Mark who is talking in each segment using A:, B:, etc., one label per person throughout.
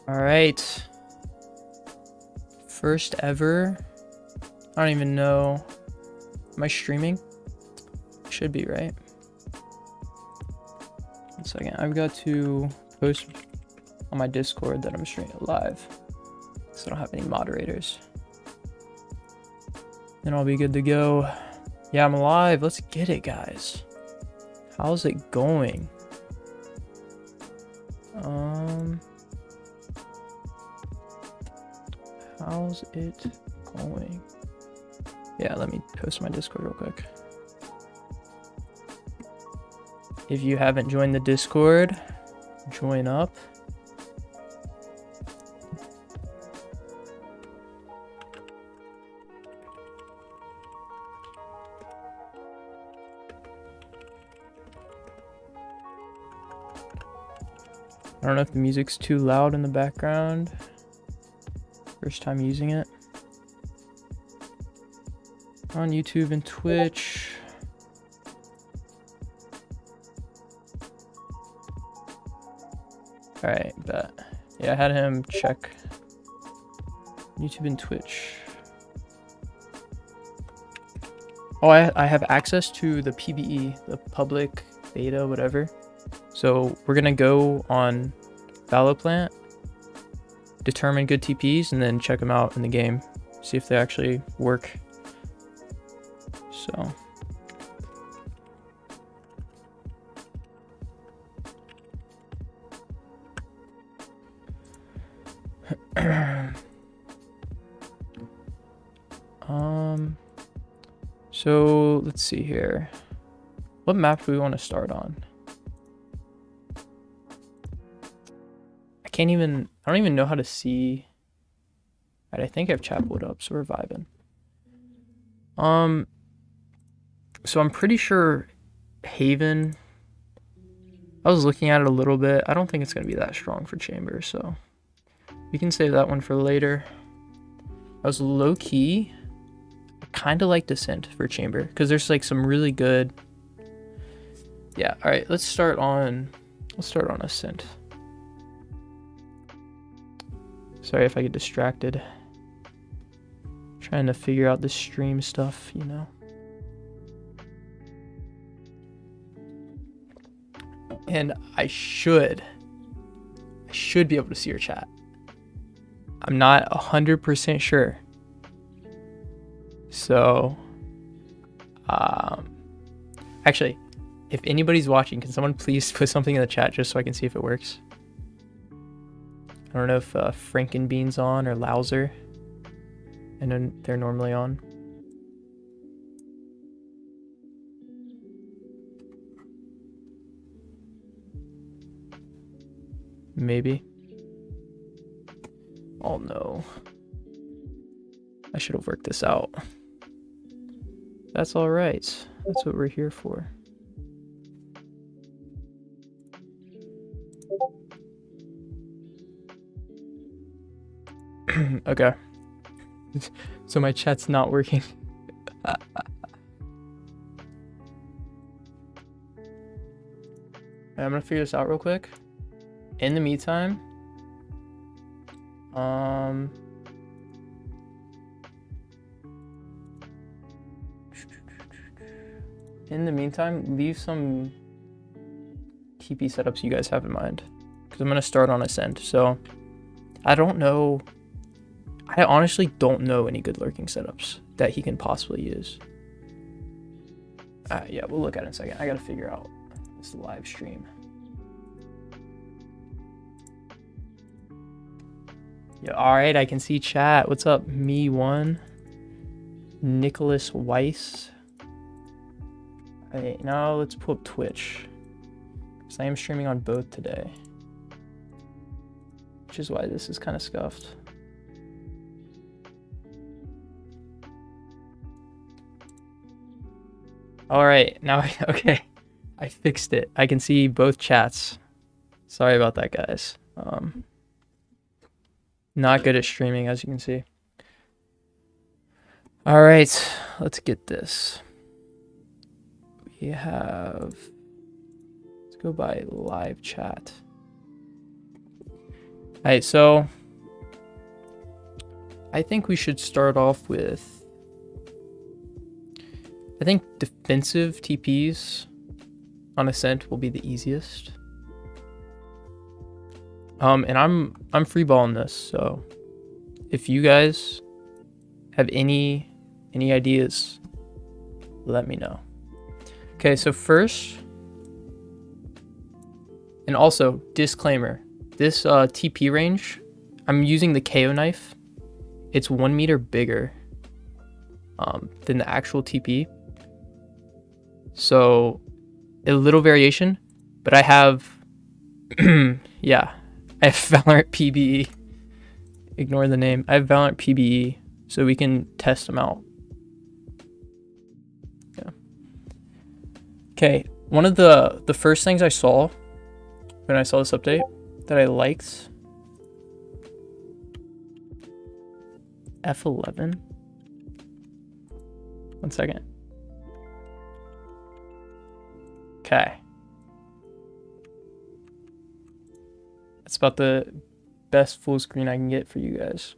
A: All right. First ever. I don't even know. Am I streaming? Should be, right? 1 second. I've got to post on my Discord that I'm streaming live, so I don't have any moderators. Then I'll be good to go. Yeah, I'm live. Let's get it, guys. How's it going? How's it going? Yeah, let me post my Discord real quick. If you haven't joined the Discord, join up. I don't know if the music's too loud in the background. First time using it. On YouTube and Twitch. Alright, bet. Yeah, I had him check YouTube and Twitch. Oh, I have access to the PBE, the public beta, whatever. So we're gonna go on ValoPlant, determine good TPs, and then check them out in the game. See if they actually work. So. So let's see here. What map do we want to start on? I don't even know how to see. Right, I think I have Chapwood up, so we're vibing. So I'm pretty sure Haven, I was looking at it a little bit. I don't think it's going to be that strong for Chamber, so we can save that one for later. I was low key. I kind of like Descent for Chamber because there's like some really good. Yeah. All right. Let's start on Ascent. Sorry if I get distracted. Trying to figure out the stream stuff, you know. And I should be able to see your chat. I'm not 100% sure. So, actually, if anybody's watching, can someone please put something in the chat just so I can see if it works? I don't know if Frankenbean's on or Louser. I know they're normally on. Maybe. Oh no. I should have worked this out. That's all right. That's what we're here for. Okay. So my chat's not working. I'm gonna figure this out real quick. In the meantime, leave some TP setups you guys have in mind, because I'm gonna start on Ascent. So I don't know. I honestly don't know any good lurking setups that he can possibly use. Yeah, we'll look at it in a second. I gotta figure out this live stream. Yeah, all right, I can see chat. What's up, me1? Nicholas Weiss. All right, now let's pull up Twitch. Because I am streaming on both today. Which is why this is kind of scuffed. All right, now, okay. I fixed it. I can see both chats. Sorry about that, guys. Not good at streaming, as you can see. All right, let's get this. We have, let's go by live chat. Alright, so I think we should start off with, I think defensive TPs on Ascent will be the easiest. And I'm free balling this, so if you guys have any ideas, let me know. Okay, so first, and also disclaimer, this TP range, I'm using the KO knife. It's 1 meter bigger than the actual TP. So a little variation, but I have, yeah, I have Valorant PBE. Ignore the name. I have Valorant PBE, so we can test them out. Yeah. Okay, one of the first things I saw when I saw this update that I liked, F11. 1 second. Okay. That's about the best full screen I can get for you guys.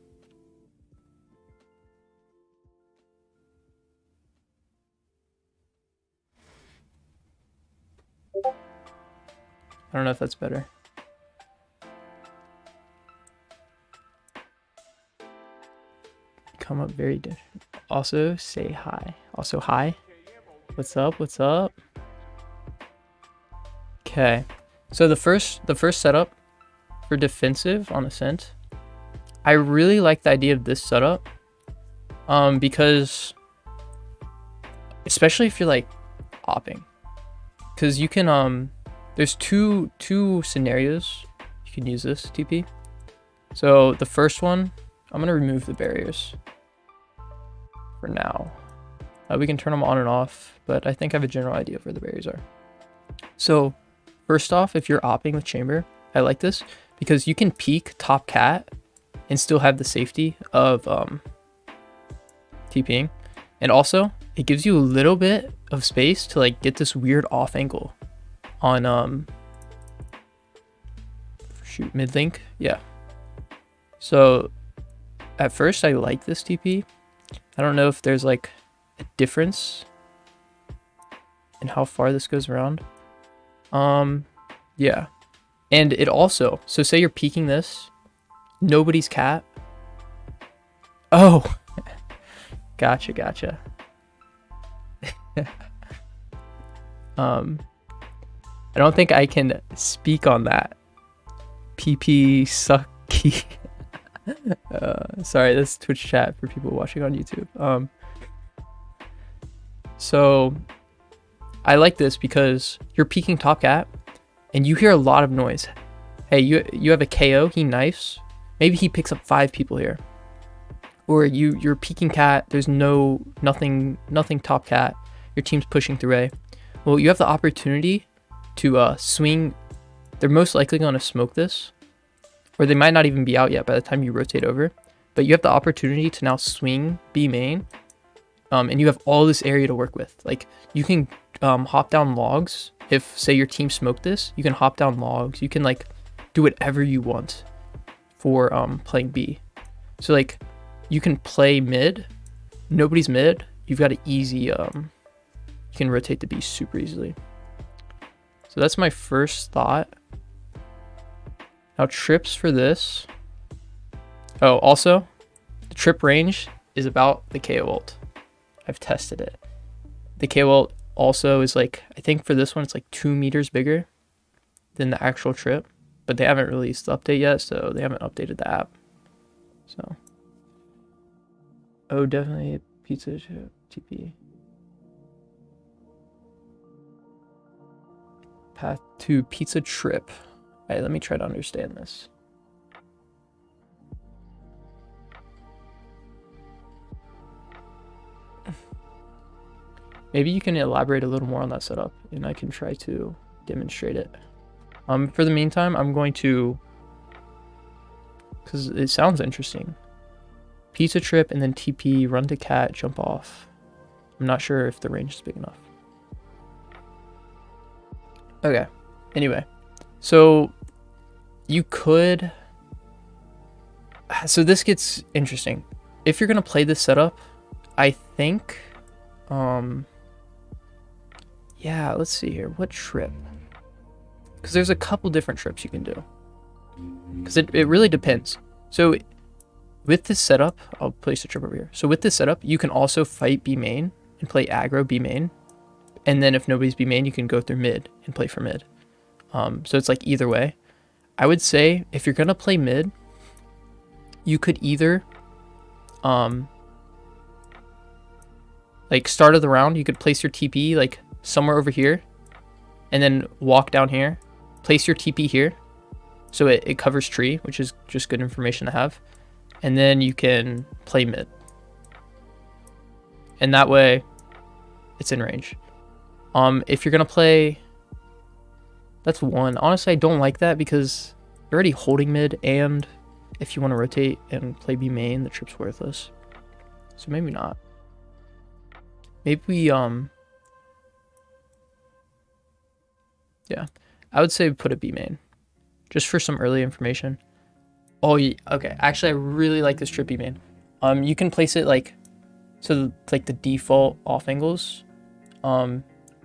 A: I don't know if that's better. Come up very different. Also say hi. Also hi. What's up? What's up? Okay. So the first setup for defensive on Ascent, I really like the idea of this setup. Because especially if you're like opping. Because you can there's two scenarios you can use this TP. So the first one, I'm gonna remove the barriers for now. We can turn them on and off, but I think I have a general idea of where the barriers are. So first off, if you're opping with chamber, I like this because you can peek top cat and still have the safety of TPing. And also it gives you a little bit of space to like get this weird off angle on shoot, mid link. Yeah. So at first I like this TP. I don't know if there's like a difference in how far this goes around. Yeah. And it also, so say you're peeking this, nobody's cat. Oh, gotcha. I don't think I can speak on that. PP sucky. Sorry, that's Twitch chat for people watching on YouTube. So I like this because you're peeking top cat and you hear a lot of noise. Hey, you have a KO, he knifes. Maybe he picks up 5 people here. Or you're peeking cat, there's nothing top cat. Your team's pushing through A. Well, you have the opportunity to swing. They're most likely going to smoke this, or they might not even be out yet by the time you rotate over. But you have the opportunity to now swing B main, and you have all this area to work with. Like you can hop down logs. If say your team smoked this, you can hop down logs. You can like do whatever you want for playing B. So like you can play mid. Nobody's mid. You've got an easy. You can rotate the B super easily. So that's my first thought. Now trips for this. Oh, also, the trip range is about the KO ult. I've tested it. The KO ult also is like, I think for this one, it's like 2 meters bigger than the actual trip. But they haven't released the update yet, so they haven't updated the app. So. Oh, definitely pizza chip TP. Path to pizza trip. All right, let me try to understand this. Maybe you can elaborate a little more on that setup and I can try to demonstrate it. For the meantime, I'm going to, because it sounds interesting. Pizza trip and then TP, run to cat, jump off. I'm not sure if the range is big enough. Okay, anyway, so you could So this gets interesting. If you're gonna play this setup, I think, yeah, let's see here. What trip? Because there's a couple different trips you can do. Because it really depends. So with this setup, I'll place the trip over here. So with this setup, you can also fight B main and play aggro B main. And then if nobody's B main, you can go through mid and play for mid. So it's like either way. I would say if you're going to play mid, you could either, like start of the round, you could place your TP like somewhere over here and then walk down here, place your TP here. So it covers tree, which is just good information to have. And then you can play mid. And that way it's in range. If you're going to play, that's one. Honestly, I don't like that because you're already holding mid, and if you want to rotate and play B main, the trip's worthless. So maybe not. Maybe we, yeah, I would say put a B main just for some early information. Oh, yeah, okay. Actually, I really like this trip B main. You can place it like, so like the default off angles,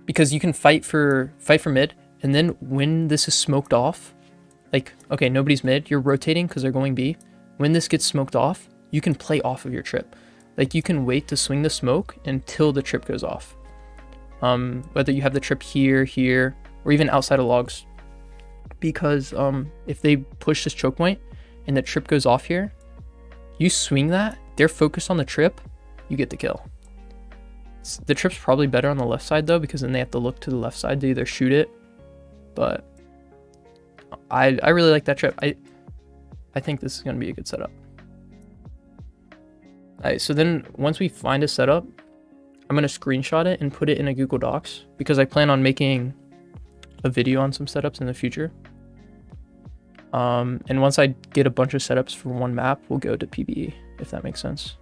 A: because you can fight for mid, and then when this is smoked off, like, okay, nobody's mid, you're rotating because they're going B. When this gets smoked off, you can play off of your trip. Like, you can wait to swing the smoke until the trip goes off. Whether you have the trip here, here, or even outside of logs. Because if they push this choke point and the trip goes off here, you swing that, they're focused on the trip, you get the kill. The trip's probably better on the left side though, because then they have to look to the left side to either shoot it. But I really like that trip. I think this is going to be a good setup. Alright, so then once we find a setup, I'm going to screenshot it and put it in a Google Docs because I plan on making a video on some setups in the future. And once I get a bunch of setups for one map, we'll go to PBE, if that makes sense.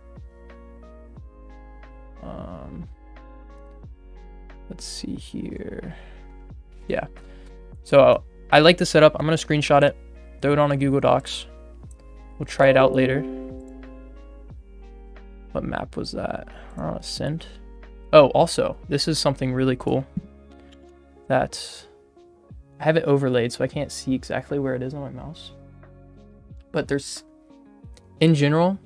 A: Let's see here. Yeah. So I like the setup. I'm going to screenshot it, throw it on a Google Docs. We'll try it out later. What map was that? Sent. Oh, also, this is something really cool that I have it overlaid, so I can't see exactly where it is on my mouse. But there's, in general,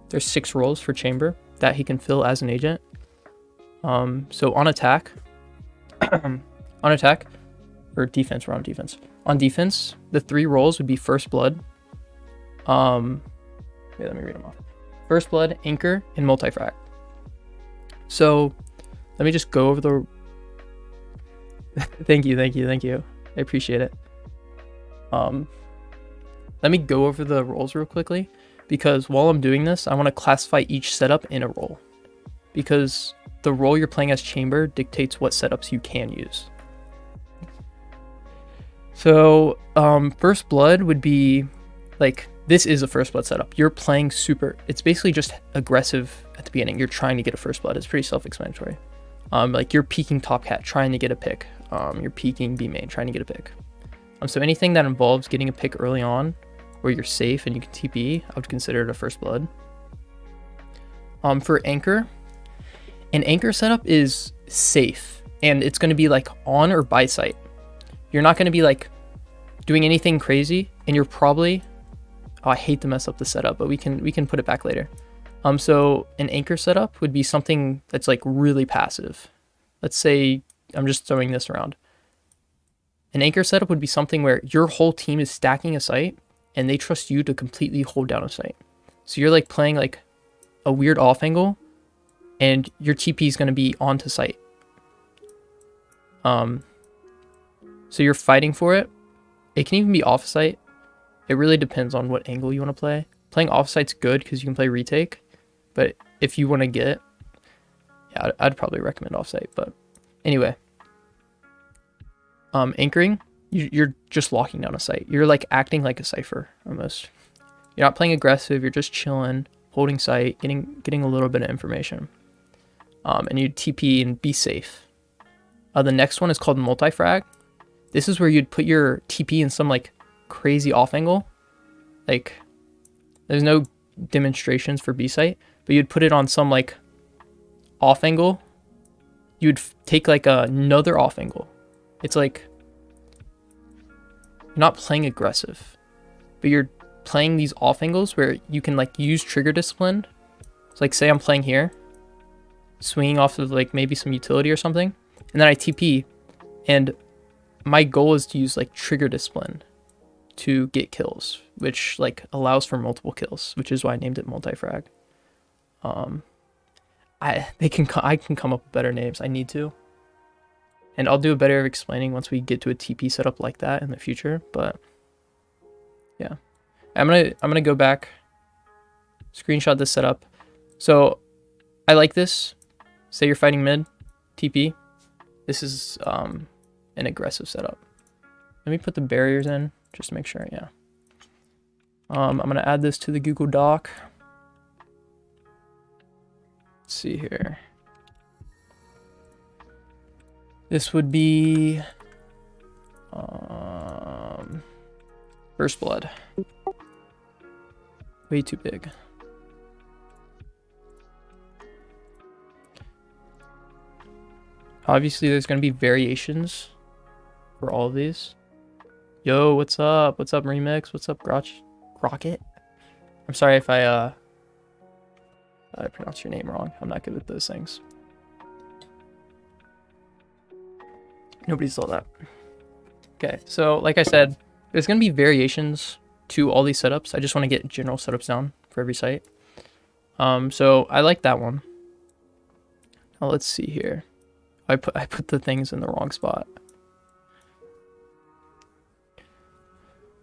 A: there's 6 roles for Chamber that he can fill as an agent. So on attack, or defense, we're on defense. On defense, the 3 roles would be First Blood. Wait, let me read them off. First Blood, Anchor, and Multifrag. So let me just go over the... Thank you. I appreciate it. Let me go over the roles real quickly, because while I'm doing this, I want to classify each setup in a role, because the role you're playing as Chamber dictates what setups you can use. So First Blood would be like, this is a First Blood setup. You're playing super, it's basically just aggressive at the beginning. You're trying to get a First Blood. It's pretty self-explanatory. Like you're peeking Top Cat, trying to get a pick. You're peeking B main, trying to get a pick. So anything that involves getting a pick early on, where you're safe and you can TP, I would consider it a First Blood. For Anchor, an Anchor setup is safe, and it's going to be like on or by site. You're not going to be like doing anything crazy, and you're probably, oh, I hate to mess up the setup, but we can put it back later. So an Anchor setup would be something that's like really passive. Let's say I'm just throwing this around. An Anchor setup would be something where your whole team is stacking a site and they trust you to completely hold down a site. So you're like playing like a weird off angle and your TP is going to be onto site. So you're fighting for it. It can even be off site. It really depends on what angle you want to play. Playing off site's good because you can play retake. But if you want to get, yeah, I'd probably recommend offsite. But anyway, anchoring, you're just locking down a site. You're like acting like a cipher almost. You're not playing aggressive. You're just chilling, holding site, getting a little bit of information. And you TP and be safe. The next one is called multifrag. This is where you'd put your TP in some like crazy off angle. Like there's no demonstrations for B-site, but you'd put it on some like off angle. You'd take like another off angle. It's like you're not playing aggressive, but you're playing these off angles where you can like use trigger discipline. So like say I'm playing here, swinging off of like maybe some utility or something, and then I TP, and my goal is to use like trigger discipline to get kills, which like allows for multiple kills, which is why I named it multi-frag. I can come up with better names. I need to, and I'll do a better of explaining once we get to a TP setup like that in the future. But yeah, I'm gonna go back, screenshot this setup. So I like this. Say you're fighting mid, TP. This is an aggressive setup. Let me put the barriers in just to make sure. Yeah. I'm gonna add this to the Google Doc. Let's see here. This would be First Blood. Way too big. Obviously, there's going to be variations for all of these. Yo, what's up? What's up, Remix? What's up, Rocket? I'm sorry if I pronounced your name wrong. I'm not good with those things. Nobody saw that. Okay, so like I said, there's going to be variations to all these setups. I just want to get general setups down for every site. So I like that one. Now let's see here. I put the things in the wrong spot.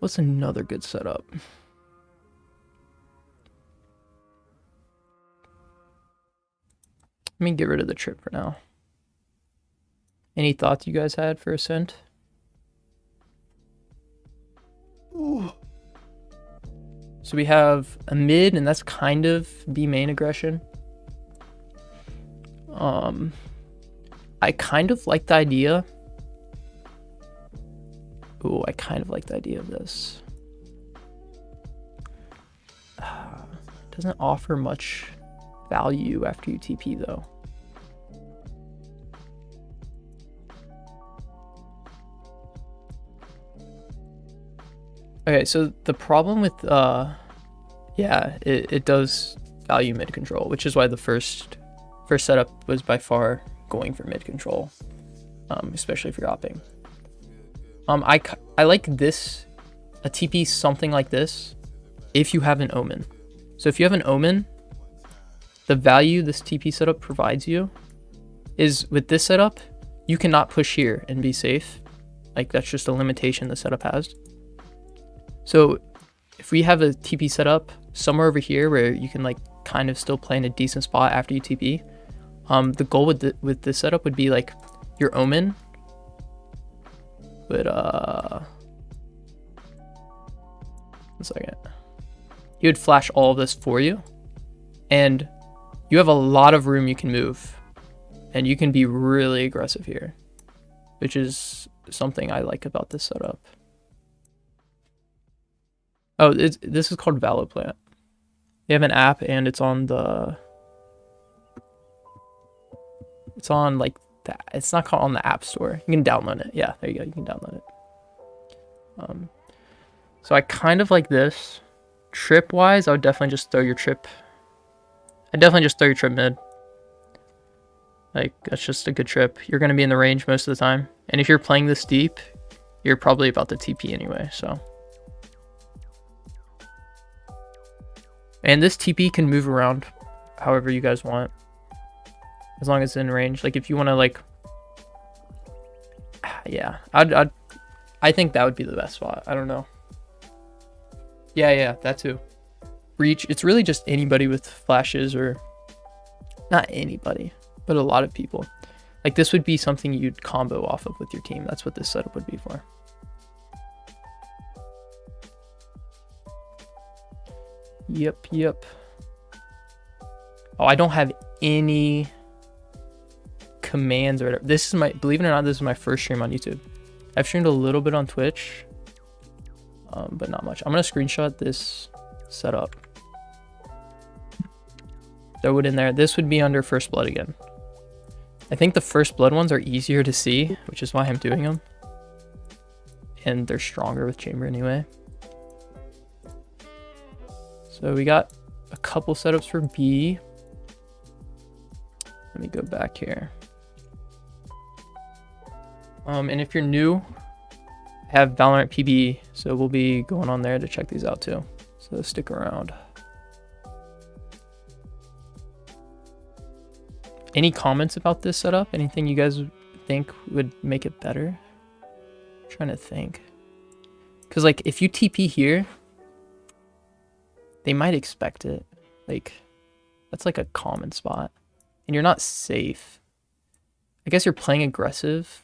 A: What's another good setup? Let me get rid of the trip for now. Any thoughts you guys had for Ascent? Ooh. So we have a mid, and that's kind of B main aggression. I kind of like the idea. Ooh, I kind of like the idea of this. Doesn't offer much value after you TP though. Okay, so the problem with yeah, it does value mid control, which is why the first setup was by far going for mid control, especially if you're opping. I like this, a TP something like this, if you have an omen. So if you have an omen, the value this TP setup provides you is with this setup, you cannot push here and be safe. Like that's just a limitation the setup has. So if we have a TP setup somewhere over here where you can like kind of still play in a decent spot after you TP, the goal with this setup would be like your omen would one second. He would flash all of this for you, and you have a lot of room you can move, and you can be really aggressive here, which is something I like about this setup. Oh, this is called ValoPlant. They have an app, and it's on the... It's on like that. It's not called on the App Store. You can download it. Yeah, there you go. You can download it. So I kind of like this. Trip wise, I would definitely just throw your trip. I definitely just throw your trip mid. Like that's just a good trip. You're gonna be in the range most of the time, and if you're playing this deep, you're probably about to TP anyway. So. And this TP can move around however you guys want, as long as it's in range. Like if you want to like, yeah, I think that would be the best spot. I don't know. Yeah, that too. Reach. It's really just anybody with flashes, or not anybody, but a lot of people. Like this would be something you'd combo off of with your team. That's what this setup would be for. Yep. Oh, I don't have any commands or whatever. This is my, believe it or not, this is my first stream on YouTube. I've streamed a little bit on Twitch, but not much. I'm gonna screenshot this setup. throw it in there. This would be under First Blood again. I think the First Blood ones are easier to see, which is why I'm doing them. And they're stronger with chamber anyway. So we got a couple setups for B. Let me go back here. And if you're new, I have ValoPlant PBE, so we'll be going on there to check these out too. So stick around. Any comments about this setup? Anything you guys think would make it better? I'm trying to think. Because like if you TP here, they might expect it. Like that's like a common spot. And you're not safe. I guess you're playing aggressive.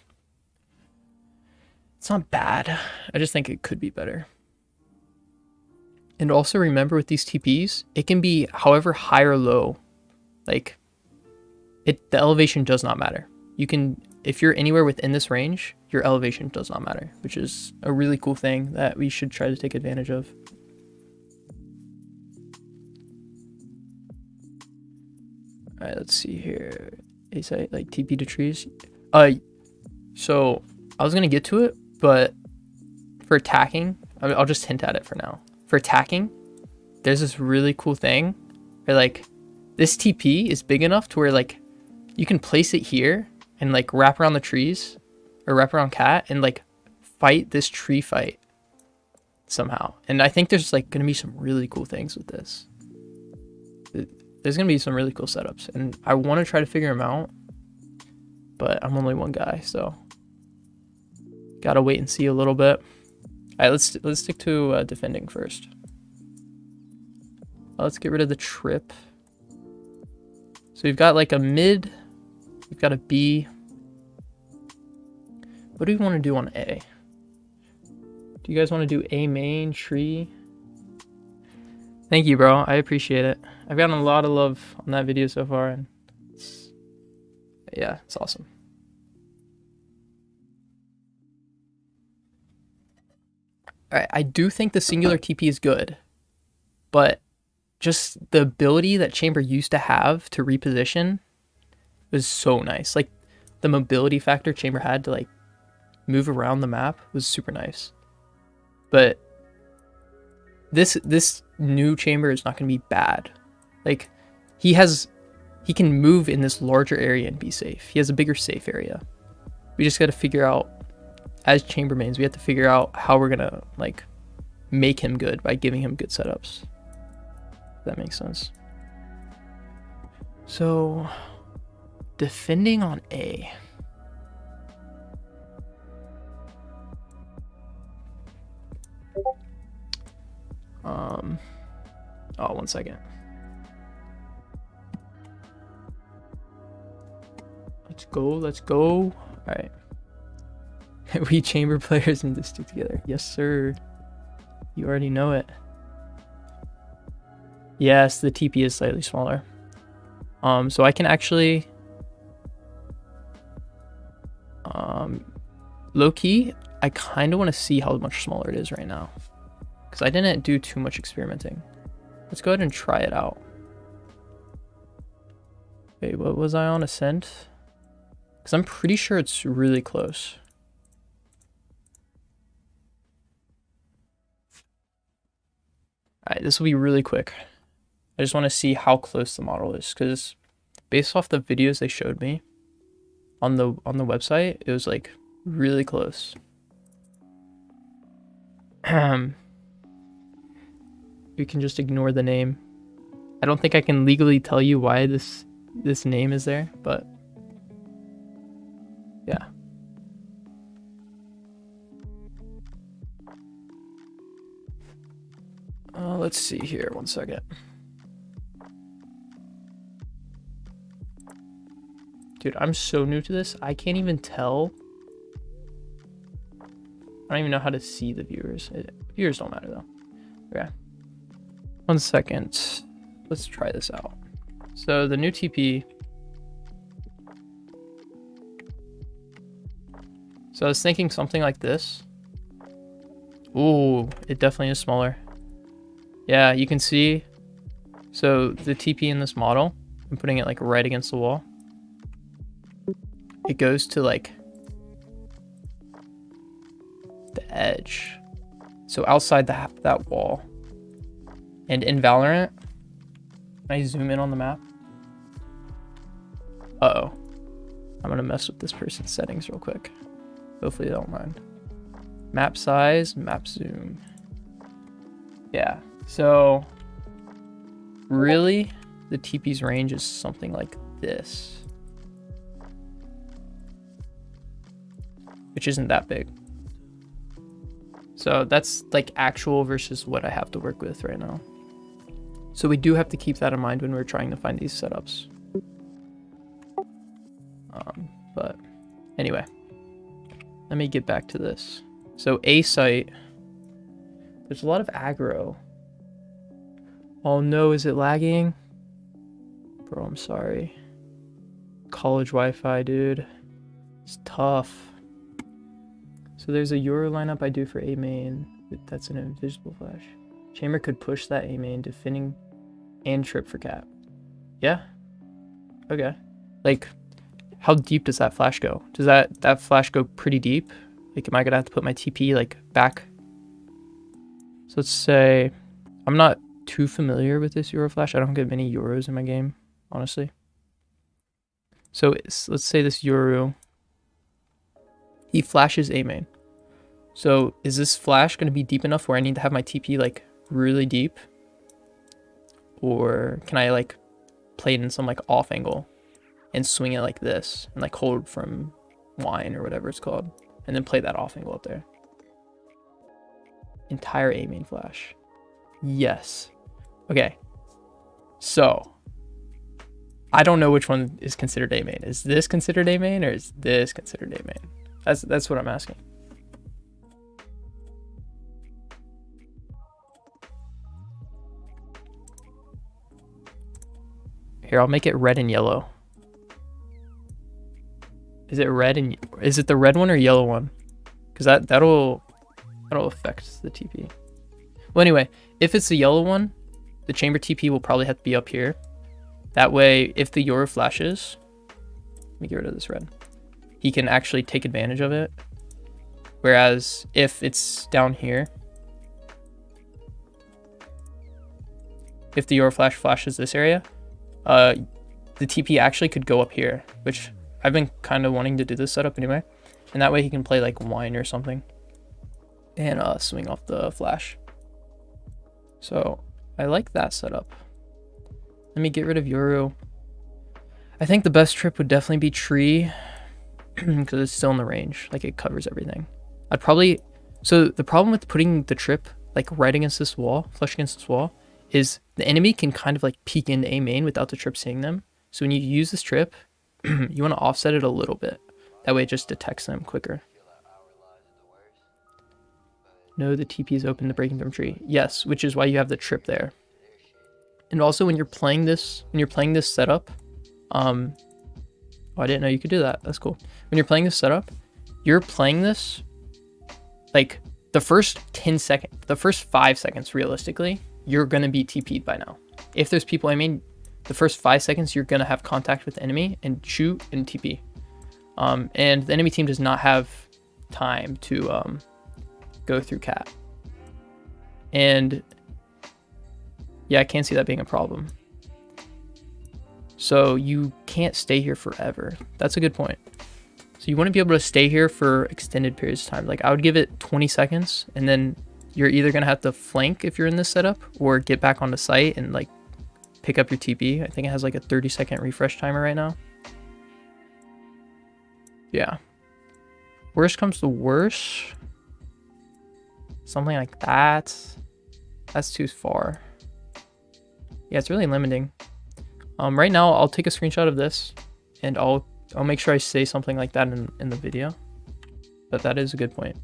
A: It's not bad. I just think it could be better. And also remember with these TPs, it can be however high or low. Like the elevation does not matter. You can, if you're anywhere within this range, your elevation does not matter, which is a really cool thing that we should try to take advantage of. All right, let's see here. Is I like TP to trees? So I was gonna get to it, but for attacking, I'll just hint at it for now. For attacking, there's this really cool thing where like this TP is big enough to where like you can place it here and like wrap around the trees or wrap around cat and like fight this tree fight somehow. And I think there's like gonna be some really cool things with this. There's gonna be some really cool setups, and I want to try to figure them out, but I'm only one guy, so gotta wait and see a little bit. All right, let's stick to defending first. Let's get rid of the trip. So we've got like a mid, we've got a B. What do we want to do on A? Do you guys want to do A main tree? Thank you, bro. I appreciate it. I've gotten a lot of love on that video so far, and yeah, it's awesome. All right, I do think the singular TP is good, but just the ability that Chamber used to have to reposition was so nice. Like the mobility factor Chamber had to like move around the map was super nice. But this new Chamber is not going to be bad. Like he can move in this larger area and be safe. He has a bigger safe area. We just got to figure out, as Chamber mains, we have to figure out how we're going to like make him good by giving him good setups. If that makes sense. So defending on A. Oh, 1 second. Let's go. All right. We Chamber players need to stick together. Yes, sir. You already know it. Yes, the TP is slightly smaller. So I can actually low key, I kind of want to see how much smaller it is right now, because I didn't do too much experimenting. Let's go ahead and try it out. Wait, what was I on? Ascent? Because I'm pretty sure it's really close. All right, this will be really quick. I just want to see how close the model is, because based off the videos they showed me on the website, it was like really close. You can just ignore the name. I don't think I can legally tell you why this name is there, but yeah. Let's see here, 1 second. Dude, I'm so new to this. I can't even tell. I don't even know how to see the viewers. Viewers don't matter though. Okay. 1 second. Let's try this out. So the new TP. So I was thinking something like this. Ooh, it definitely is smaller. Yeah, you can see. So the TP in this model I'm putting it like right against the wall. It goes to like the edge. So outside that wall. And in Valorant, can I zoom in on the map? Uh-oh. I'm gonna mess with this person's settings real quick. Hopefully they don't mind. Map size, map zoom. Yeah, so really the TP's range is something like this, which isn't that big. So that's like actual versus what I have to work with right now. So we do have to keep that in mind when we're trying to find these setups. But anyway, let me get back to this. So A site, there's a lot of aggro. Oh no, is it lagging? Bro, I'm sorry. College Wi-Fi, dude. It's tough. So there's a Euro lineup I do for A main. That's an invisible flash. Chamber could push that A main, defending and trip for cap. Yeah? Okay. Like, how deep does that flash go? Does that flash go pretty deep? Like, am I gonna have to put my TP like back? So let's say, I'm not too familiar with this Euro flash. I don't get many Euros in my game, honestly. So let's say this Euro, he flashes A main. So is this flash gonna be deep enough where I need to have my TP like really deep? Or can I like play it in some like off angle and swing it like this and like hold from wine or whatever it's called and then play that off angle up there? Entire A main flash. Yes. Okay. So I don't know which one is considered A main. Is this considered A main or is this considered A main? That's what I'm asking. Here, I'll make it red and yellow. Is it red and is it the red one or yellow one? Because that'll affect the TP. Well, anyway, if it's the yellow one, the chamber TP will probably have to be up here. That way, if the Euro flashes, let me get rid of this red. He can actually take advantage of it. Whereas if it's down here, if the Euro flashes this area, the TP actually could go up here, which I've been kind of wanting to do this setup anyway. And that way he can play like wine or something and swing off the flash. So I like that setup. Let me get rid of Euro. I think the best trip would definitely be tree because it's still in the range. Like it covers everything. I'd probably, so the problem with putting the trip like right against this wall, flush against this wall, is the enemy can kind of like peek into A main without the trip seeing them. So when you use this trip, you want to offset it a little bit. That way it just detects them quicker. No, the TP is open to breaking from tree. Yes, which is why you have the trip there. And also when you're playing this setup, oh, I didn't know you could do that. That's cool. When you're playing this setup, you're playing this like the first 10 seconds, the first 5 seconds realistically, you're going to be TP'd by now. If there's people, I mean, the first 5 seconds, you're going to have contact with the enemy and shoot and TP. And the enemy team does not have time to go through cat. And yeah, I can't see that being a problem. So you can't stay here forever. That's a good point. So you want to be able to stay here for extended periods of time. Like I would give it 20 seconds and then you're either going to have to flank if you're in this setup or get back on the site and like pick up your TP. I think it has like a 30-second refresh timer right now. Yeah. Worst comes to worst. Something like that. That's too far. Yeah, it's really limiting. Right now, I'll take a screenshot of this and I'll make sure I say something like that in the video. But that is a good point.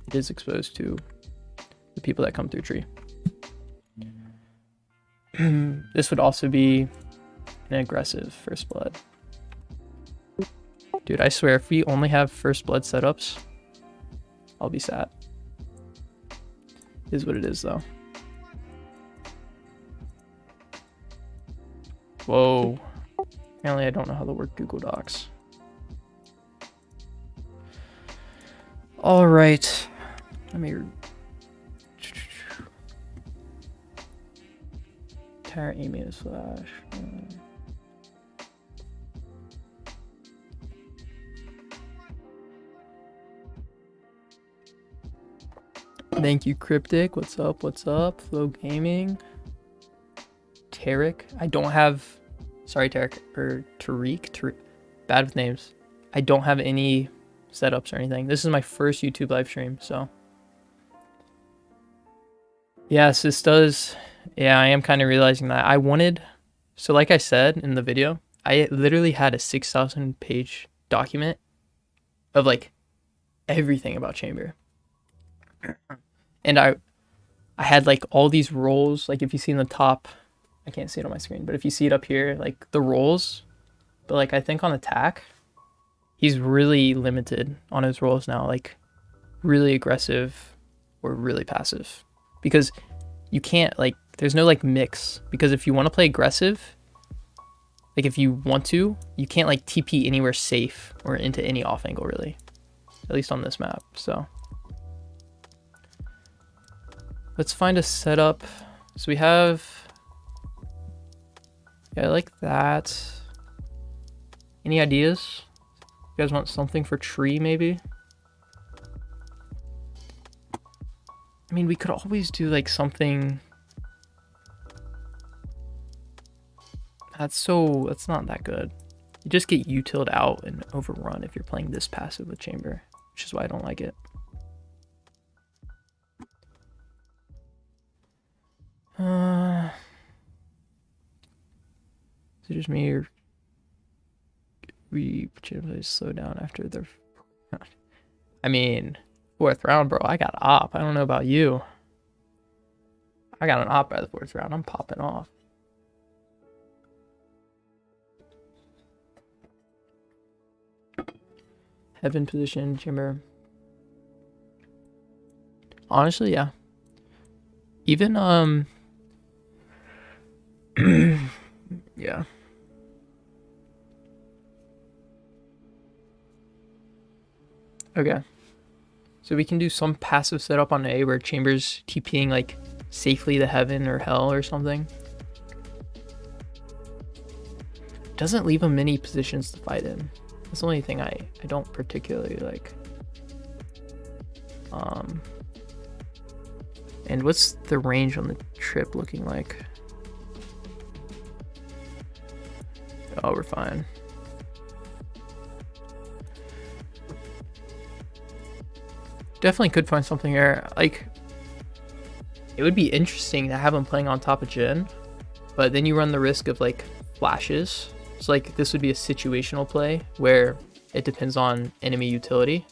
A: It is exposed to the people that come through tree. This would also be an aggressive first blood. Dude, I swear, if we only have first blood setups, I'll be sad. Is what it is, though. Whoa. Apparently I don't know how to work Google Docs. All right. Let me... Tara Amy slash... Thank you, Cryptic. What's up? What's up? Flow Gaming. Tarek. I don't have... Sorry, Tarek. Or Tariq. Bad with names. I don't have any setups or anything. This is my first YouTube live stream, so... Yes, this does... Yeah, I am kind of realizing that. I wanted... So like I said in the video, I literally had a 6,000 page document of like everything about Chamber. And I had like all these roles, like if you see in the top, I can't see it on my screen, but if you see it up here, like the roles, but like I think on attack, he's really limited on his roles now, like really aggressive or really passive, because you can't like, there's no like mix, because if you want to play aggressive, like if you want to, you can't like TP anywhere safe or into any off angle really, at least on this map, so. Let's find a setup. So we have, yeah, I like that. Any ideas? You guys want something for tree maybe? I mean, we could always do like something. That's not that good. You just get utiled out and overrun if you're playing this passive with Chamber, which is why I don't like it. Is it just me or we generally slow down after the... I mean, 4th round, bro. I got op. I don't know about you. I got an op by the 4th round. I'm popping off. Heaven position, Chamber. Honestly, yeah. Even, yeah. Okay. So we can do some passive setup on A where Chamber's TPing like safely to heaven or hell or something. Doesn't leave him many positions to fight in. That's the only thing I don't particularly like. And what's the range on the trip looking like? Oh, we're fine. Definitely could find something here. Like, it would be interesting to have him playing on top of Jhin, but then you run the risk of like flashes. So like this would be a situational play where it depends on enemy utility,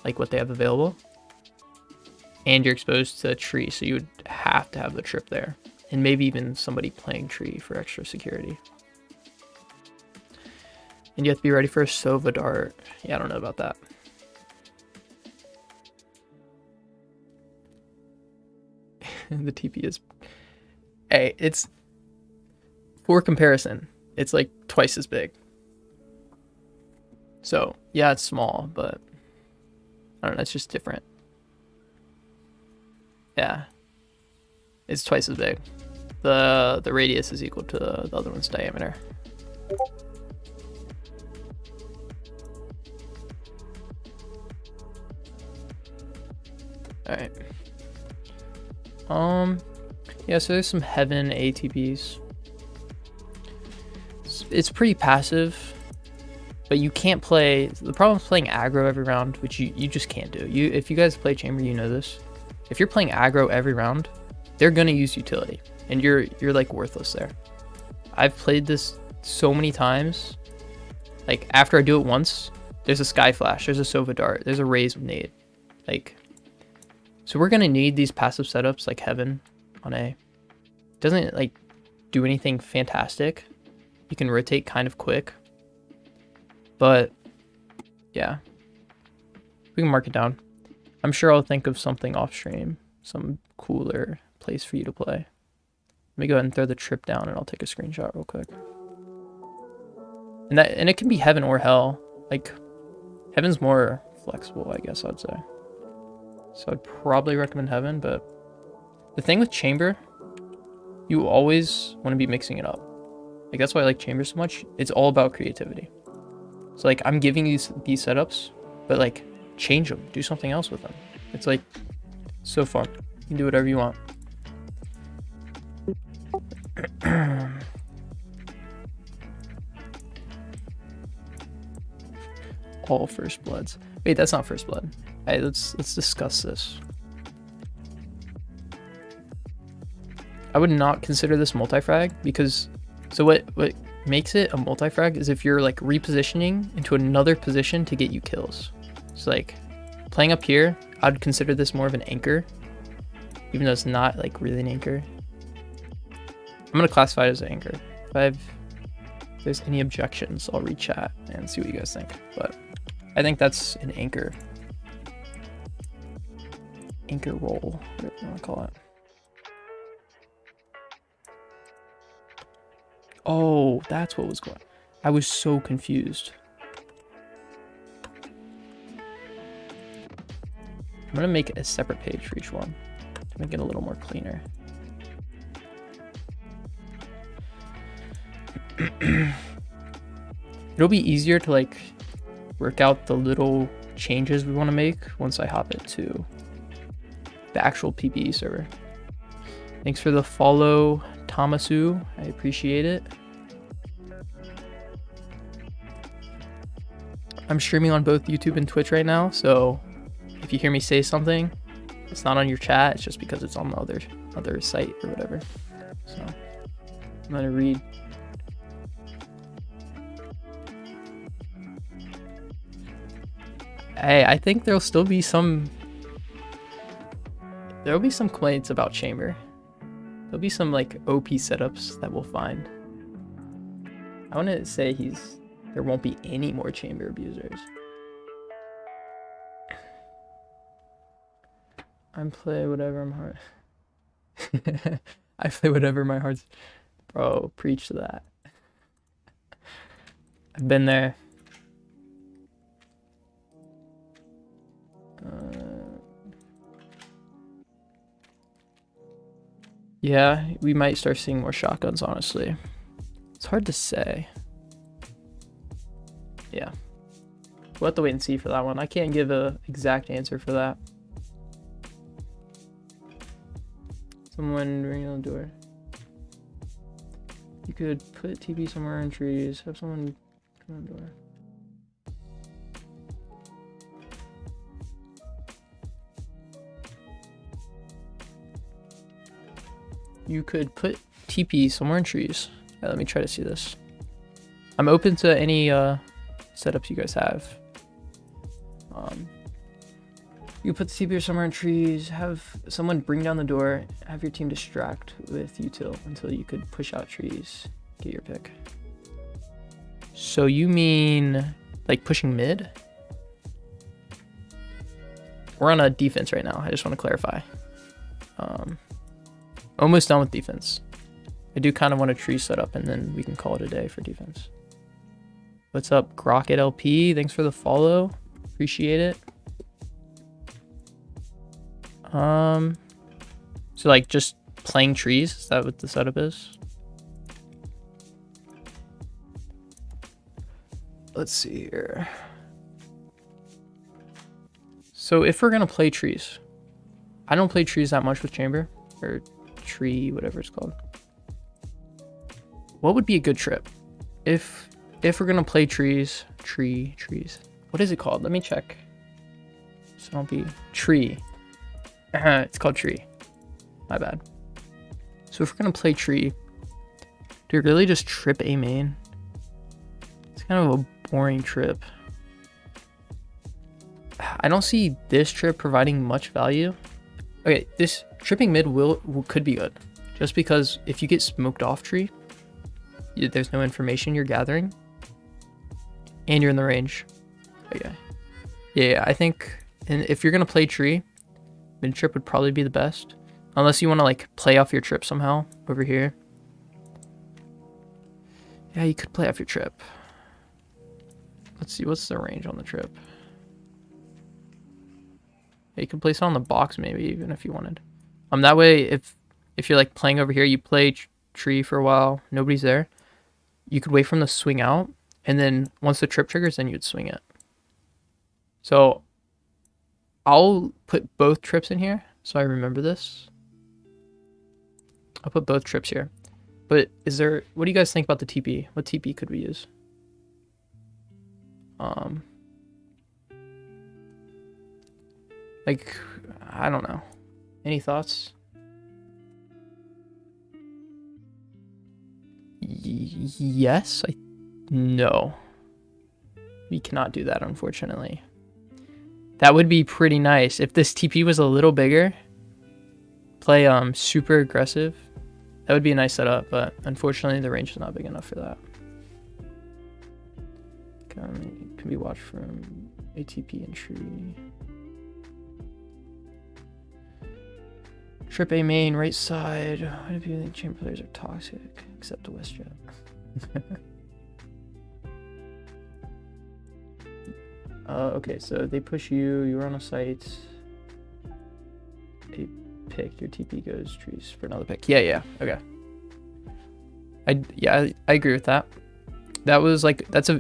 A: like what they have available. And you're exposed to a tree, so you would have to have the trip there. And maybe even somebody playing tree for extra security. And you have to be ready for a Sova dart. Yeah, I don't know about that. The TP is... Hey, it's... For comparison, it's like twice as big. So, yeah, it's small, but... I don't know, it's just different. Yeah, it's twice as big. The radius is equal to the other one's diameter. All right. Yeah, so there's some heaven ATPs. It's pretty passive, but you can't play. The problem is playing aggro every round, which you just can't do. If you guys play Chamber, you know this. If you're playing aggro every round, they're gonna use utility, and you're like worthless there. I've played this so many times. Like after I do it once, there's a Sky Flash, there's a Sova Dart, there's a Raise with Nade. Like, so we're gonna need these passive setups like Heaven on A. Doesn't like do anything fantastic. You can rotate kind of quick, but yeah, we can mark it down. I'm sure I'll think of something off stream, some cooler place for you to play. Let me go ahead and throw the trip down and I'll take a screenshot real quick. And it can be heaven or hell. Like, heaven's more flexible, I guess I'd say. So I'd probably recommend heaven, but the thing with chamber, you always want to be mixing it up. Like, that's why I like chamber so much. It's all about creativity. So like, I'm giving you these setups, but like, change them, do something else with them. It's like so fun. You can do whatever you want. All first bloods. Wait, that's not first blood. Hey, let's discuss this. I would not consider this multi-frag because, so what makes it a multi-frag is if you're like repositioning into another position to get you kills. So like playing up here, I'd consider this more of an anchor, even though it's not like really an anchor. I'm gonna classify it as an anchor. If there's any objections, I'll read chat and see what you guys think. But I think that's an anchor. Anchor roll, whatever you want to call it. Oh, that's what was going on. I was so confused. I'm gonna make a separate page for each one to make it a little more cleaner. It'll be easier to like work out the little changes we want to make once I hop into the actual PBE server. Thanks for the follow, Tomasu. I appreciate it. I'm streaming on both YouTube and Twitch right now, so if you hear me say something, it's not on your chat, it's just because it's on the other site or whatever. So I'm gonna read. Hey, I think there'll be some complaints about chamber. There'll be some like OP setups that we'll find. I want to say there won't be any more chamber abusers. I play whatever my heart. I play whatever my heart's. Bro, preach to that. I've been there. Yeah, we might start seeing more shotguns, honestly. It's hard to say. Yeah. We'll have to wait and see for that one. I can't give an exact answer for that. Someone ringing on the door. You could put TP somewhere in trees. Have someone come on the door. You could put TP somewhere in trees. Right, let me try to see this. I'm open to any setups you guys have. You put the TP somewhere in trees, have someone bring down the door, have your team distract with util until you could push out trees, get your pick. So you mean like pushing mid? We're on a defense right now, I just want to clarify. Almost done with defense. I do kind of want a tree setup and then we can call it a day for defense. What's up, Grocket LP? Thanks for the follow. Appreciate it. So like just playing trees, is that what the setup is? Let's see here. So if we're gonna play trees, I don't play trees that much with chamber or tree, whatever it's called. What would be a good trip? If we're gonna play trees, trees. What is it called? Let me check. So don't be tree. It's called tree. My bad. So if we're gonna play tree, do we really just trip a main? It's kind of a boring trip. I don't see this trip providing much value. Okay, this tripping mid could be good, just because if you get smoked off tree, there's no information you're gathering, and you're in the range. Okay. Yeah, I think, and if you're gonna play tree, mid trip would probably be the best, unless you want to like play off your trip somehow over here. Yeah, you could play off your trip. Let's see, what's the range on the trip? You could place it on the box maybe, even if you wanted. That way, if you're like playing over here, you play tree for a while, nobody's there, you could wait for them to swing out, and then once the trip triggers, then you'd swing it. So I'll put both trips in here so I remember this. I'll put both trips here. But what do you guys think about the TP? What TP could we use? Like, I don't know. Any thoughts? Yes. No. We cannot do that, unfortunately. That would be pretty nice. If this TP was a little bigger, play super aggressive, that would be a nice setup, but unfortunately the range is not big enough for that. Can be watched from ATP and tree. Trip A main, right side. Why do you think chamber players are toxic? Except the WestJet. Okay, so they push you, you're on a site. They pick, your TP goes trees for another pick. Yeah, okay. I agree with that. That was like, that's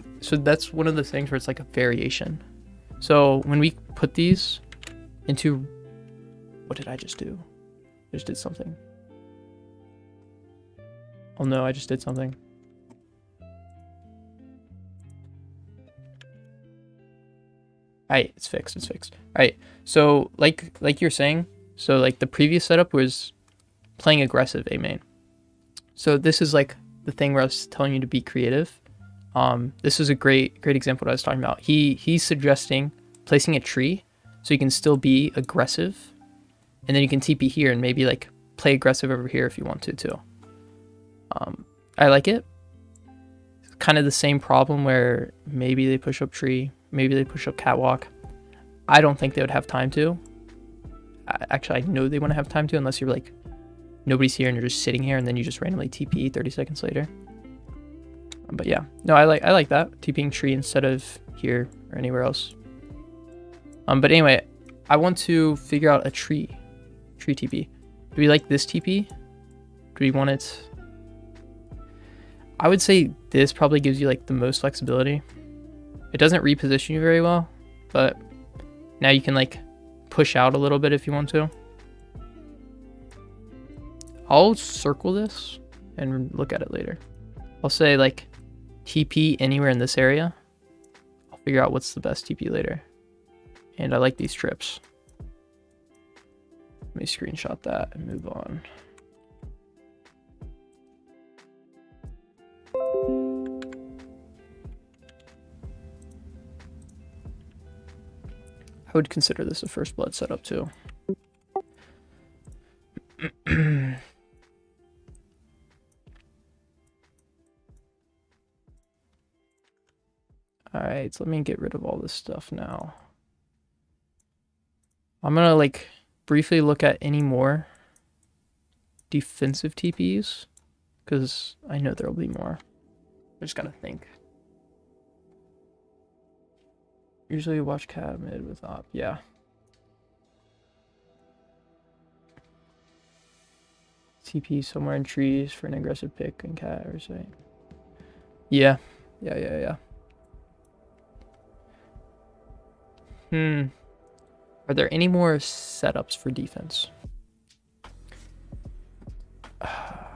A: one of the things where it's like a variation. So when we put these into, what did I just do? I just did something. Oh no, I just did something. Alright, it's fixed. Alright, so like you're saying, so like the previous setup was playing aggressive A main. So this is like the thing where I was telling you to be creative. This is a great example of what I was talking about. He's suggesting placing a tree so you can still be aggressive, and then you can TP here and maybe like play aggressive over here if you want to too. I like it. It's kind of the same problem where maybe they push up tree, maybe they push up catwalk. I don't think they would have time to. Actually, I know they want to have time to, unless you're like, nobody's here and you're just sitting here and then you just randomly TP 30 seconds later. But yeah, no, I like that, TPing tree instead of here or anywhere else. But anyway, I want to figure out a tree TP. Do we like this TP? Do we want it? I would say this probably gives you like the most flexibility. It doesn't reposition you very well, but now you can like push out a little bit if you want to. I'll circle this and look at it later. I'll say like TP anywhere in this area. I'll figure out what's the best TP later. And I like these trips. Let me screenshot that and move on. I would consider this a first blood setup too. Alright, so let me get rid of all this stuff now. I'm gonna like briefly look at any more defensive TPs, because I know there'll be more. I just gotta think. Usually watch cat mid with op, yeah. TP somewhere in trees for an aggressive pick and cat or say. Yeah. Are there any more setups for defense? I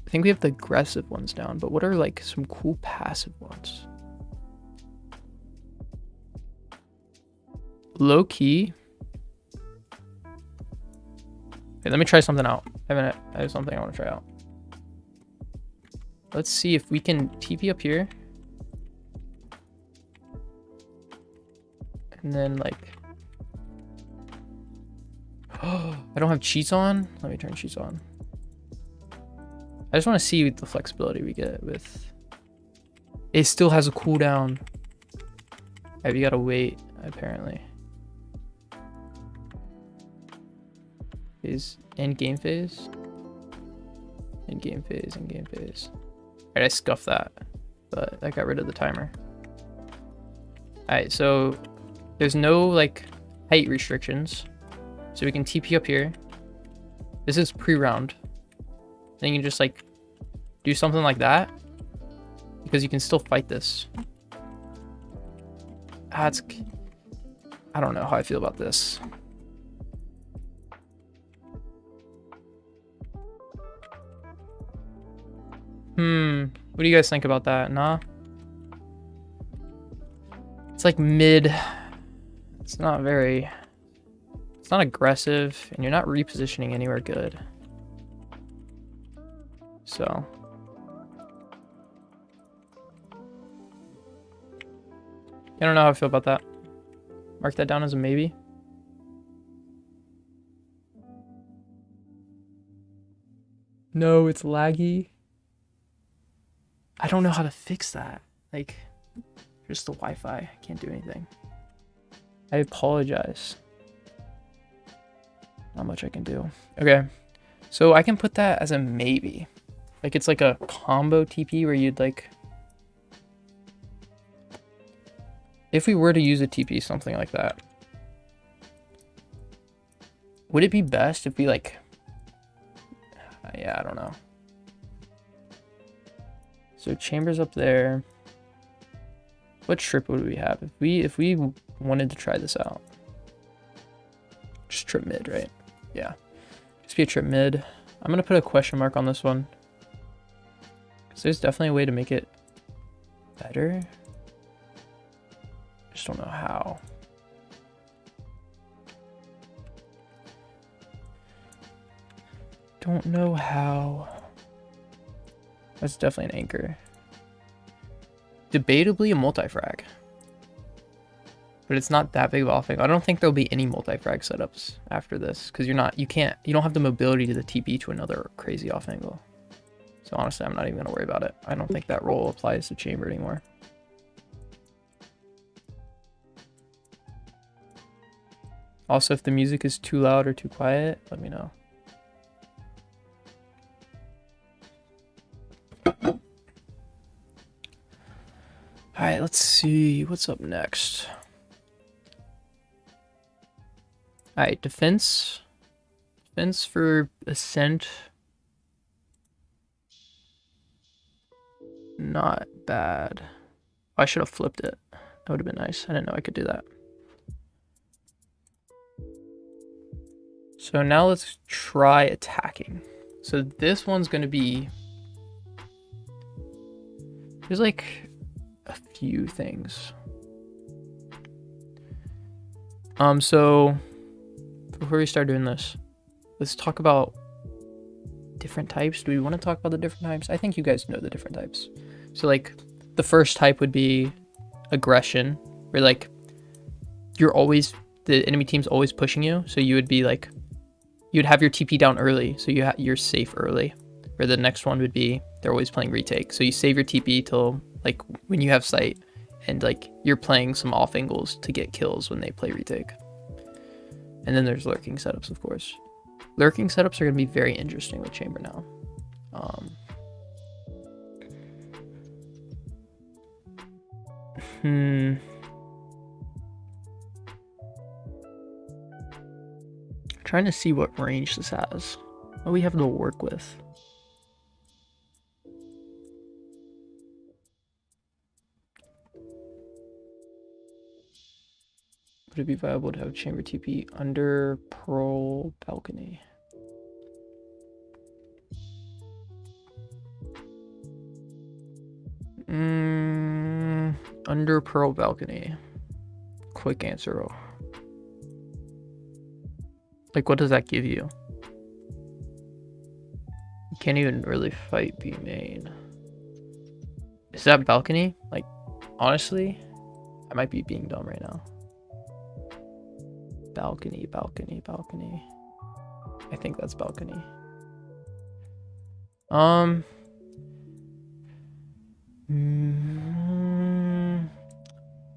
A: think we have the aggressive ones down, but what are like some cool passive ones? Low key. Okay, let me try something out. I have something I want to try out. Let's see if we can TP up here. And then like, oh, I don't have cheats on. Let me turn cheats on. I just want to see the flexibility we get with. It still has a cooldown. Right, we gotta wait apparently. Is end game phase. In-game phase, in-game phase. Alright, I scuffed that, but that got rid of the timer. Alright, so there's no like height restrictions. So we can TP up here. This is pre-round. Then you can just like do something like that. Because you can still fight this. I don't know how I feel about this. What do you guys think about that? Nah? It's like mid. It's not aggressive, and you're not repositioning anywhere good. So. I don't know how I feel about that. Mark that down as a maybe. No, it's laggy. I don't know how to fix that. Like, just the Wi-Fi. I can't do anything. I apologize. Not much I can do. Okay. So I can put that as a maybe. Like, it's like a combo TP where you'd like... If we were to use a TP, something like that, would it be best if we like, yeah, I don't know. So chambers up there. What trip would we have if we wanted to try this out? Just trip mid, right? Yeah, just be a trip mid. I'm gonna put a question mark on this one because there's definitely a way to make it better. Just don't know how. Don't know how. That's definitely an anchor. Debatably a multi-frag. But it's not that big of a thing. I don't think there'll be any multi-frag setups after this because you don't have the mobility to the TP to another crazy off angle. So honestly, I'm not even gonna worry about it. I don't think that role applies to chamber anymore. Also, if the music is too loud or too quiet, let me know. Alright, let's see what's up next. Alright, defense. Defense for Ascent. Not bad. I should have flipped it. That would have been nice. I didn't know I could do that. So now let's try attacking. So this one's going to be... There's like a few things. So before we start doing this, let's talk about different types. Do we want to talk about the different types? I think you guys know the different types. So like the first type would be aggression, where like the enemy team's always pushing you. So you would be like, you'd have your TP down early, so you're safe early. Where the next one would be, they're always playing retake. So you save your TP till like when you have sight, and like you're playing some off angles to get kills when they play retake. And then there's lurking setups, of course. Lurking setups are going to be very interesting with chamber now. Trying to see what range this has. What we have to work with. Would it be viable to have chamber TP under Pearl Balcony? Under Pearl Balcony. Quick answer. Like, what does that give you? You can't even really fight B main. Is that balcony? Like, honestly, I might be being dumb right now. Balcony, balcony, balcony. I think that's balcony.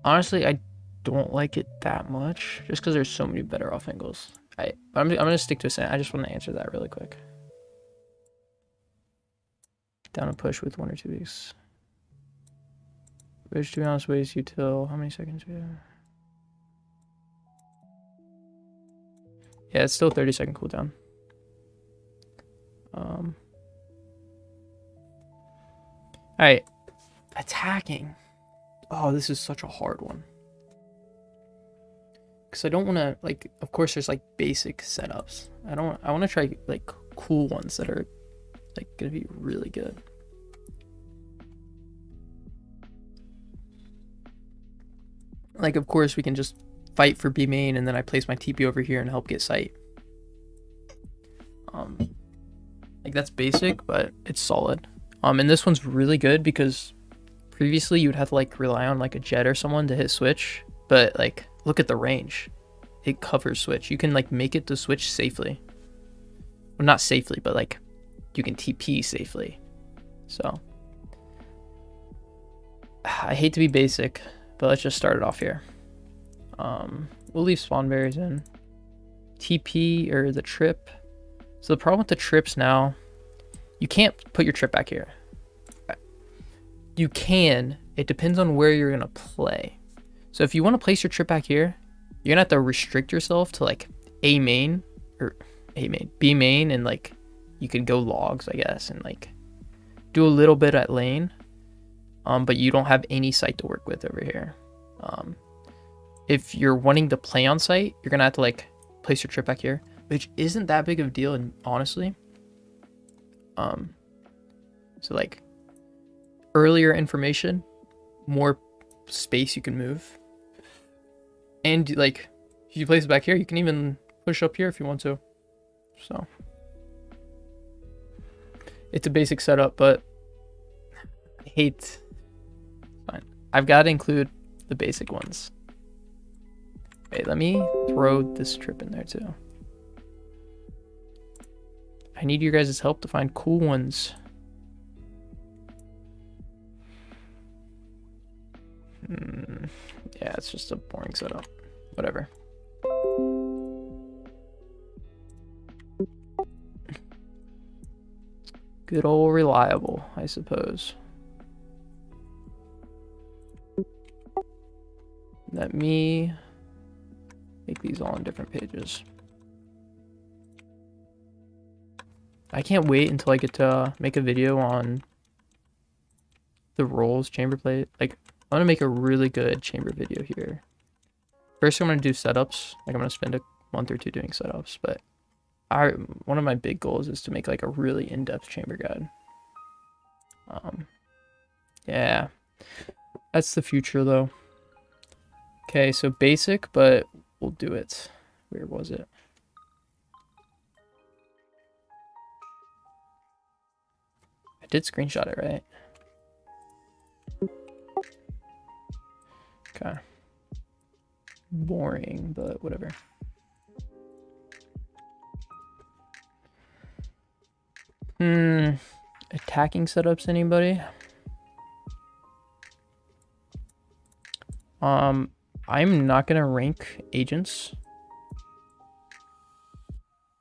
A: Honestly, I don't like it that much, just because there's so many better off angles. I'm gonna stick to Ascent. I just want to answer that really quick. Down and push with 1 or 2 weeks. Which, to be honest, waits you till how many seconds we have? Yeah, it's still 30-second cooldown. Alright. Attacking. Oh, this is such a hard one. Because I don't want to, like, of course there's, like, basic setups. I want to try, like, cool ones that are, like, going to be really good. Like, of course, we can just fight for B main, and then I place my TP over here and help get sight. Like, that's basic, but it's solid. And this one's really good because previously you would have to, like, rely on, like, a jet or someone to hit switch. But, like, look at the range. It covers switch. You can, like, make it to switch safely. Well, not safely, but, like, you can TP safely. So, I hate to be basic, but let's just start it off here. We'll leave spawn berries in. TP or the trip. So the problem with the trips now, you can't put your trip back here. You can. It depends on where you're gonna play. So if you want to place your trip back here, you're gonna have to restrict yourself to like B main, and like you could go logs, I guess, and like do a little bit at lane. But you don't have any site to work with over here. If you're wanting to play on site, you're gonna have to like place your trip back here, which isn't that big of a deal, and honestly. So like earlier information, more space you can move, and like if you place it back here, you can even push up here if you want to. So it's a basic setup, but I hate. Fine, I've got to include the basic ones. Okay, let me throw this trip in there too. I need your guys' help to find cool ones. Yeah, it's just a boring setup. Whatever. Good old reliable, I suppose. Let me make these all on different pages. I can't wait until I get to make a video on the roles chamber play. Like, I'm gonna make a really good chamber video here. First, I'm gonna do setups. Like, I'm gonna spend a month or two doing setups. But one of my big goals is to make like a really in-depth chamber guide. Yeah, that's the future though. Okay, so basic, but we'll do it. Where was it? I did screenshot it, right? Okay. Boring, but whatever. Attacking setups, anybody? I'm not gonna rank agents.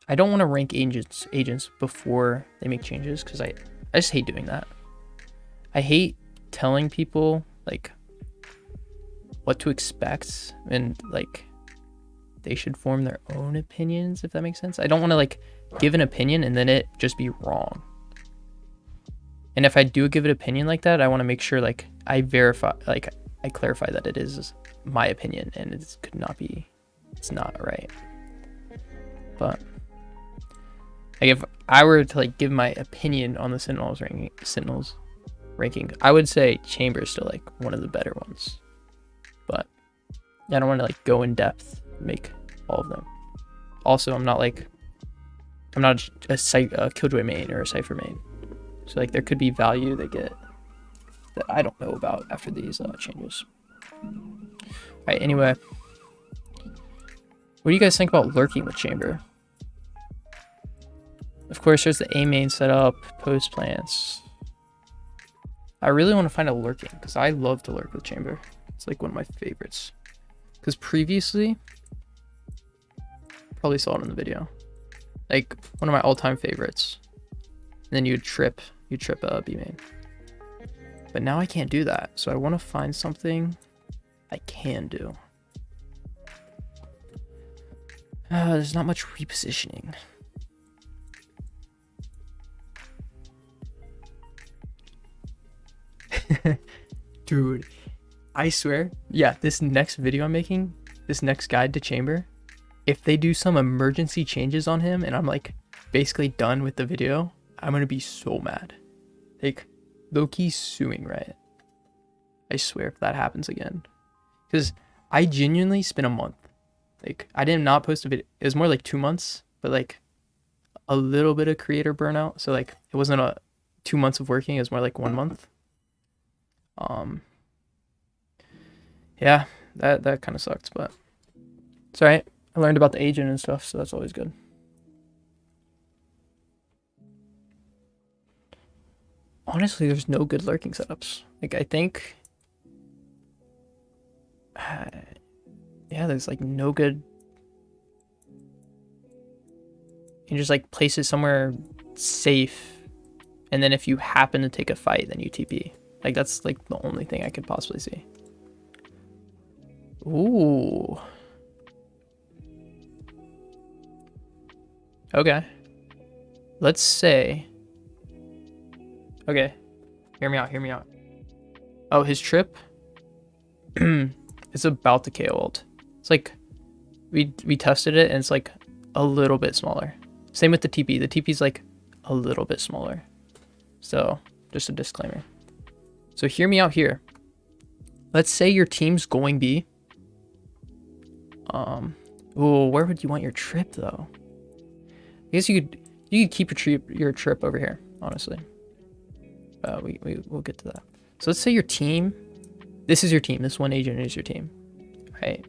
A: I don't want to rank agents before they make changes because I just hate doing that. I hate telling people like what to expect and like they should form their own opinions, if that makes sense. I don't want to like give an opinion and then it just be wrong. And if I do give an opinion like that, I want to make sure like I verify, like I clarify that it is my opinion and it could not be, it's not right. But like if I were to like give my opinion on the Sentinels ranking, I would say Chamber is still like one of the better ones. But I don't want to like go in depth, make all of them. Also, I'm not a Killjoy main or a Cypher main. So like there could be value they get that I don't know about after these changes. Alright, anyway. What do you guys think about lurking with Chamber? Of course, there's the A main setup, post plants. I really want to find a lurking because I love to lurk with Chamber. It's like one of my favorites. Because previously, probably saw it in the video, like one of my all-time favorites. And then you'd you trip B main. But now I can't do that, so I want to find something I can do. There's not much repositioning. Dude, I swear, yeah, this next video I'm making, this next guide to chamber, if they do some emergency changes on him and I'm like basically done with the video, I'm gonna be so mad. Like, low-key suing Riot. I swear if that happens again. Because I genuinely spent a month. Like, I did not post a video. It was more like 2 months, but like a little bit of creator burnout. So like it wasn't 2 months of working, it was more like 1 month. Yeah, that kind of sucked, but it's all right. I learned about the agent and stuff, so that's always good. Honestly, there's no good lurking setups. Like, I think, yeah, there's like no good. You just like place it somewhere safe, and then if you happen to take a fight, then you TP. Like, that's like the only thing I could possibly see. Ooh. Okay. Let's say. Okay. Hear me out, hear me out. Oh, his trip is about to KO ult. It's like we tested it and it's like a little bit smaller. Same with the TP. The TP is like a little bit smaller. So, just a disclaimer. So hear me out here. Let's say your team's going B. Ooh, where would you want your trip though? I guess you could keep your trip over here, honestly. We'll get to that. So let's say your team, this is your team. This one agent is your team, right?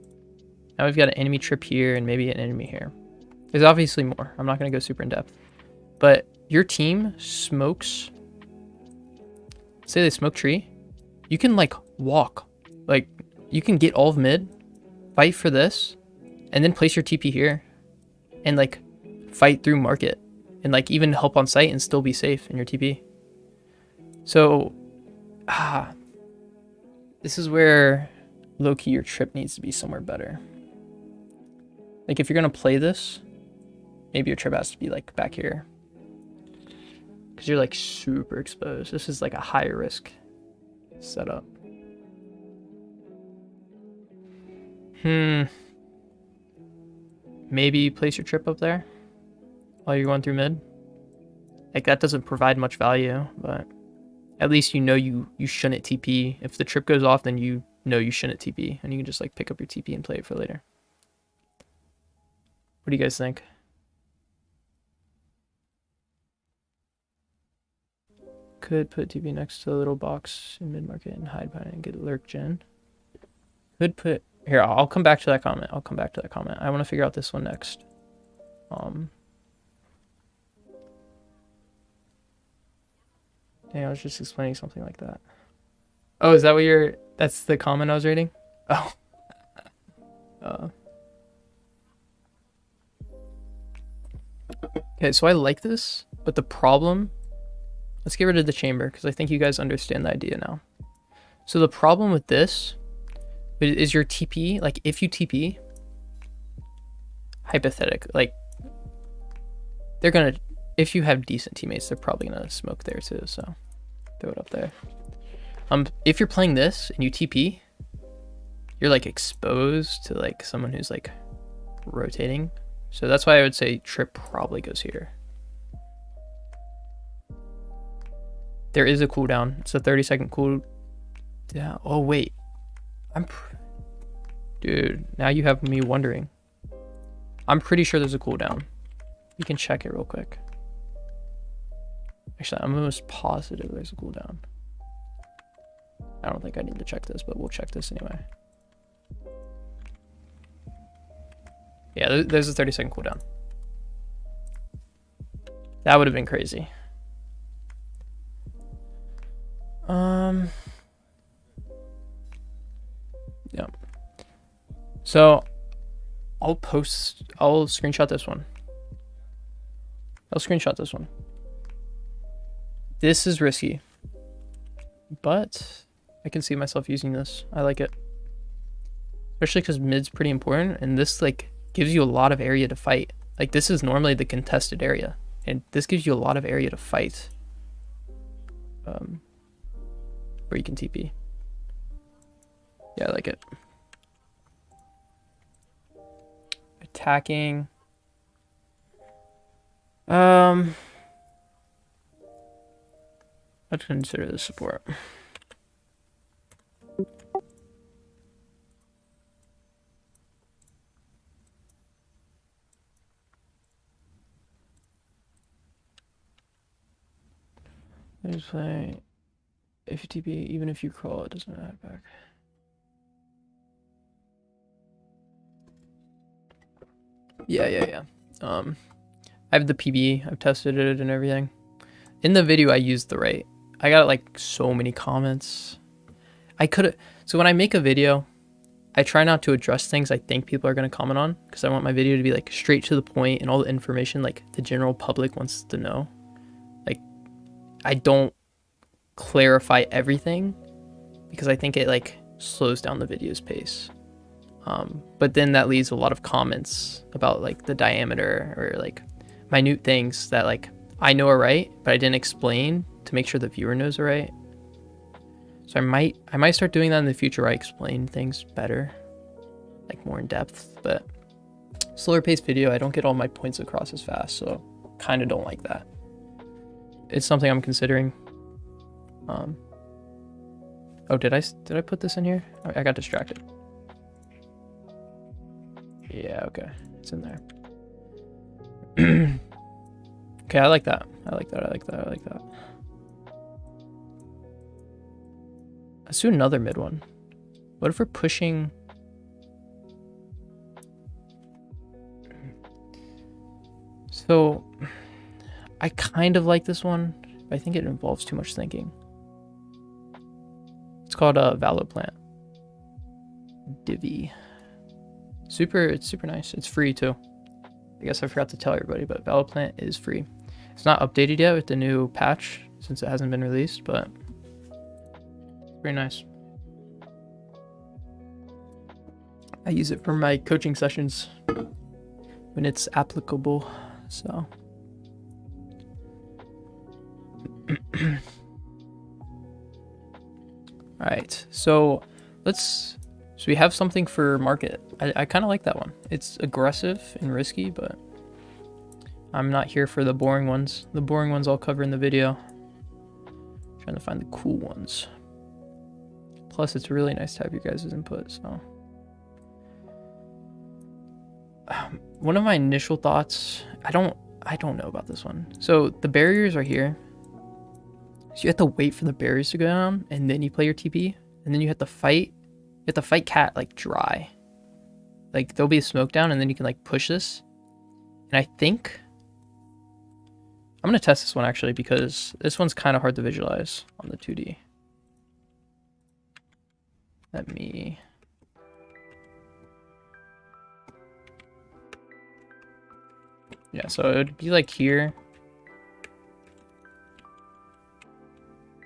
A: Now we've got an enemy trip here and maybe an enemy here. There's obviously more. I'm not gonna go super in depth, but your team smokes. Say they smoke tree, you can like walk, like you can get all of mid, fight for this, and then place your TP here, and like fight through market, and like even help on site and still be safe in your TP. So, this is where low-key your trip needs to be somewhere better. Like if you're gonna play this, maybe your trip has to be like back here, because you're like super exposed. This is like a high risk setup. Maybe place your trip up there while you're going through mid. Like that doesn't provide much value, but at least you know you shouldn't TP. If the trip goes off, then you know you shouldn't TP, and you can just like pick up your TP and play it for later. What do you guys think? Could put TP next to the little box in mid market and hide behind it and get lurk gen. Could put here. I'll come back to that comment. I want to figure out this one next. Yeah, I was just explaining something like that. Oh, is that what that's the comment I was reading? Oh. Okay, so I like this, but the problem, let's get rid of the chamber because I think you guys understand the idea now. So the problem with this is your TP, like if you TP, hypothetic, like they're gonna, if you have decent teammates, they're probably gonna smoke there too, so throw it up there. If you're playing this and you TP, you're like exposed to like someone who's like rotating. So that's why I would say trip probably goes here. There is a cooldown. It's a 30-second cooldown. Oh wait, dude, now you have me wondering. I'm pretty sure there's a cooldown. You can check it real quick. Actually, I'm almost positive there's a cooldown. I don't think I need to check this, but we'll check this anyway. Yeah, there's a 30-second cooldown. That would have been crazy. Yeah. So I'll screenshot this one. This is risky, but I can see myself using this. I like it. Especially because mid's pretty important, and this like gives you a lot of area to fight. Like this is normally the contested area, and this gives you a lot of area to fight. Where you can TP. Yeah, I like it. Attacking. I'd consider this support. Let's play. If you TP, even if you crawl, it doesn't add back. Yeah. I have the PBE. I've tested it and everything. In the video, I used the right. I got like so many comments. I could have. So when I make a video, I try not to address things I think people are going to comment on, because I want my video to be like straight to the point and all the information like the general public wants to know. Like, I don't clarify everything because I think it like slows down the video's pace. But then that leaves a lot of comments about like the diameter or like minute things that like I know are right, but I didn't explain to make sure the viewer knows are right. So I might start doing that in the future where I explain things better, like more in depth. But slower paced video, I don't get all my points across as fast, so kind of don't like that. It's something I'm considering. Oh, did I put this in here? I got distracted. Yeah, okay, it's in there. Okay, I like that. I like that. Let's do another mid one. What if we're pushing? So I kind of like this one, but I think it involves too much thinking. It's called ValoPlant. Divi. It's super nice. It's free too. I guess I forgot to tell everybody, but ValoPlant is free. It's not updated yet with the new patch since it hasn't been released, but it's very nice. I use it for my coaching sessions when it's applicable, so. All right, so we have something for market. I kind of like that one. It's aggressive and risky, but I'm not here for the boring ones. The boring ones I'll cover in the video. Trying to find the cool ones. Plus, it's really nice to have your guys' input, so. One of my initial thoughts, I don't know about this one. So the barriers are here. So you have to wait for the barriers to go down, and then you play your TP, and then you have to fight. You have to fight cat like dry. Like there'll be a smoke down, and then you can like push this. And I think I'm gonna test this one actually, because this one's kind of hard to visualize on the 2D. Let me. Yeah, so it would be like here.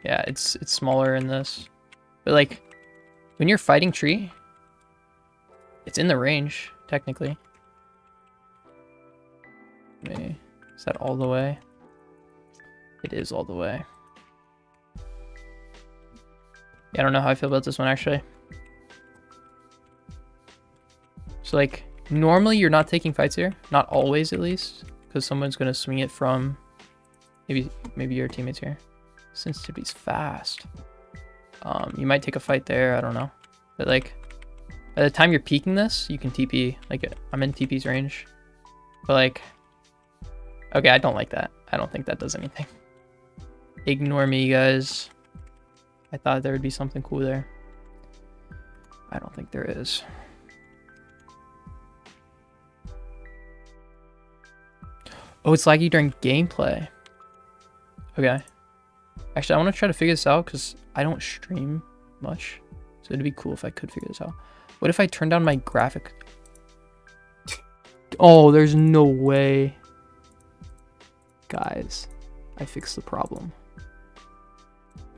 A: Yeah, it's smaller in this. But like when you're fighting tree, it's in the range, technically. Maybe. Is that all the way? It is all the way. Yeah, I don't know how I feel about this one actually. So like normally you're not taking fights here, not always at least, because someone's gonna swing it from maybe your teammates here. Sensitivity's fast. You might take a fight there, I don't know. But like by the time you're peeking this, you can TP. Like I'm in TP's range. But like, okay, I don't like that. I don't think that does anything. Ignore me, guys. I thought there would be something cool there. I don't think there is. Oh, it's laggy during gameplay. Okay. Actually, I want to try to figure this out because I don't stream much. So it'd be cool if I could figure this out. What if I turn down my graphic? Oh, there's no way. Guys, I fixed the problem.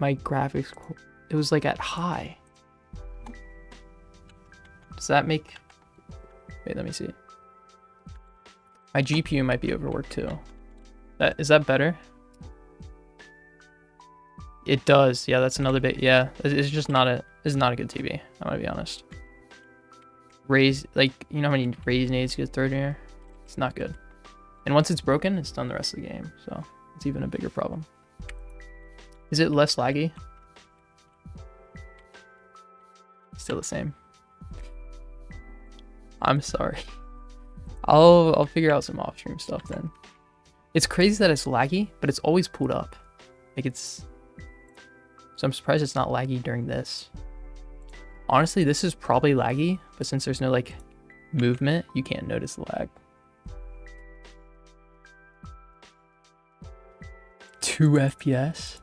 A: my graphics, it was like at high. Does that make, wait, let me see. My GPU might be overworked too. Is that better? It does. Yeah, that's another bit. Yeah, it's just not a, it's not a good TV. I'm gonna be honest. Like, you know how many raise nades get thrown here? It's not good. And once it's broken, it's done the rest of the game. So it's even a bigger problem. Is it less laggy? Still the same. I'm sorry. I'll figure out some off-stream stuff then. It's crazy that it's laggy, but it's always pulled up. Like it's... So I'm surprised it's not laggy during this. Honestly, this is probably laggy, but since there's no like movement, you can't notice the lag. 2 FPS?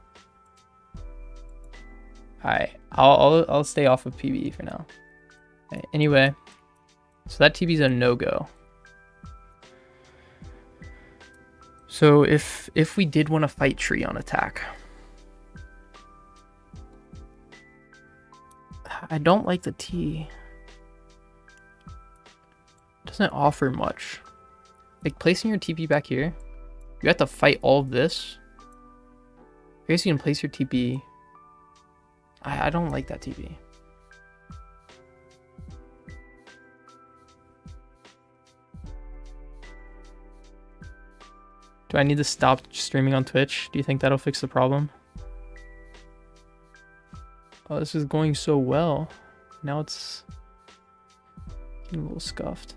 A: Alright, I'll stay off of PBE for now. Okay, anyway, so that TV's a no-go. So if we did want to fight tree on attack, I don't like the T. It doesn't offer much. Like placing your TP back here, you have to fight all of this. I guess you can place your TP. I don't like that TP. Do I need to stop streaming on Twitch? Do you think that'll fix the problem? Oh, this is going so well. Now it's getting a little scuffed.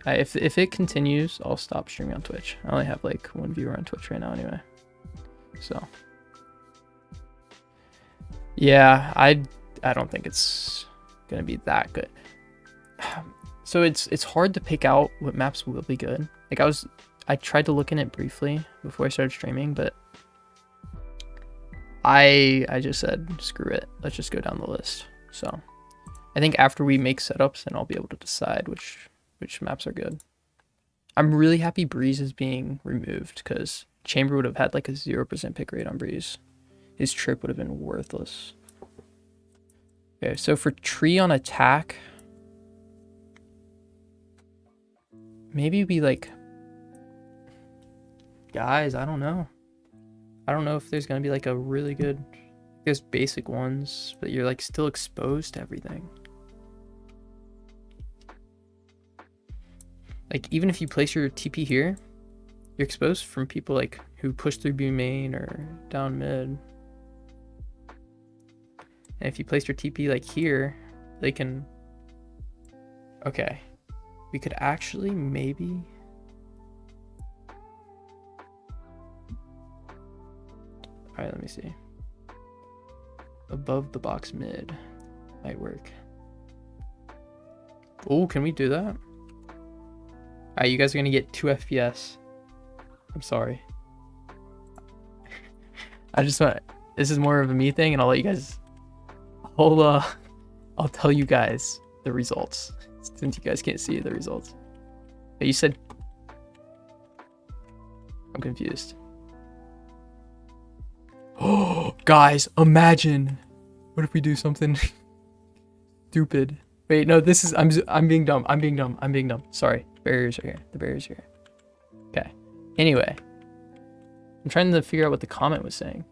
A: If it continues, I'll stop streaming on Twitch. I only have like 1 viewer on Twitch right now anyway. So yeah, I don't think it's gonna be that good. So it's hard to pick out what maps will be good. Like I tried to look in it briefly before I started streaming, but I just said screw it. Let's just go down the list. So I think after we make setups, then I'll be able to decide which maps are good. I'm really happy Breeze is being removed because Chamber would have had like a 0% pick rate on Breeze. His trip would have been worthless. Okay, so for tree on attack, maybe we like, guys, I don't know. I don't know if there's going to be like a really good, there's basic ones, but you're like still exposed to everything. Like even if you place your TP here, you're exposed from people like who push through B main or down mid. And if you place your TP like here, they can, okay, we could actually maybe, all right, let me see. Above the box mid might work. Oh, can we do that? All right, you guys are gonna get 2 FPS. I'm sorry. I just want, this is more of a me thing, and I'll let you guys, I'll tell you guys the results since you guys can't see the results. But you said, I'm confused. Oh, guys, imagine. What if we do something stupid? Wait, no, this is, I'm being dumb. I'm being dumb. Sorry. Barriers are here. The barriers are here. Okay. Anyway. I'm trying to figure out what the comment was saying.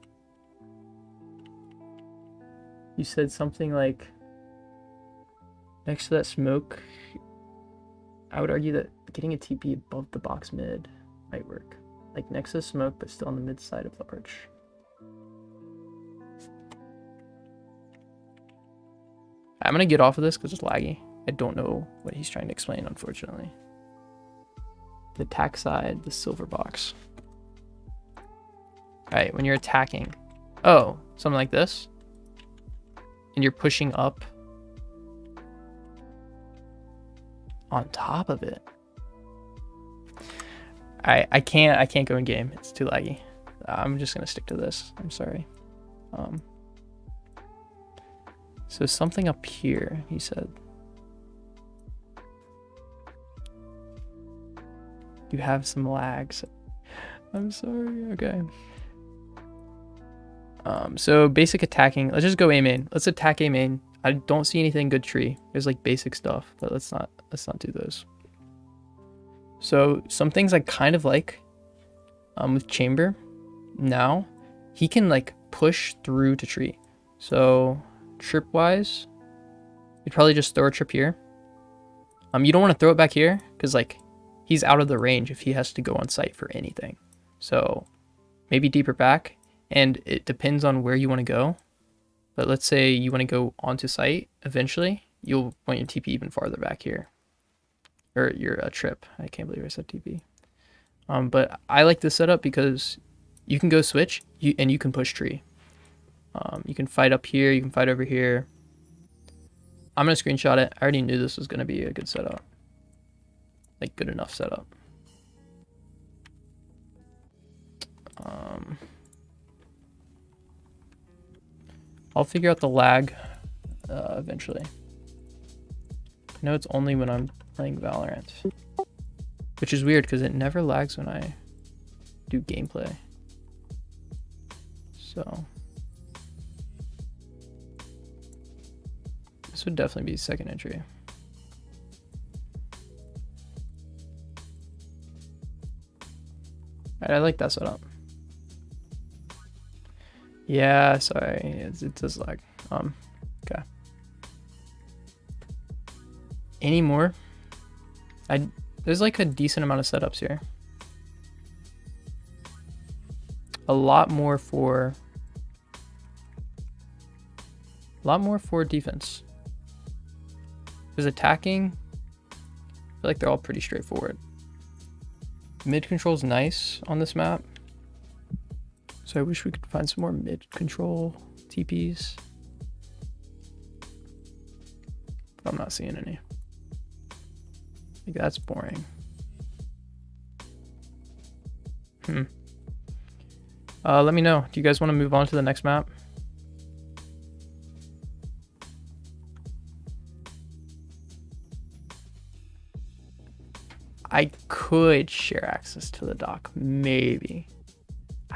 A: You said something like, next to that smoke, I would argue that getting a TP above the box mid might work. Like next to the smoke, but still on the mid side of the arch. I'm gonna get off of this because it's laggy. I don't know what he's trying to explain, unfortunately. The attack side, the silver box. Alright, when you're attacking. Oh, something like this. And you're pushing up on top of it. I can't go in game. It's too laggy. I'm just gonna stick to this. I'm sorry. So something up here, he said. You have some lags. I'm sorry. Okay. So basic attacking. Let's just go A main. Let's attack A main. I don't see anything good tree. There's like basic stuff, but let's not do those. So some things I kind of like with Chamber now, he can like push through to tree. So trip wise, you'd probably just throw a trip here. You don't want to throw it back here because like he's out of the range if he has to go on site for anything. So maybe deeper back, and it depends on where you want to go. But let's say you want to go onto site eventually, you'll want your TP even farther back here. Or your trip. I can't believe I said TP. But I like this setup because you can go switch and you can push tree. You can fight up here, you can fight over here. I'm going to screenshot it. I already knew this was going to be a good setup. Like, good enough setup. I'll figure out the lag eventually. I know it's only when I'm playing Valorant. Which is weird because it never lags when I do gameplay. So this would definitely be second entry. Alright, I like that setup. Yeah, sorry, it does lag. Okay. Any more? There's like a decent amount of setups here. A lot more for defense. Because attacking, I feel like they're all pretty straightforward. Mid control's nice on this map. So I wish we could find some more mid control TPs. But I'm not seeing any. Like, that's boring. Let me know. Do you guys want to move on to the next map? I could share access to the dock, maybe.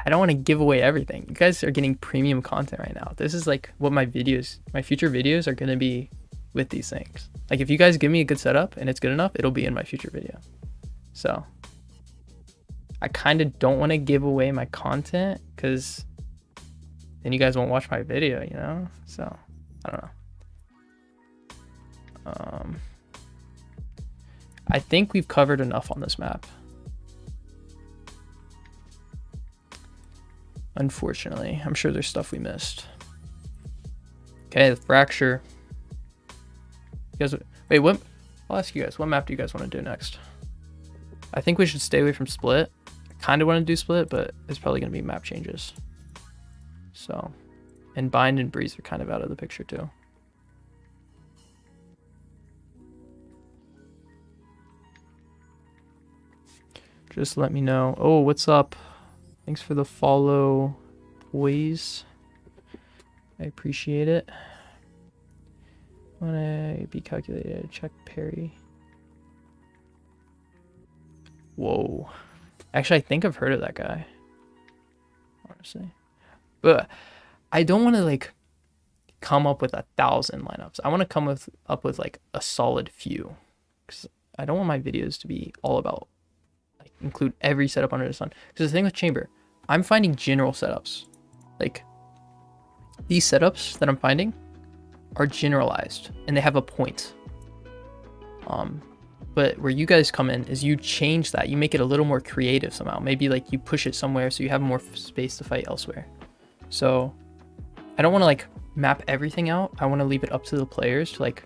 A: I don't want to give away everything. You guys are getting premium content right now. This is like what my future videos are going to be with these things. Like, if you guys give me a good setup and it's good enough, it'll be in my future video. So I kind of don't want to give away my content because then you guys won't watch my video, you know? So I don't know. I think we've covered enough on this map. Unfortunately, I'm sure there's stuff we missed. Okay, the fracture. You guys, wait, what? I'll ask you guys, what map do you guys want to do next? I think we should stay away from split. I kind of want to do split, but it's probably going to be map changes. So, and bind and breeze are kind of out of the picture too. Just let me know. Oh, what's up? Thanks for the follow, boys. I appreciate it. Want to be calculated? Check parry. Whoa. Actually, I think I've heard of that guy. Honestly. But I don't want to like come up with 1,000 lineups. I want to come up with like a solid few. Because I don't want my videos to be all about like include every setup under the sun. Because the thing with Chamber, I'm finding general setups. Like these setups that I'm finding are generalized and they have a point. But where you guys come in is you change that. You make it a little more creative somehow. Maybe like you push it somewhere so you have more space to fight elsewhere. So I don't want to like map everything out. I want to leave it up to the players to like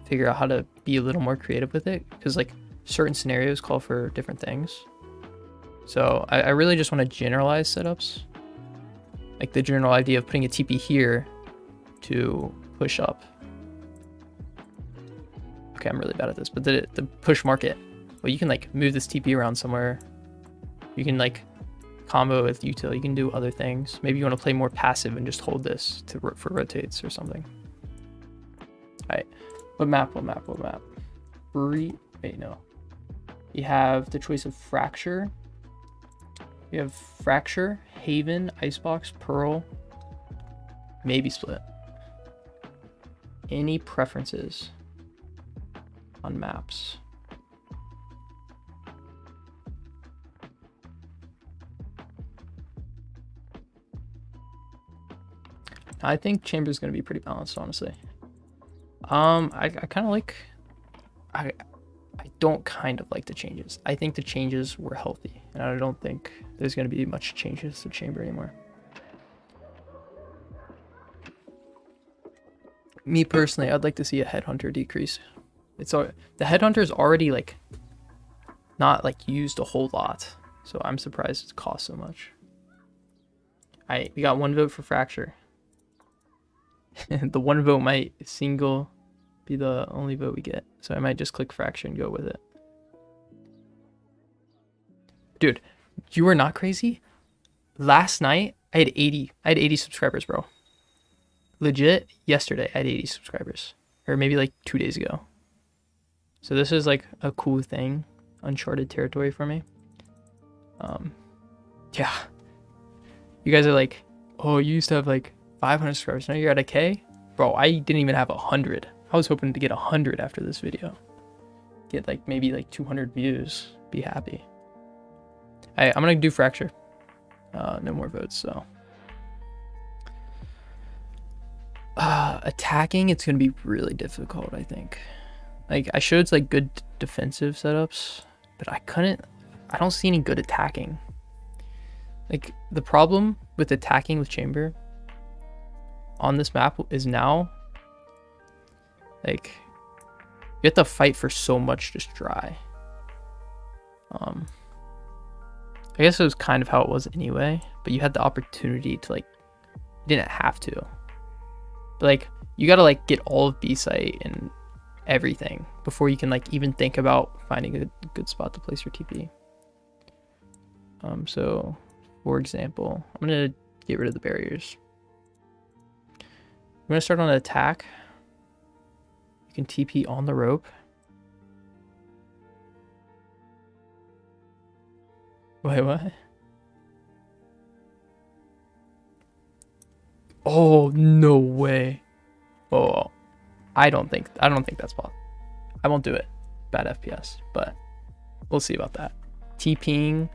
A: figure out how to be a little more creative with it. Because like certain scenarios call for different things. So I really just want to generalize setups. Like the general idea of putting a TP here to push up. Okay, I'm really bad at this, but the push market. Well, you can like move this TP around somewhere. You can like combo with util. You can do other things. Maybe you want to play more passive and just hold this for rotates or something. All right, what map? Wait, no. You have the choice of Fracture. You have Fracture, Haven, Icebox, Pearl, maybe split. Any preferences on maps? I think chamber is going to be pretty balanced, honestly. I kind of like, I don't kind of like the changes. I think the changes were healthy, and I don't think there's going to be much changes to chamber anymore. Me personally, I'd like to see a headhunter decrease. The headhunter is already like not like used a whole lot, so I'm surprised it costs so much. We got 1 vote for fracture. The 1 vote might be the only vote we get, so I might just click fracture and go with it. Dude, you are not crazy. Last night I had 80 subscribers, bro. Legit, yesterday I had 80 subscribers, or maybe like 2 days ago. So this is like a cool thing, uncharted territory for me. Yeah, you guys are like, oh, you used to have like 500 subscribers, now you're at 1K? Bro, I didn't even have 100. I was hoping to get 100 after this video. Get like maybe like 200 views. Be happy. I'm gonna do fracture. No more votes, so. Attacking, it's gonna be really difficult, I think. Like, I showed like good defensive setups, but I don't see any good attacking. Like, the problem with attacking with chamber on this map is now, like, you have to fight for so much just dry. I guess it was kind of how it was anyway, but you had the opportunity to, like, you didn't have to. But, like, you gotta, like, get all of B site and everything before you can, like, even think about finding a good spot to place your TP. So, for example, I'm gonna get rid of the barriers. I'm gonna start on an attack. You can TP on the rope. Wait, what? Oh, no way. Oh, I don't think that's possible. I won't do it. Bad FPS, but we'll see about that. TPing.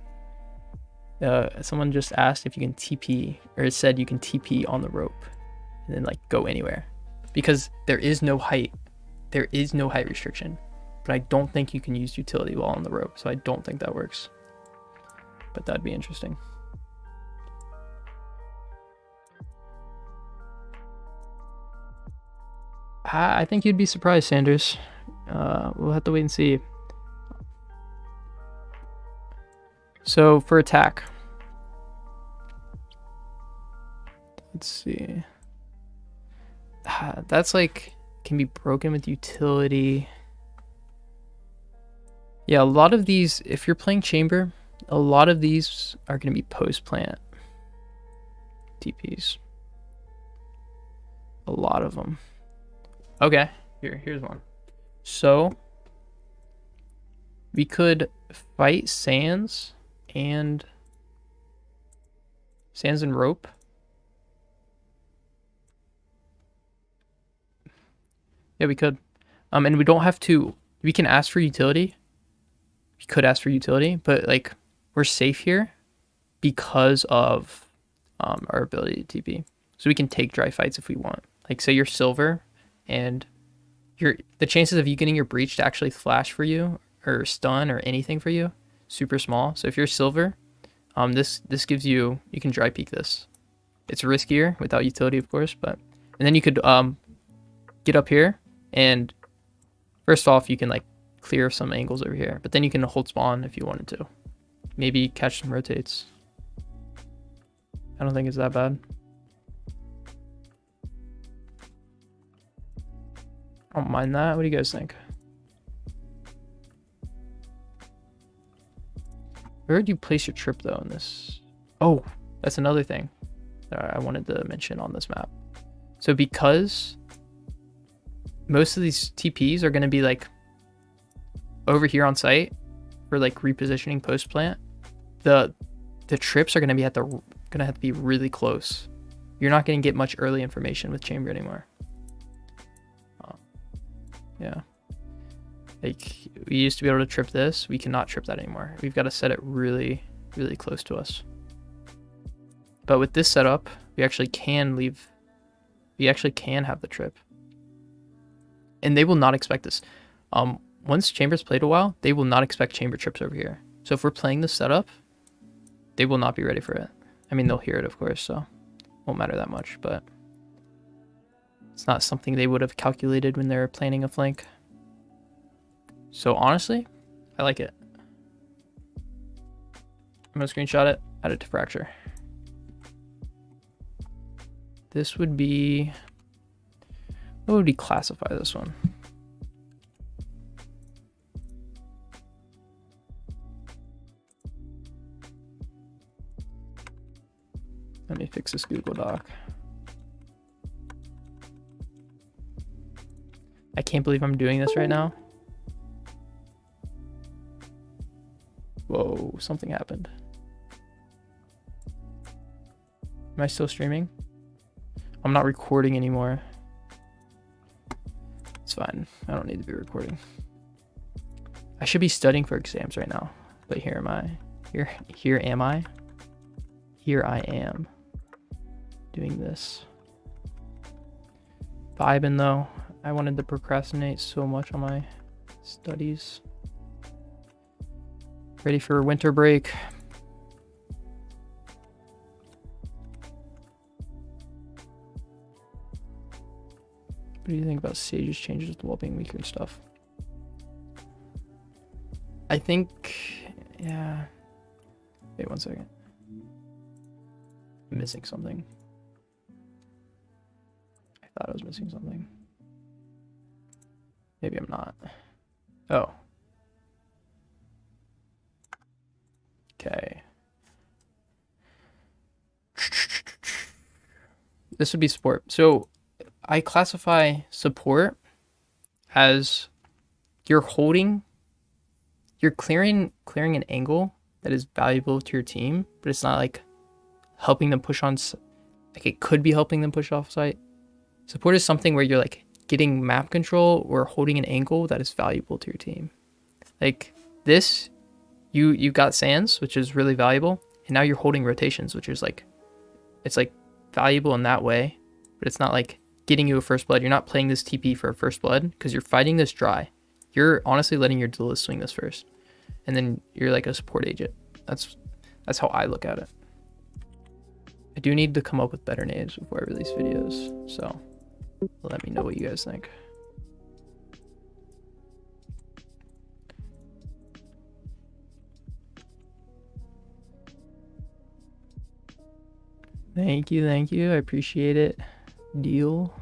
A: Someone just asked if you can TP, or it said you can TP on the rope and then like go anywhere, because there is no height. There is no height restriction, but I don't think you can use utility while on the rope, so I don't think that works. But that'd be interesting. I think you'd be surprised, Sanders. We'll have to wait and see. So for attack, let's see. That's like, can be broken with utility. Yeah, a lot of these, if you're playing chamber, a lot of these are going to be post-plant TPs. A lot of them. Okay, here's one. So we could fight sands and rope. Yeah, we could. And we don't have to, we can ask for utility. We could ask for utility, but like, we're safe here because of our ability to TP. So we can take dry fights if we want. Like, say you're silver and the chances of you getting your breach to actually flash for you or stun or anything for you, super small. So if you're silver, this gives you can dry peek this. It's riskier without utility, of course, but, and then you could get up here, and first off, you can like clear some angles over here, but then you can hold spawn if you wanted to. Maybe catch some rotates. I don't think it's that bad. I don't mind that. What do you guys think? Where would you place your trip though in this? Oh, that's another thing that I wanted to mention on this map. So because most of these TPs are going to be like over here on site for like repositioning post plant, the trips are going to have to be really close. you're not going to get much early information with chamber anymore. Yeah. Like, we used to be able to trip this. We cannot trip that anymore. We've got to set it really, really close to us. But with this setup, we actually can leave. We actually can have the trip. And they will not expect this. Once chamber's played a while, they will not expect chamber trips over here. So if we're playing this setup, they will not be ready for it. I mean, they'll hear it, of course, so it won't matter that much, but it's not something they would have calculated when they're planning a flank. So honestly, I like it. I'm gonna screenshot it, add it to fracture. This would be, what would we classify this one? Let me fix this Google Doc. I can't believe I'm doing this right now. Whoa, something happened. Am I still streaming? I'm not recording anymore. It's fine. I don't need to be recording. I should be studying for exams right now, but here am I. Here am I. Here I am doing this. Vibing though. I wanted to procrastinate so much on my studies. Ready for winter break. What do you think about Sage's changes with the wall being weaker and stuff? I think, yeah. Wait 1 second. I'm missing something. I thought I was missing something. Maybe I'm not. Oh. Okay. This would be support. So I classify support as you're clearing an angle that is valuable to your team, but it's not like helping them push on, like it could be helping them push off site. Support is something where you're like getting map control or holding an angle that is valuable to your team. Like this, you got sands, which is really valuable, and now you're holding rotations, which is like, it's like valuable in that way, but it's not like getting you a first blood. You're not playing this TP for a first blood because you're fighting this dry. You're honestly letting your duelist swing this first, and then you're like a support agent. That's how I look at it. I do need to come up with better names before I release videos, so let me know what you guys think. Thank you, I appreciate it. Deal.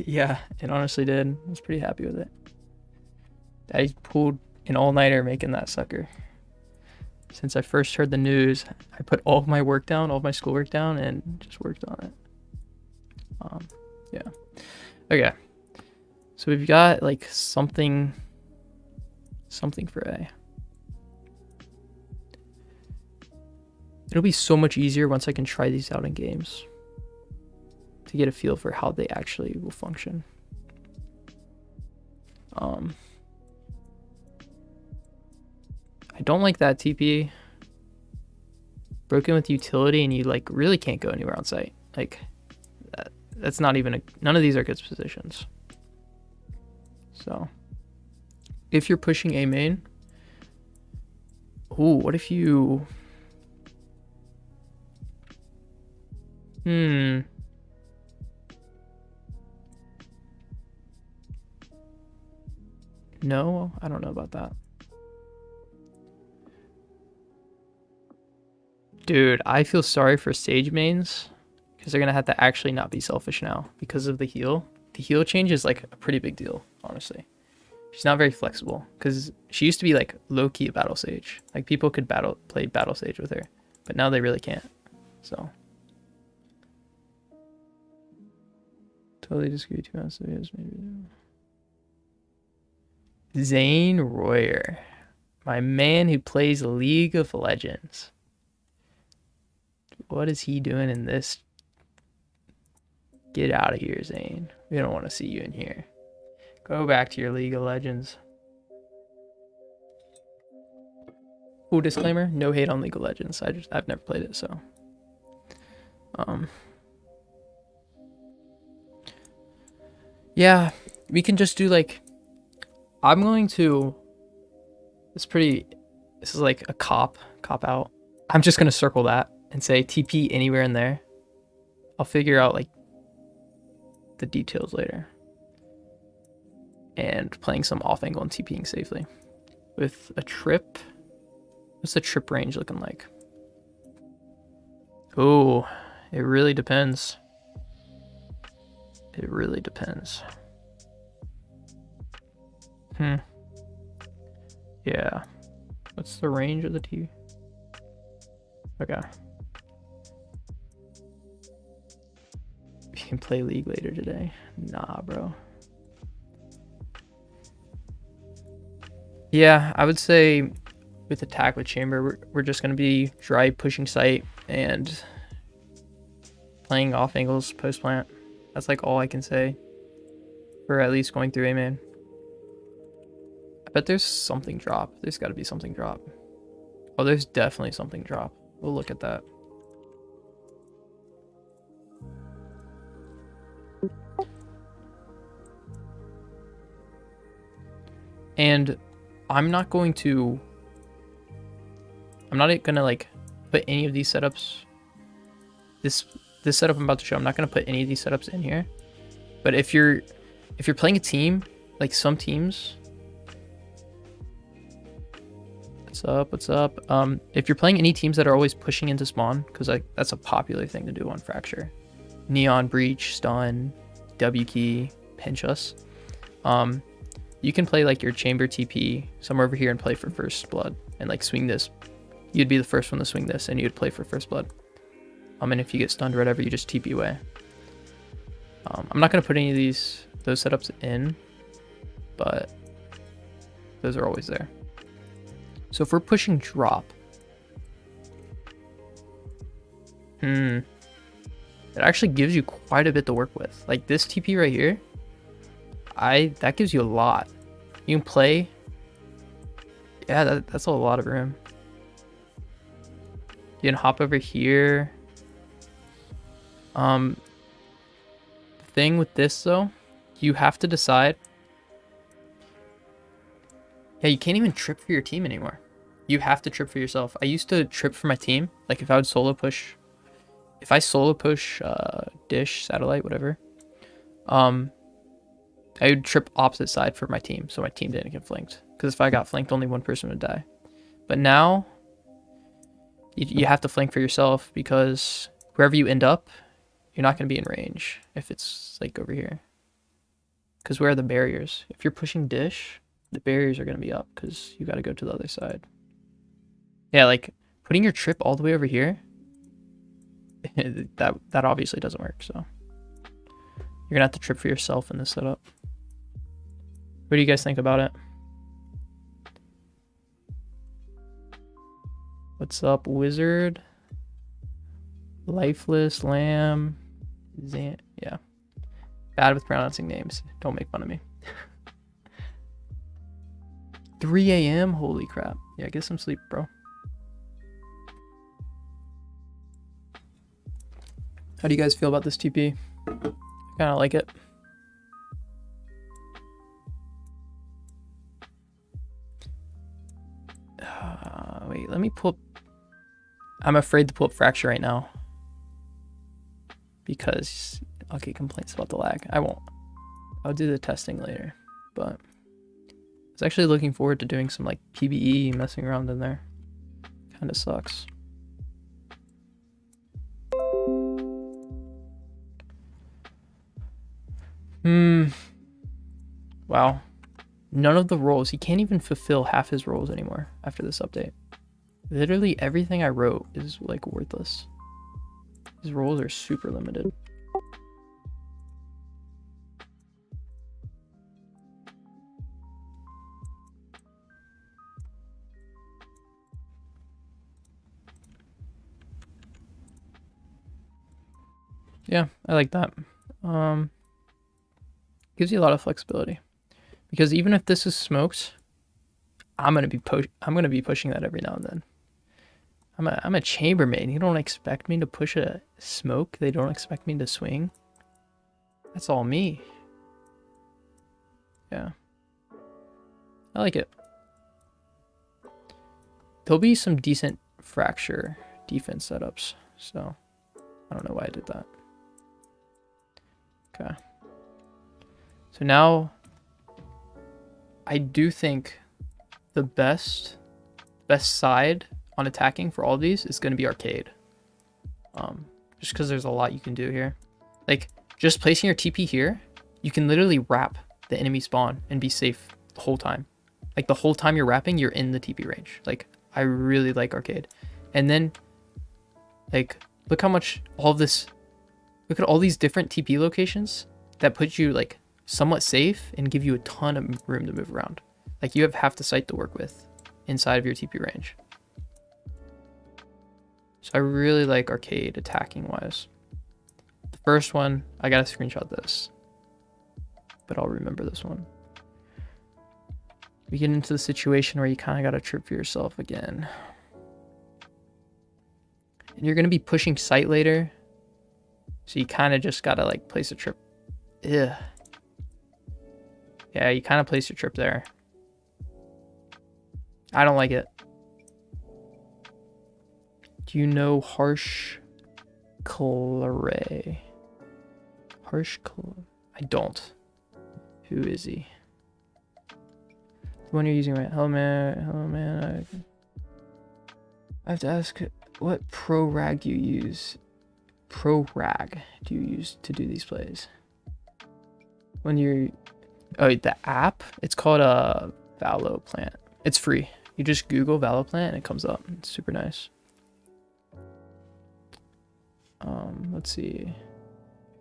A: Yeah, it honestly did. I was pretty happy with it. I pulled an all-nighter making that sucker. Since I first heard the news, I put all of my work down, all of my schoolwork down, and just worked on it. Yeah. Okay. So we've got like something for A. It'll be so much easier once I can try these out in games to get a feel for how they actually will function. I don't like that TP. Broken with utility, and you like really can't go anywhere on site. Like that's not even none of these are good positions. So if you're pushing A main, ooh, what if you no, I don't know about that. Dude, I feel sorry for Sage mains because they're gonna have to actually not be selfish now because of the heal. The heal change is like a pretty big deal, honestly. She's not very flexible because she used to be like low-key a battle sage. Like people could play battle sage with her, but now they really can't. So totally disagree. 2 ounce videos maybe. Zane Royer. My man who plays League of Legends. What is he doing in this? Get out of here, Zane. We don't want to see you in here. Go back to your League of Legends. Full disclaimer, no hate on League of Legends. I've never played it, so. Yeah, we can just do like, I'm going to, this is like a cop out. I'm just going to circle that and say TP anywhere in there. I'll figure out like the details later. And playing some off angle and TPing safely. With a trip, what's the trip range looking like? Oh, it really depends. It really depends. Yeah. What's the range of the TV? Okay. We can play League later today. Nah, bro. Yeah, I would say with attack with chamber, we're just going to be dry pushing site and playing off angles post plant. That's like all I can say for at least going through A main. I bet there's something drop. There's got to be something drop. Oh, there's definitely something drop. We'll look at that. And I'm not going to like put any of these setups. This setup I'm about to show, I'm not gonna put any of these setups in here. But if you're playing a team, like some teams. What's up? If you're playing any teams that are always pushing into spawn, because like that's a popular thing to do on Fracture. Neon, Breach, Stun, W key, pinch us. You can play like your chamber TP somewhere over here and play for first blood and like swing this. You'd be the first one to swing this and you'd play for first blood. And if you get stunned or whatever, you just TP away. I'm not gonna put any of those setups in, but those are always there. So if we're pushing drop, it actually gives you quite a bit to work with. Like this TP right here, that gives you a lot. You can play. Yeah, that's a lot of room. You can hop over here. The thing with this though, you have to decide. Yeah, you can't even trip for your team anymore. You have to trip for yourself. I used to trip for my team. Like if I would solo push, dish, satellite, whatever. I would trip opposite side for my team, so my team didn't get flanked. Because if I got flanked, only one person would die. But now, you have to flank for yourself because wherever you end up, you're not going to be in range if it's like over here. Because where are the barriers? If you're pushing dish, the barriers are going to be up because you got to go to the other side. Yeah, like putting your trip all the way over here, that obviously doesn't work. So you're going to have to trip for yourself in this setup. What do you guys think about it? What's up, Wizard? Lifeless, Lamb, yeah. Bad with pronouncing names. Don't make fun of me. 3 a.m? Holy crap. Yeah, get some sleep, bro. How do you guys feel about this TP? I kind of like it. Wait, let me pull up. I'm afraid to pull up Fracture right now because I'll get complaints about the lag. I won't. I'll do the testing later, but I was actually looking forward to doing some like PBE messing around in there. Kind of sucks. Wow. None of the roles. He can't even fulfill half his roles anymore after this update. Literally everything I wrote is like worthless. His roles are super limited. Yeah, I like that. Gives you a lot of flexibility, because even if this is smoked, I'm gonna be pushing that every now and then. I'm a chambermaid. You don't expect me to push a smoke. They don't expect me to swing. That's all me. Yeah. I like it. There'll be some decent fracture defense setups. So I don't know why I did that. Okay. So now I do think the best side on attacking for all of these is going to be arcade. Just because there's a lot you can do here. Like, just placing your TP here, you can literally wrap the enemy spawn and be safe the whole time. Like, the whole time you're wrapping, you're in the TP range. Like, I really like arcade. And then, like, look how much all of this... Look at all these different TP locations that put you, like, somewhat safe and give you a ton of room to move around. Like, you have half the site to work with inside of your TP range. So I really like arcade attacking wise. The first one, I gotta screenshot this, but I'll remember this one. We get into the situation where you kind of gotta trip for yourself again. And you're gonna be pushing site later, so you kind of just gotta like place a trip. Ugh. Yeah, you kind of place your trip there. I don't like it. Do you know Harsh Claret? Harsh Claret? I don't. Who is he? The one you're using right? Hello man. I have to ask, what pro rag do you use? Pro rag do you use to do these plays? When you're... Oh, the app? It's called a ValoPlant. It's free. You just Google ValoPlant and it comes up. It's super nice. Let's see.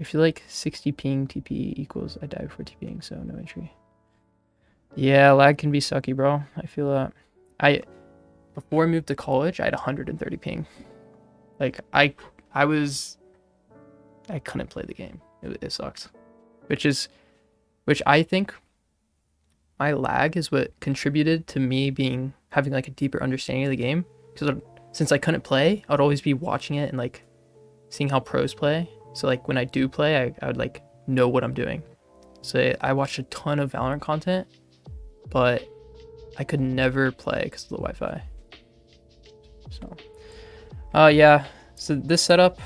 A: If you like 60 ping TP equals, I die before TPing, so no entry. Yeah, lag can be sucky, bro. I feel that. Before I moved to college, I had 130 ping. Like, I couldn't play the game. It sucked. Which I think my lag is what contributed to me having like a deeper understanding of the game. Because since I couldn't play, I'd always be watching it and like seeing how pros play. So like when I do play, I would like know what I'm doing. So I watched a ton of Valorant content, but I could never play because of the Wi-Fi. So, yeah. So this setup,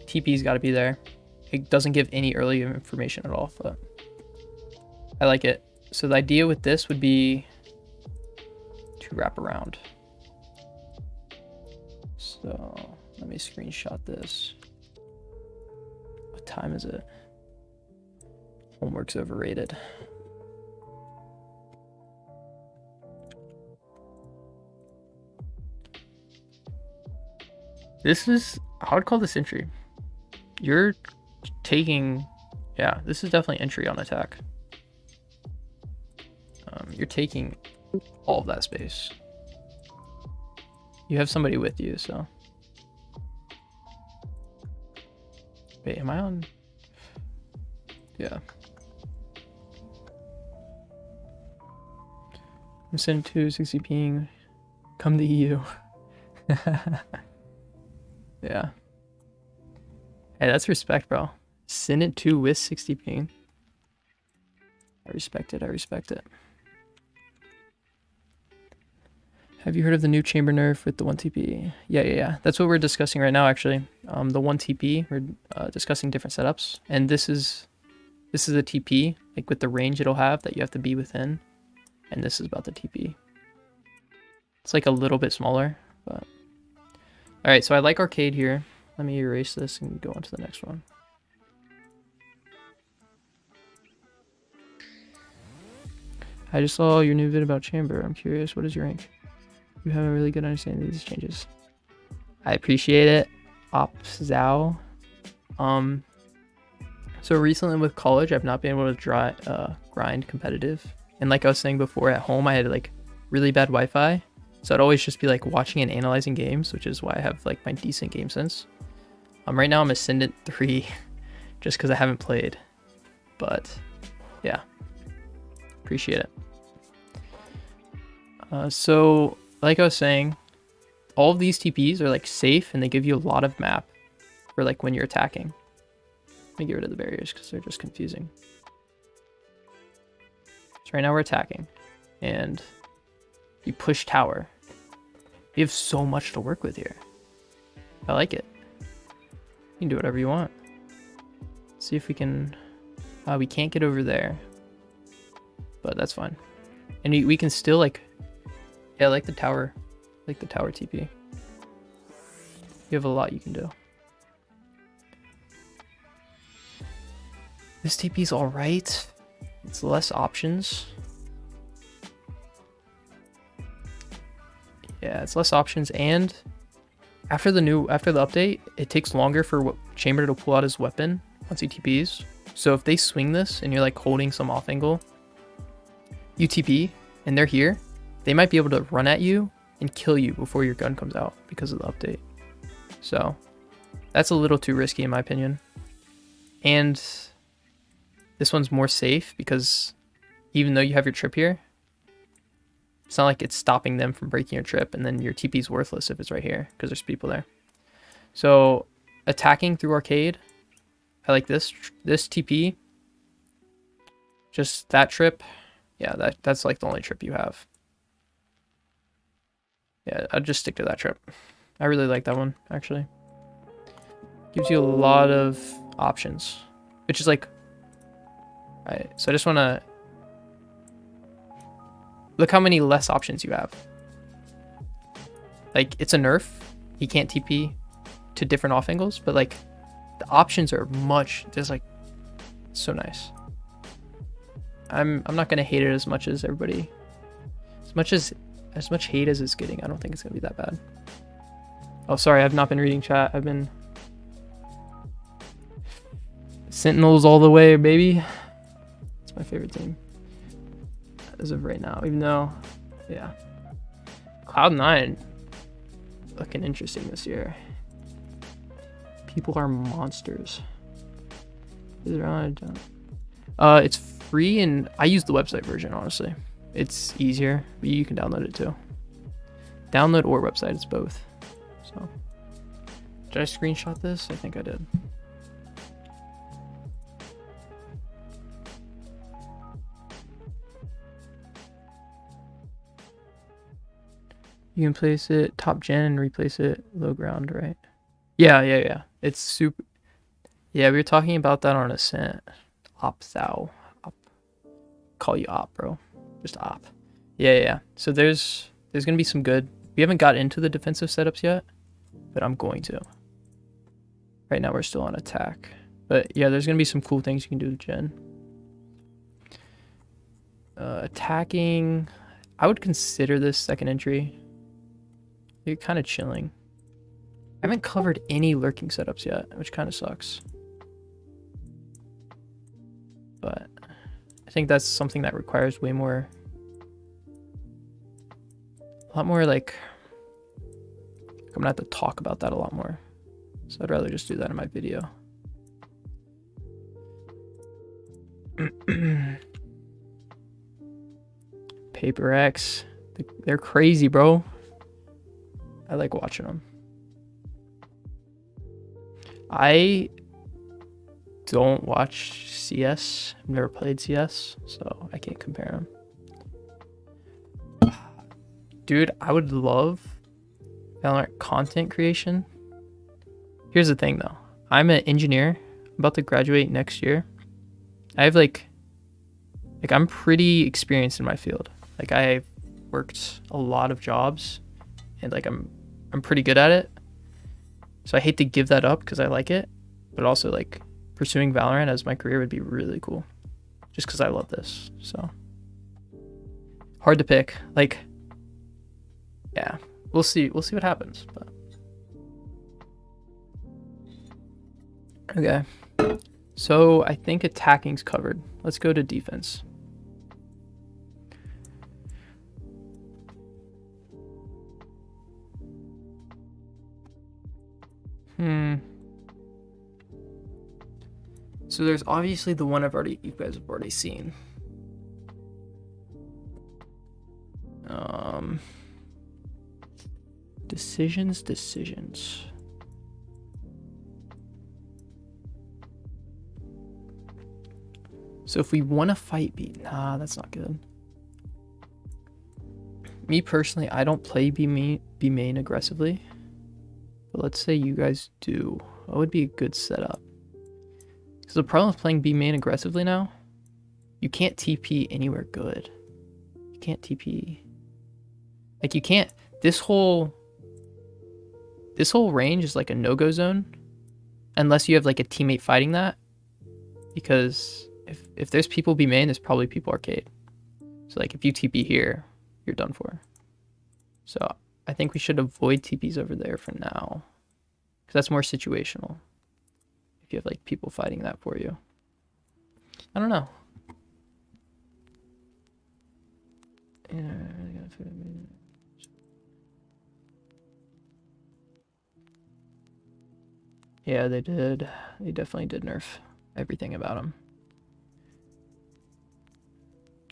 A: TP's got to be there. It doesn't give any early information at all, but I like it. So the idea with this would be to wrap around. So let me screenshot this. What time is it? Homework's overrated. This is, I would call this entry. You're taking, yeah, this is definitely entry on attack. You're taking all of that space. You have somebody with you, so. Wait, am I on? Yeah. I'm sending to 60 ping. Come to EU. Yeah. Hey, that's respect, bro. Send it to with 60 ping. I respect it. I respect it. Have you heard of the new chamber nerf with the 1 TP? Yeah. That's what we're discussing right now, actually. The 1 TP, we're discussing different setups. And this is a TP, like with the range it'll have that you have to be within. And this is about the TP. It's like a little bit smaller, but... Alright, so I like arcade here. Let me erase this and go on to the next one. I just saw your new vid about chamber. I'm curious, what is your rank? You have a really good understanding of these changes. I appreciate it. Opzao. So recently with college, I've not been able to grind competitive. And like I was saying before, at home I had like really bad Wi-Fi. So I'd always just be like watching and analyzing games, which is why I have like my decent game sense. Right now I'm Ascendant 3 just because I haven't played. But yeah, appreciate it. So like I was saying, all of these TPs are like safe and they give you a lot of map for like when you're attacking. Let me get rid of the barriers because they're just confusing. So right now we're attacking and you push tower. You have so much to work with here. I like it. You can do whatever you want. Let's see if we can... we can't get over there. But that's fine. And we can still like... Yeah, I like the tower. Like the tower TP. You have a lot you can do. This TP's alright. It's less options. Yeah, it's less options, and after the update, it takes longer for Chamber to pull out his weapon once he TPs. So if they swing this and you're like holding some off angle, you TP and they're here, they might be able to run at you and kill you before your gun comes out because of the update. So that's a little too risky in my opinion. And this one's more safe because even though you have your trip here, it's not like it's stopping them from breaking your trip, and then your TP's worthless if it's right here because there's people there. So attacking through arcade, I like this TP. Just that trip, yeah, that's like the only trip you have. Yeah, I'd just stick to that trip. I really like that one actually. Gives you a lot of options, which is like, alright. So I just want to. Look how many less options you have. Like, it's a nerf. He can't TP to different off angles, but like the options are there's like so nice. I'm not gonna hate it as much as everybody. As much hate as it's getting, I don't think it's gonna be that bad. Oh, sorry, I've not been reading chat. I've been Sentinels all the way, baby. It's my favorite team as of right now, even though, yeah, Cloud9 looking interesting this year. People are monsters. Is it on? It's free, and I use the website version, honestly. It's easier, but you can download it too. Download or website, it's both. So, did I screenshot this? I think I did. You can place it top gen and replace it low ground, right? Yeah. It's super. Yeah, we were talking about that on Ascent. Op thou. Op. Call you op, bro. Just op. Yeah. So there's gonna be some good. We haven't got into the defensive setups yet, but I'm going to. Right now we're still on attack. But yeah, there's gonna be some cool things you can do with gen. Attacking. I would consider this second entry. You're kind of chilling. I haven't covered any lurking setups yet, which kind of sucks. But I think that's something that requires way more, a lot more like, I'm gonna have to talk about that a lot more. So I'd rather just do that in my video. Paper X, they're crazy, bro. I like watching them. I don't watch CS. I've never played CS, so I can't compare them. Dude, I would love Valorant content creation. Here's the thing though. I'm an engineer. I'm about to graduate next year. I have like I'm pretty experienced in my field. Like I've worked a lot of jobs and like I'm pretty good at it. So I hate to give that up because I like it, but also like pursuing Valorant as my career would be really cool just because I love this. So hard to pick. Like, yeah, we'll see what happens. But okay, so I think attacking's covered. Let's go to defense. So there's obviously the one you guys have already seen. Decisions. So if we want to fight nah, that's not good. Me personally, I don't play B main aggressively. But let's say you guys do. What would be a good setup? Because the problem with playing B main aggressively now, you can't TP anywhere good. You can't TP. Like you can't. This whole range is like a no-go zone, unless you have like a teammate fighting that. Because if there's people B main, there's probably people arcade. So like if you TP here, you're done for. So I think we should avoid TPs over there for now, because that's more situational. If you have like people fighting that for you, I don't know. Yeah, they did. They definitely did nerf everything about him.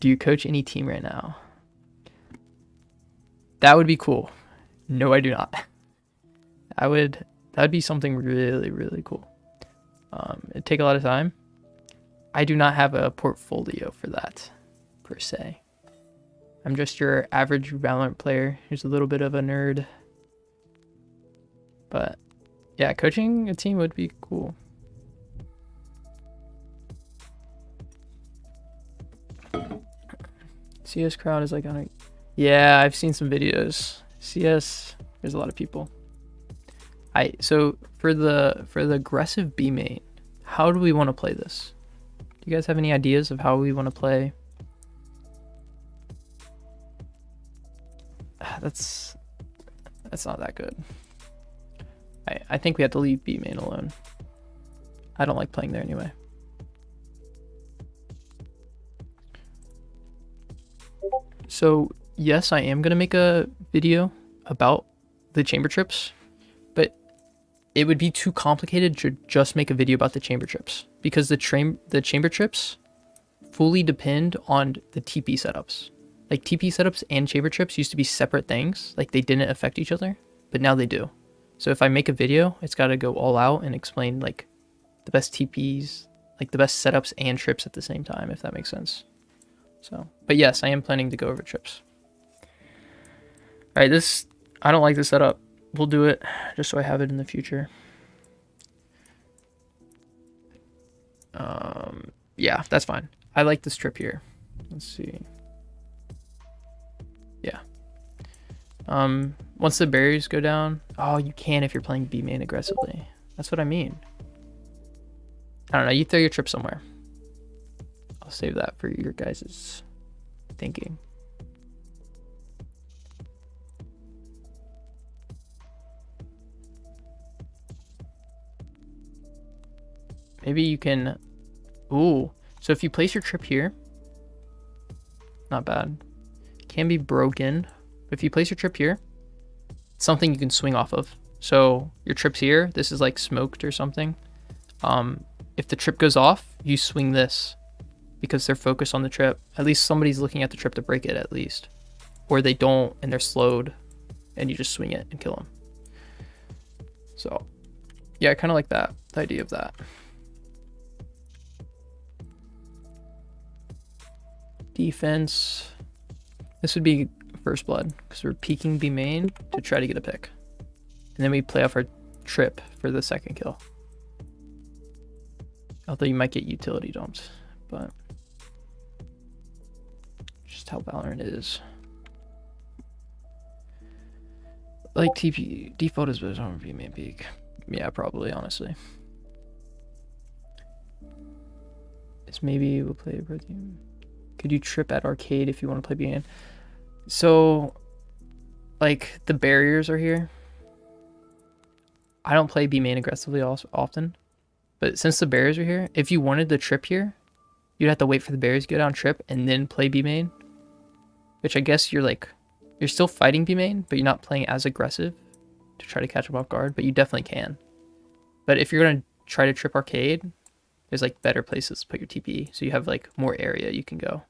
A: Do you coach any team right now? That would be cool. No, I do not. That'd be something really, really cool. It'd take a lot of time. I do not have a portfolio for that, per se. I'm just your average ValoPlant player who's a little bit of a nerd. But yeah, coaching a team would be cool. CS crowd is like on a... Yeah, I've seen some videos. CS, there's a lot of people. So for the aggressive B main, how do we want to play this? Do you guys have any ideas of how we want to play? That's not that good. I think we have to leave B main alone. I don't like playing there anyway. So yes, I am gonna make a video about the chamber trips, but it would be too complicated to just make a video about the chamber trips, because the chamber trips fully depend on the TP setups. Like TP setups and chamber trips used to be separate things, like they didn't affect each other, but now they do. So if I make a video, it's got to go all out and explain like the best TPs, like the best setups and trips at the same time, if that makes sense. So, but yes, I am planning to go over trips. All right, I don't like this setup. We'll do it just so I have it in the future. Yeah, that's fine. I like this trip here. Let's see. Yeah. Once the barriers go down, oh, you can if you're playing B main aggressively. That's what I mean. I don't know. You throw your trip somewhere. I'll save that for your guys' thinking. Maybe you can... Ooh. So if you place your trip here... Not bad. Can be broken. But if you place your trip here, it's something you can swing off of. So your trip's here. This is like smoked or something. If the trip goes off, you swing this, because they're focused on the trip. At least somebody's looking at the trip to break it, at least. Or they don't, and they're slowed, and you just swing it and kill them. So, yeah, I kind of like that, the idea of that. Defense. This would be first blood, because we're peeking B main to try to get a pick. And then we play off our trip for the second kill. Although you might get utility dumped, but just how Valorant is. Like TP default is better on B main peak. Yeah, probably, honestly. It's maybe we'll play a bird team. Could you trip at arcade if you want to play B main? So, like, the barriers are here. I don't play B main aggressively often. But since the barriers are here, if you wanted the trip here, you'd have to wait for the barriers to go down trip and then play B main. Which I guess you're still fighting B main, but you're not playing as aggressive to try to catch them off guard, but you definitely can. But if you're going to try to trip arcade, there's like better places to put your TP, so you have like more area you can go.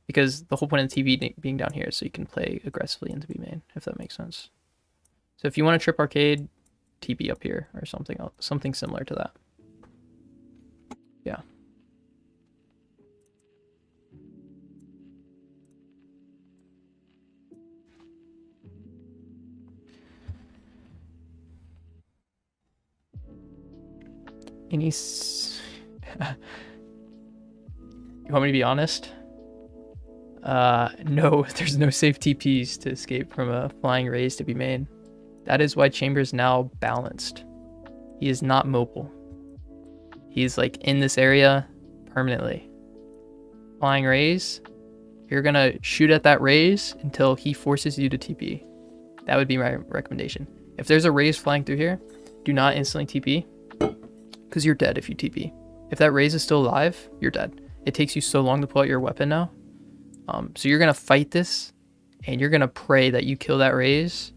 A: Because the whole point of the TP being down here is so you can play aggressively into B main, if that makes sense. So if you want to trip arcade, TP up here or something else, something similar to that. Yeah. Any you want me to be honest? No, there's no safe TPs to escape from a flying raise to be made. That is why Chamber is now balanced. He is not mobile. He's like in this area permanently. Flying raise, you're gonna shoot at that raise until he forces you to TP. That would be my recommendation. If there's a raise flying through here, do not instantly TP, because you're dead if you TP. If that raise is still alive, you're dead. It takes you so long to pull out your weapon now. So you're gonna fight this, and you're gonna pray that you kill that raise,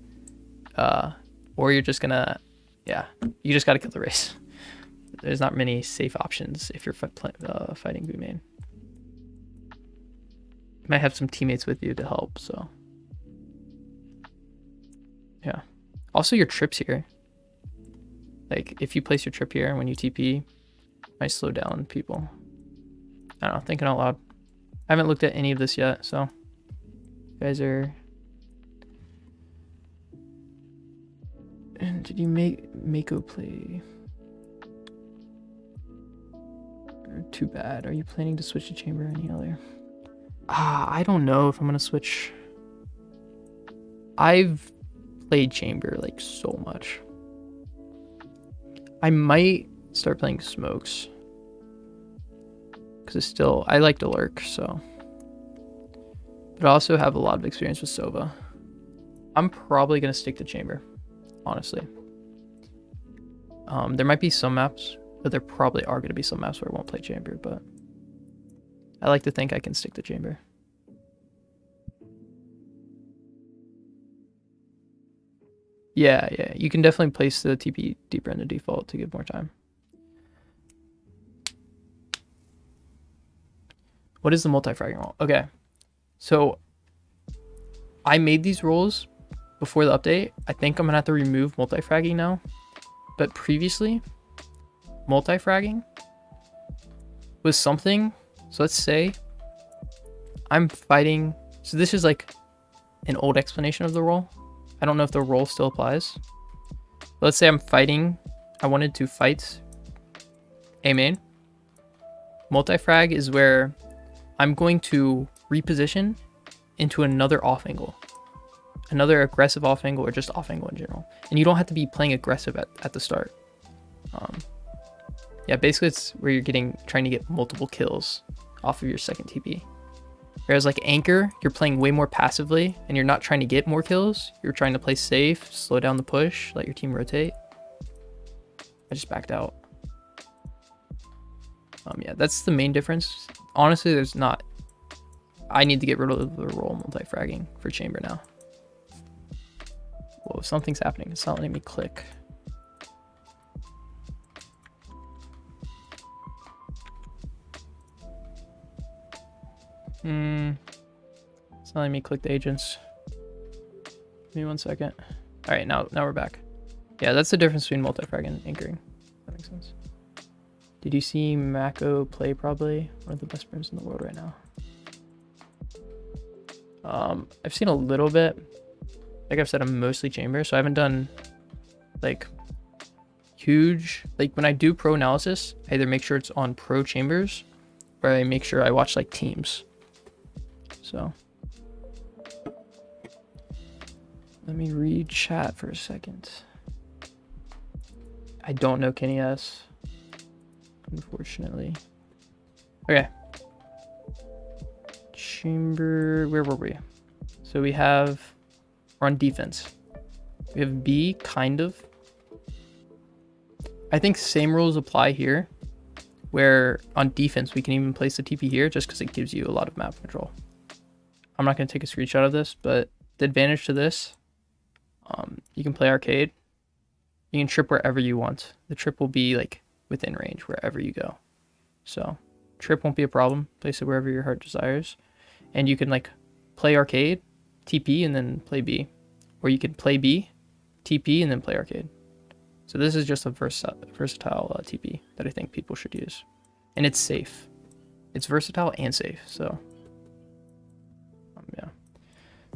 A: or you're just gonna, yeah, you just gotta kill the raise. There's not many safe options if you're fighting B main. You might have some teammates with you to help, so. Yeah. Also your trips here. Like if you place your trip here when you TP, it might slow down people. I don't know, thinking out loud. I haven't looked at any of this yet, so you guys are. And did you make Mako play? Too bad. Are you planning to switch to Chamber or any other? I don't know if I'm gonna switch. I've played Chamber like so much. I might start playing Smokes. Because it's still, I like to lurk, so. But I also have a lot of experience with Sova. I'm probably gonna stick to Chamber, honestly. There might be some maps, but there probably are gonna be some maps where I won't play Chamber, but I like to think I can stick to Chamber. Yeah, you can definitely place the TP deeper into default to give more time. What is the multi-fragging role? Okay, so I made these rules before the update. I think I'm gonna have to remove multi-fragging now, but previously, multi-fragging was something. So let's say I'm fighting. So this is like an old explanation of the role. I don't know if the role still applies. But let's say I'm fighting. I wanted to fight A main. Multi-frag is where I'm going to reposition into another off angle. Another aggressive off angle or just off angle in general. And you don't have to be playing aggressive at the start. Yeah, basically it's where you're trying to get multiple kills off of your second TP. Whereas like Anchor, you're playing way more passively and you're not trying to get more kills. You're trying to play safe, slow down the push, let your team rotate. I just backed out. Yeah, that's the main difference. Honestly, there's not. I need to get rid of the role multi-fragging for Chamber now. Whoa, something's happening. It's not letting me click. It's not letting me click the agents. Give me 1 second. All right, now we're back. Yeah, that's the difference between multi-frag and anchoring. That makes sense. Did you see Mako play? Probably one of the best players in the world right now. I've seen a little bit. Like I've said, I'm mostly Chamber, so I haven't done like huge. Like when I do pro analysis, I either make sure it's on pro Chambers, or I make sure I watch like teams. So let me read chat for a second. I don't know Kenny S, unfortunately. Okay. Chamber, where were we? So we're on defense. We have B, kind of. I think same rules apply here, where on defense we can even place the TP here just because it gives you a lot of map control. I'm not going to take a screenshot of this, but the advantage to this, you can play arcade. You can trip wherever you want. The trip will be like within range wherever you go. So trip won't be a problem. Place it wherever your heart desires. And you can like play arcade, TP, and then play B. Or you can play B, TP, and then play arcade. So this is just a versatile TP that I think people should use. And it's safe. It's versatile and safe, so yeah.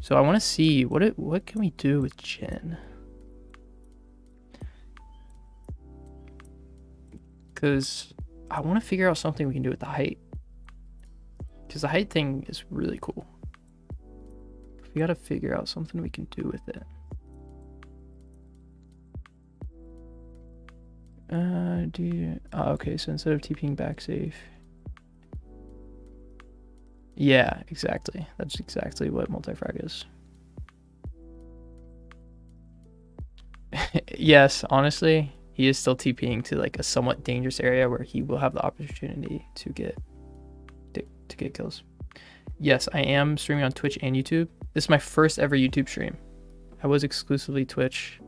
A: So I want to see what can we do with Jin? Because I want to figure out something we can do with the height. Because the height thing is really cool. We got to figure out something we can do with it. Okay, so instead of TPing back safe. Yeah, exactly. That's exactly what multi-frag is. Yes, honestly, he is still TPing to like a somewhat dangerous area where he will have the opportunity to get kills. Yes, I am streaming on Twitch and YouTube. This is my first ever YouTube stream. I was exclusively Twitch.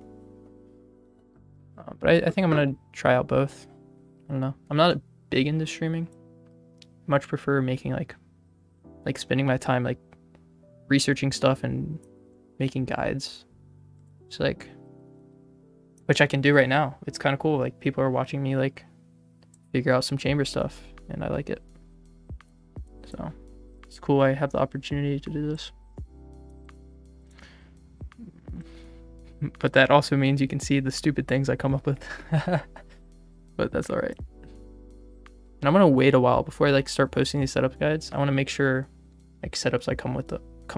A: But I think I'm going to try out both. I don't know. I'm not big into streaming. Much prefer making like spending my time like researching stuff and making guides. It's like, which I can do right now. It's kind of cool. Like people are watching me like figure out some chamber stuff and I like it. So it's cool. I have the opportunity to do this. But that also means you can see the stupid things I come up with. But that's all right. And I'm gonna wait a while before I like start posting these setup guides. I want to make sure like setups I come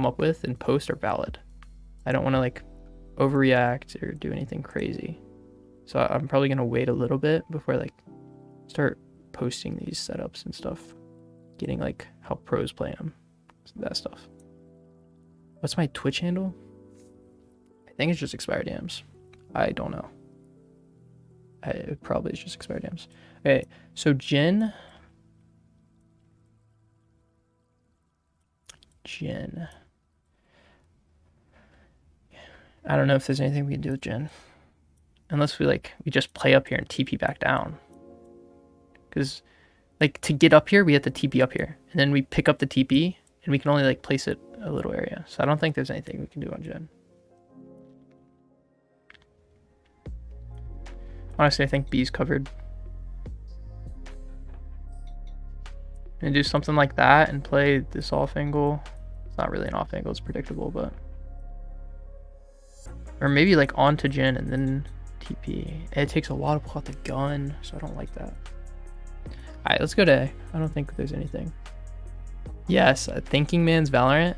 A: up with and post are valid. I don't want to like overreact or do anything crazy. So I'm probably gonna wait a little bit before I like start posting these setups and stuff. Getting like how pros play them, that stuff. What's my Twitch handle? I think it's just expired yams. I don't know. It probably is just expired yams. Okay, so Jin. I don't know if there's anything we can do with Jin. Unless we just play up here and TP back down. Because like to get up here, we have to TP up here. And then we pick up the TP and we can only like place it a little area. So I don't think there's anything we can do on Jin. Honestly, I think B's covered. And do something like that and play this off angle. It's not really an off angle, it's predictable, but. Or maybe like onto Jin and then TP. It takes a while to pull out the gun, so I don't like that. Alright, let's go to A. I don't think there's anything. Yes, Thinking Man's Valorant.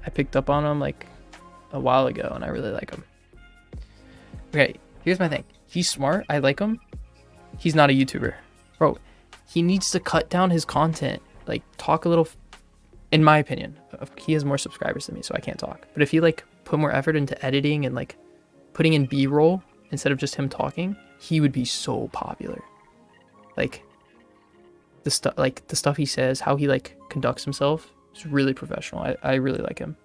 A: I picked up on him like a while ago and I really like him. Okay, here's my thing. He's smart. I like him. He's not a YouTuber. Bro, he needs to cut down his content. Like, talk a little... In my opinion. He has more subscribers than me, so I can't talk. But if he, like, put more effort into editing and, like, putting in B-roll instead of just him talking, he would be so popular. Like, the stuff he says, how he, like, conducts himself is really professional. I really like him.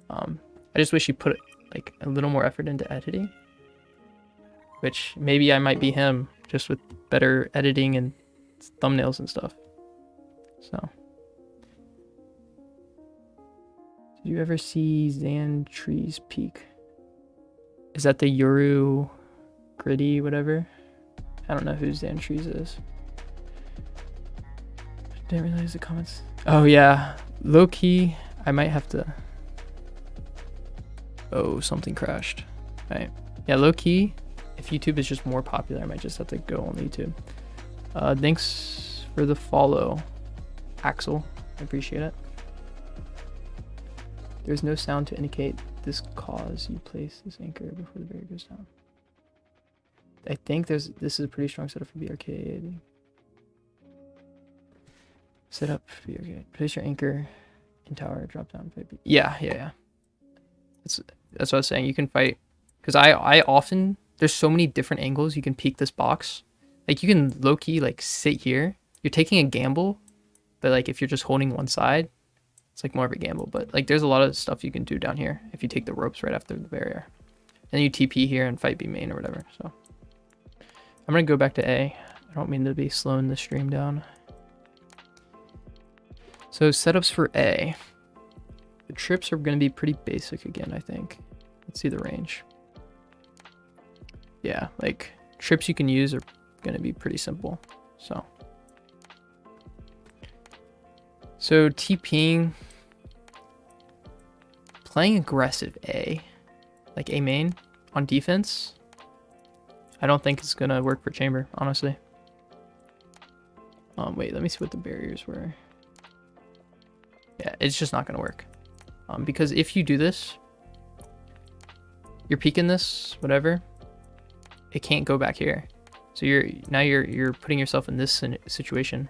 A: I just wish he put, like, a little more effort into editing. Which maybe I might be him, just with better editing and thumbnails and stuff. So. Did you ever see Xantree's Peak? Is that the Yoru Gritty, whatever? I don't know who Xantree's is. Didn't realize the comments. Oh yeah, low key, I might have to. Oh, something crashed. All right. Yeah, low key. If YouTube is just more popular, I might just have to go on YouTube. Thanks for the follow, Axel. I appreciate it. There's no sound to indicate this cause. You place this anchor before the barrier goes down. I think this is a pretty strong setup for the arcade. Set up for the arcade. Place your anchor in tower, drop down, fight. Yeah. That's what I was saying. You can fight. Because I often... There's so many different angles you can peek this box. Like, you can low-key, like, sit here. You're taking a gamble. But, like, if you're just holding one side, it's, like, more of a gamble. But, like, there's a lot of stuff you can do down here if you take the ropes right after the barrier. And you TP here and fight B main or whatever. So, I'm going to go back to A. I don't mean to be slowing the stream down. So setups for A. The trips are going to be pretty basic again, I think. Let's see the range. Yeah, like trips you can use are going to be pretty simple. So TPing, playing aggressive A, like A main on defense, I don't think it's going to work for chamber, honestly. Wait, let me see what the barriers were. Yeah, it's just not going to work. Because if you do this, you're peeking this, whatever, it can't go back here. So you're putting yourself in this situation.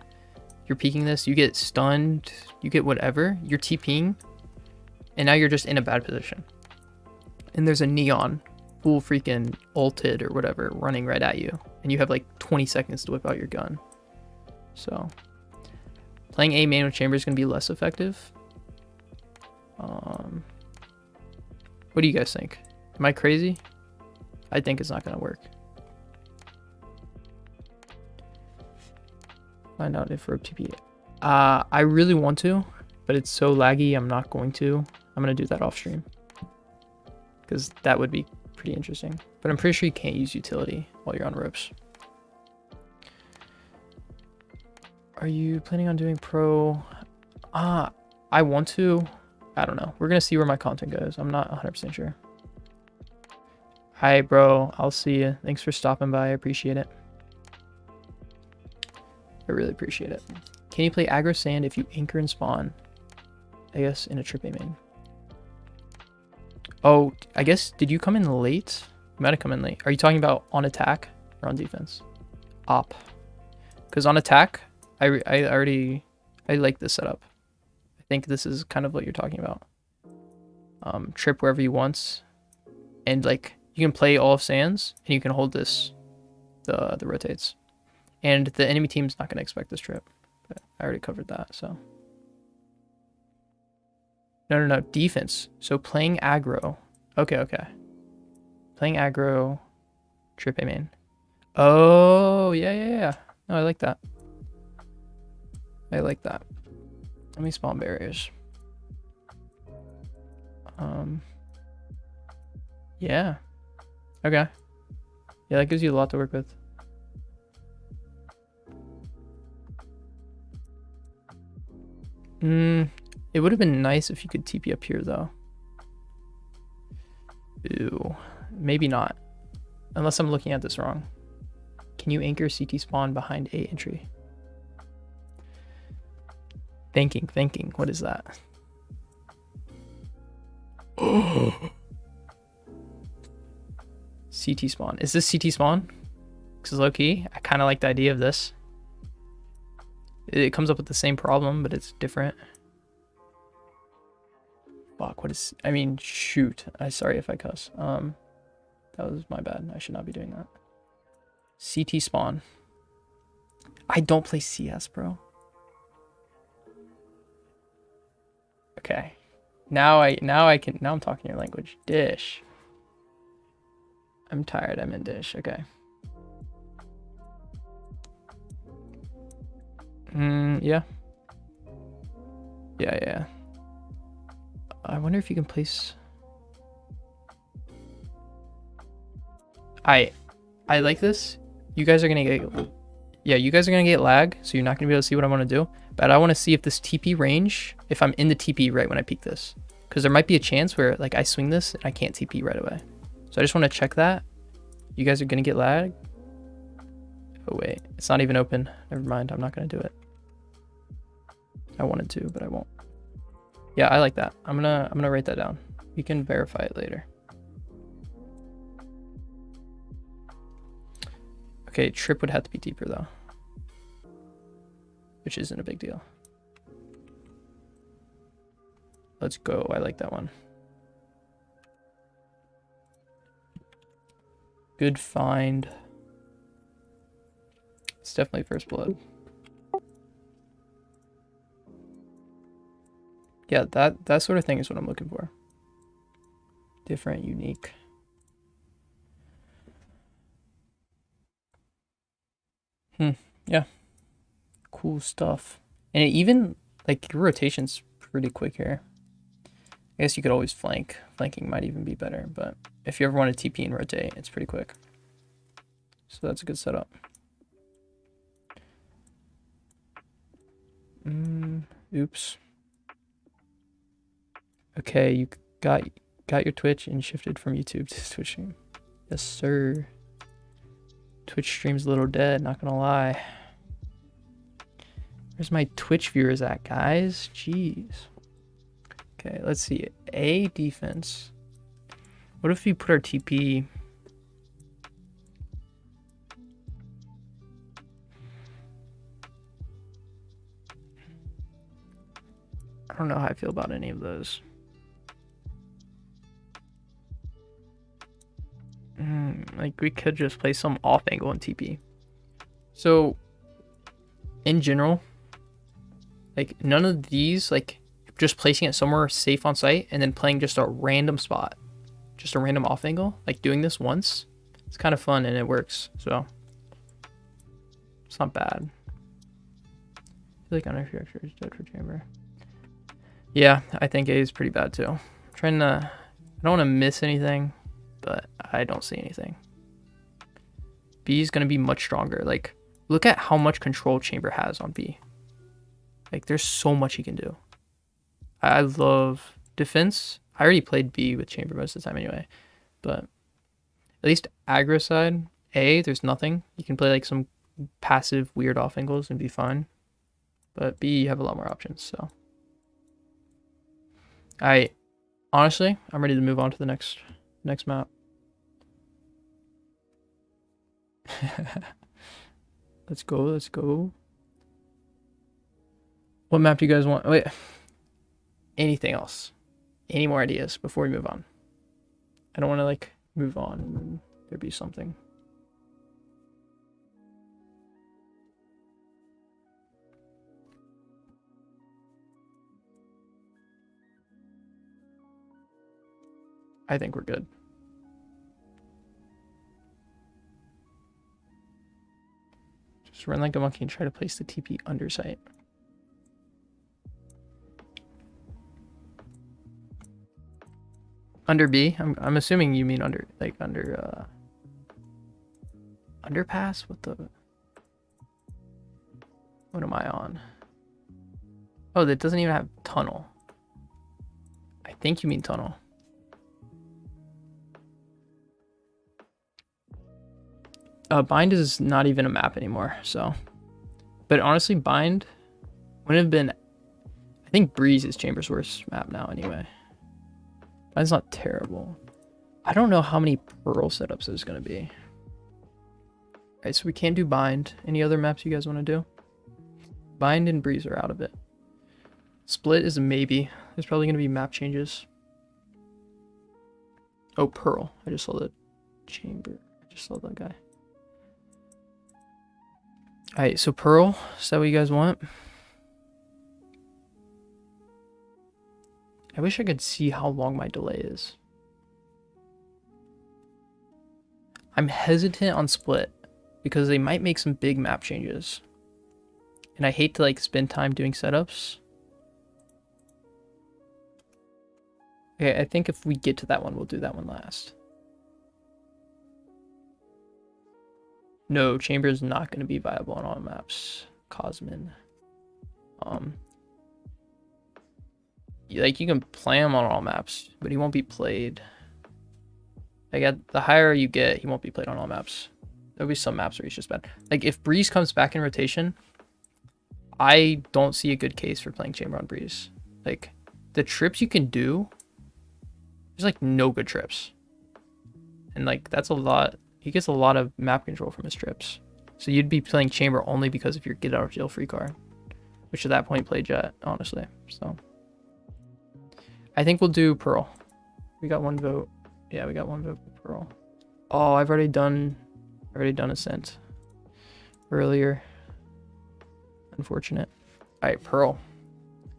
A: You're peeking this, you get stunned, you get whatever, you're TPing, and now you're just in a bad position. And there's a neon full freaking ulted or whatever running right at you, and you have like 20 seconds to whip out your gun. So playing A main with chamber is going to be less effective. What do you guys think? Am I crazy? I think it's not going to work. Find out if rope TP. I really want to, but it's so laggy, I'm not going to. I'm going to do that off stream, because that would be pretty interesting. But I'm pretty sure you can't use utility while you're on ropes. Are you planning on doing pro? I want to. I don't know. We're going to see where my content goes. I'm not 100% sure. Hi, bro. I'll see you. Thanks for stopping by. I appreciate it. I really appreciate it. Can you play aggro sand if you anchor and spawn? I guess in a trip A main. Oh, I guess, did you come in late? You might have come in late. Are you talking about on attack or on defense? Op. Because on attack, I like this setup. I think this is kind of what you're talking about. Trip wherever you want. And like, you can play all of sands, and you can hold this, the rotates. And the enemy team's not going to expect this trip. But I already covered that, so. No. Defense. So playing aggro. Okay. Playing aggro. Trip A main. Oh, yeah. No, I like that. Let me spawn barriers. Yeah. Okay. Yeah, that gives you a lot to work with. It would have been nice if you could TP up here, though. Ooh, maybe not. Unless I'm looking at this wrong. Can you anchor CT spawn behind A entry? Thinking. What is that? CT spawn. Is this CT spawn? Because low key, I kind of like the idea of this. It comes up with the same problem, but it's different. Fuck, what is... I mean, shoot. I'm sorry if I cuss. That was my bad. I should not be doing that. CT spawn. I don't play CS, bro. Okay. Now I'm talking your language. Dish. I'm tired. I'm in dish. Okay. Yeah. Yeah. I wonder if you can place... I like this. You guys are gonna get... Yeah, you guys are gonna get lag, so you're not gonna be able to see what I want to do. But I want to see if this TP range, if I'm in the TP right when I peek this. Because there might be a chance where like I swing this and I can't TP right away. So I just want to check that. You guys are gonna get lag. Oh wait, it's not even open. Never mind, I'm not gonna do it. I wanted to, but I won't. Yeah, I like that. I'm gonna write that down. We can verify it later. Okay, trip would have to be deeper though, which isn't a big deal. Let's go. I like that one. Good find. It's definitely first blood. Yeah, that sort of thing is what I'm looking for. Different, unique. Yeah. Cool stuff. And it even Like, your rotation's pretty quick here. I guess you could always flank. Flanking might even be better, but if you ever want to TP and rotate, it's pretty quick. So that's a good setup. Oops. Okay, you got your Twitch and shifted from YouTube to Twitch stream. Yes, sir. Twitch stream's a little dead, not gonna lie. Where's my Twitch viewers at, guys? Jeez. Okay, let's see. A, defense. What if we put our TP... I don't know how I feel about any of those. Like, we could just play some off angle and TP. So, in general, like, none of these, like, just placing it somewhere safe on site and then playing just a random spot, just a random off angle, like doing this once, it's kind of fun and it works. So, it's not bad. I feel like understructure is dead for chamber. Yeah, I think A is pretty bad too. I'm trying to, I don't want to miss anything, but I don't see anything. B is going to be much stronger. Like, look at how much control chamber has on B. Like, there's so much he can do. I love defense. I already played B with chamber most of the time anyway, but at least aggro side, A, there's nothing. You can play like some passive weird off angles and be fine. But B, you have a lot more options, so. Honestly, I'm ready to move on to the next map. Let's go. What map do you guys want? Wait. Anything else? Any more ideas before we move on? I don't want to like move on and there be something. I think we're good. Just run like a monkey and try to place the TP under site. Under B? I'm assuming you mean under, like under, underpass? What am I on? Oh, that doesn't even have tunnel. I think you mean tunnel. Bind is not even a map anymore, so. But honestly, Bind wouldn't have been... I think Breeze is Chamber's worst map now anyway. Bind's not terrible. I don't know how many Pearl setups there's going to be. Alright, so we can't do Bind. Any other maps you guys want to do? Bind and Breeze are out of it. Split is a maybe. There's probably going to be map changes. Oh, Pearl. I just saw the Chamber. I just saw that guy. Alright, so Pearl, is that what you guys want? I wish I could see how long my delay is. I'm hesitant on Split because they might make some big map changes. And I hate to like spend time doing setups. Okay, I think if we get to that one, we'll do that one last. No, Chamber is not going to be viable on all maps. Cosmin. Like, you can play him on all maps, but he won't be played. Like, at the higher you get, he won't be played on all maps. There'll be some maps where he's just bad. Like, if Breeze comes back in rotation, I don't see a good case for playing Chamber on Breeze. Like, the trips you can do, there's, like, no good trips. And, like, that's a lot. He gets a lot of map control from his trips. So you'd be playing Chamber only because of your get out of jail free card. Which at that point play Jet, honestly. So I think we'll do Pearl. We got one vote. Yeah, we got one vote for Pearl. Oh, I've already done Ascent earlier. Unfortunate. Alright, Pearl.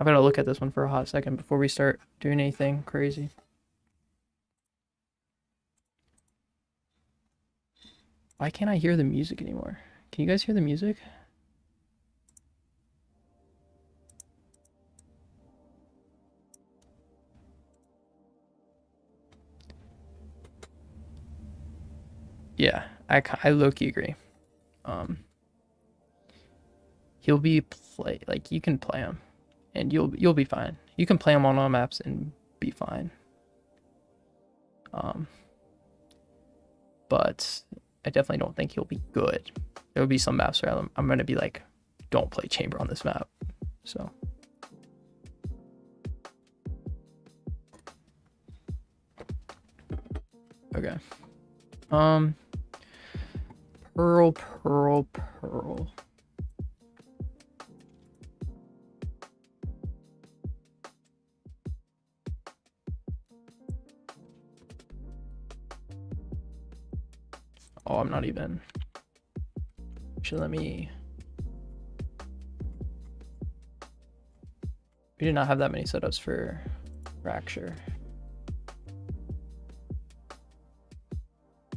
A: I'm gonna look at this one for a hot second before we start doing anything crazy. Why can't I hear the music anymore? Can you guys hear the music? Yeah, I low-key agree. He'll be like you can play him, and you'll be fine. You can play him on all maps and be fine. But I definitely don't think he'll be good. There will be some maps where I'm gonna be like, don't play Chamber on this map. So. Okay. Pearl. Oh, I'm not even. Actually, let me. We did not have that many setups for Fracture.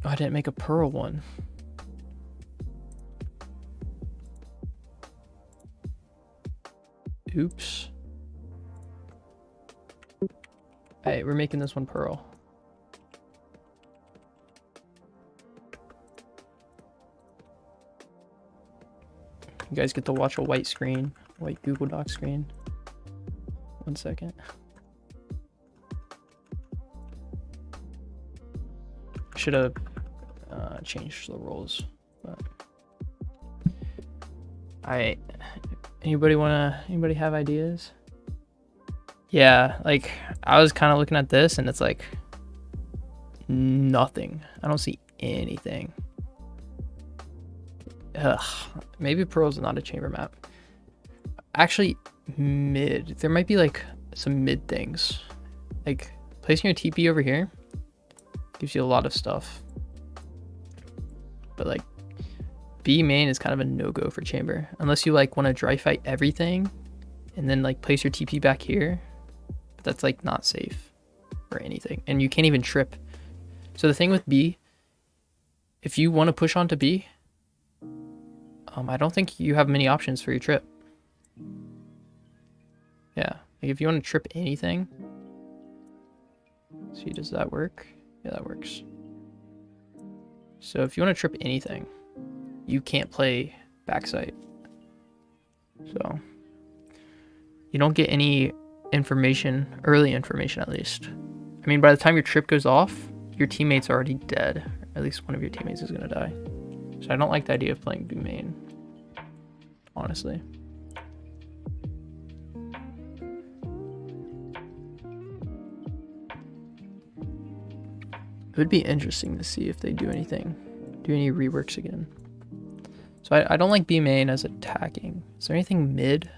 A: Oh, I didn't make a Pearl one. Oops. Hey, we're making this one Pearl. You guys get to watch a white screen, white Google Doc screen. 1 second. Should have changed the roles, but anybody have ideas? Yeah, like I was kind of looking at this and it's like nothing. I don't see anything. Ugh, maybe Pearl's not a chamber map. Actually, mid. There might be like some mid things. Like placing your TP over here gives you a lot of stuff. But like B main is kind of a no-go for chamber. Unless you like want to dry fight everything and then like place your TP back here. But that's like not safe or anything. And you can't even trip. So the thing with B, if you want to push onto B, I don't think you have many options for your trip. Yeah, like if you want to trip anything. See, does that work? Yeah, that works. So if you want to trip anything, you can't play backside. So you don't get any information, early information at least. I mean, by the time your trip goes off, your teammate's already dead. Or at least one of your teammates is going to die. So I don't like the idea of playing B main, honestly. It would be interesting to see if they do any reworks again. So I don't like B main as attacking. Is there anything mid?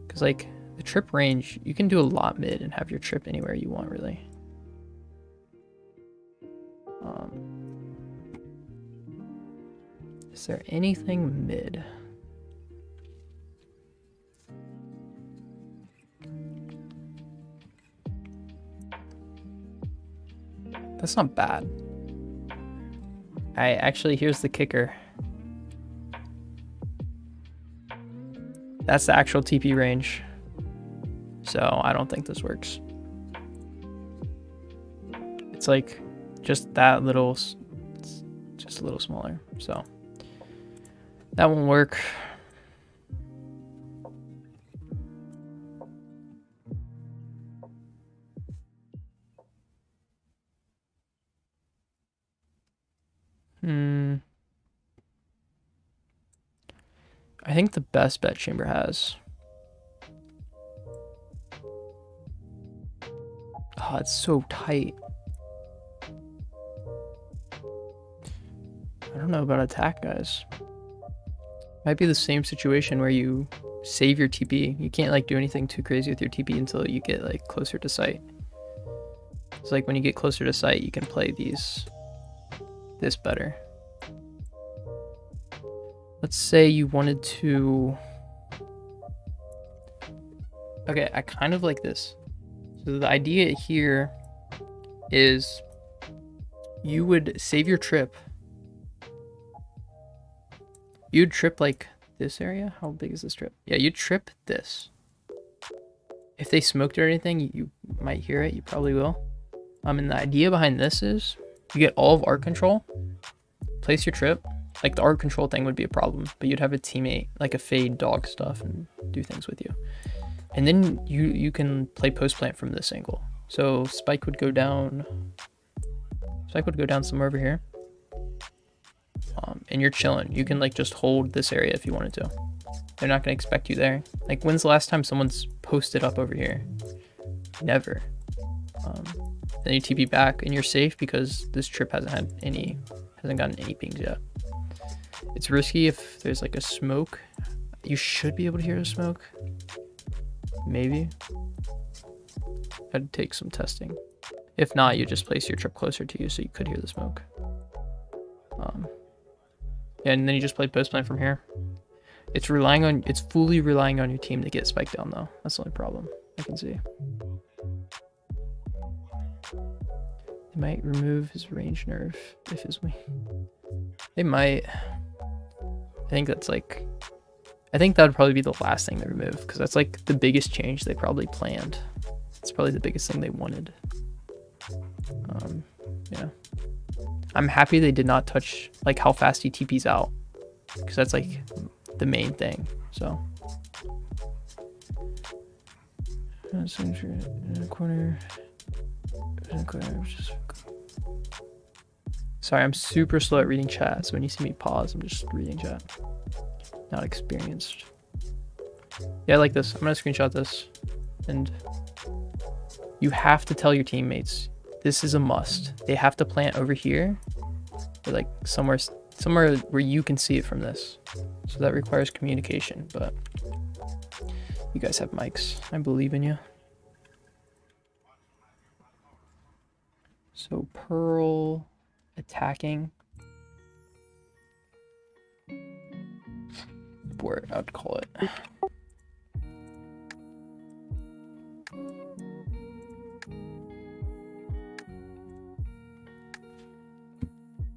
A: Because like the trip range, you can do a lot mid and have your trip anywhere you want, really. Is there anything mid? That's not bad. Here's the kicker. That's the actual TP range. So I don't think this works. It's like just that little, it's just a little smaller. So that won't work. I think the best bet chamber has. Oh, it's so tight. I don't know about attack, guys. Might be the same situation where you save your TP. You can't like do anything too crazy with your TP until you get like closer to site. It's like when you get closer to site, you can play this better. Let's say you wanted to. Okay, I kind of like this. So the idea here is you would save your trip. You'd trip like this area. How big is this trip? Yeah, you'd trip this. If they smoked or anything, you might hear it. You probably will. And the idea behind this is you get all of art control, place your trip. Like the art control thing would be a problem, but you'd have a teammate, like a fade dog stuff, and do things with you. And then you can play post plant from this angle. So spike would go down. Spike would go down somewhere over here. And you're chilling. You can like just hold this area if you wanted to. They're not gonna expect you there. Like when's the last time someone's posted up over here? Never. Then you TP back and you're safe because this trip hasn't gotten any pings yet. It's risky if there's like a smoke. You should be able to hear the smoke. Maybe. I'd take some testing. If not, you just place your trip closer to you so you could hear the smoke. Yeah, and then you just play post plant from here. It's fully relying on your team to get spiked down though. That's the only problem I can see. They might remove his range nerf if his wing. They might. I think that would probably be the last thing they remove because that's like the biggest change they probably planned. It's probably the biggest thing they wanted. Yeah. I'm happy they did not touch like how fast he TPs out because that's like the main thing. So. In a corner. Sorry, I'm super slow at reading chat, so when you see me pause, I'm just reading chat. Not experienced. Yeah, I like this. I'm gonna screenshot this. And you have to tell your teammates, this is a must. They have to plant over here, or like somewhere where you can see it from this. So that requires communication, but you guys have mics. I believe in you. So Pearl attacking. Board, I would call it.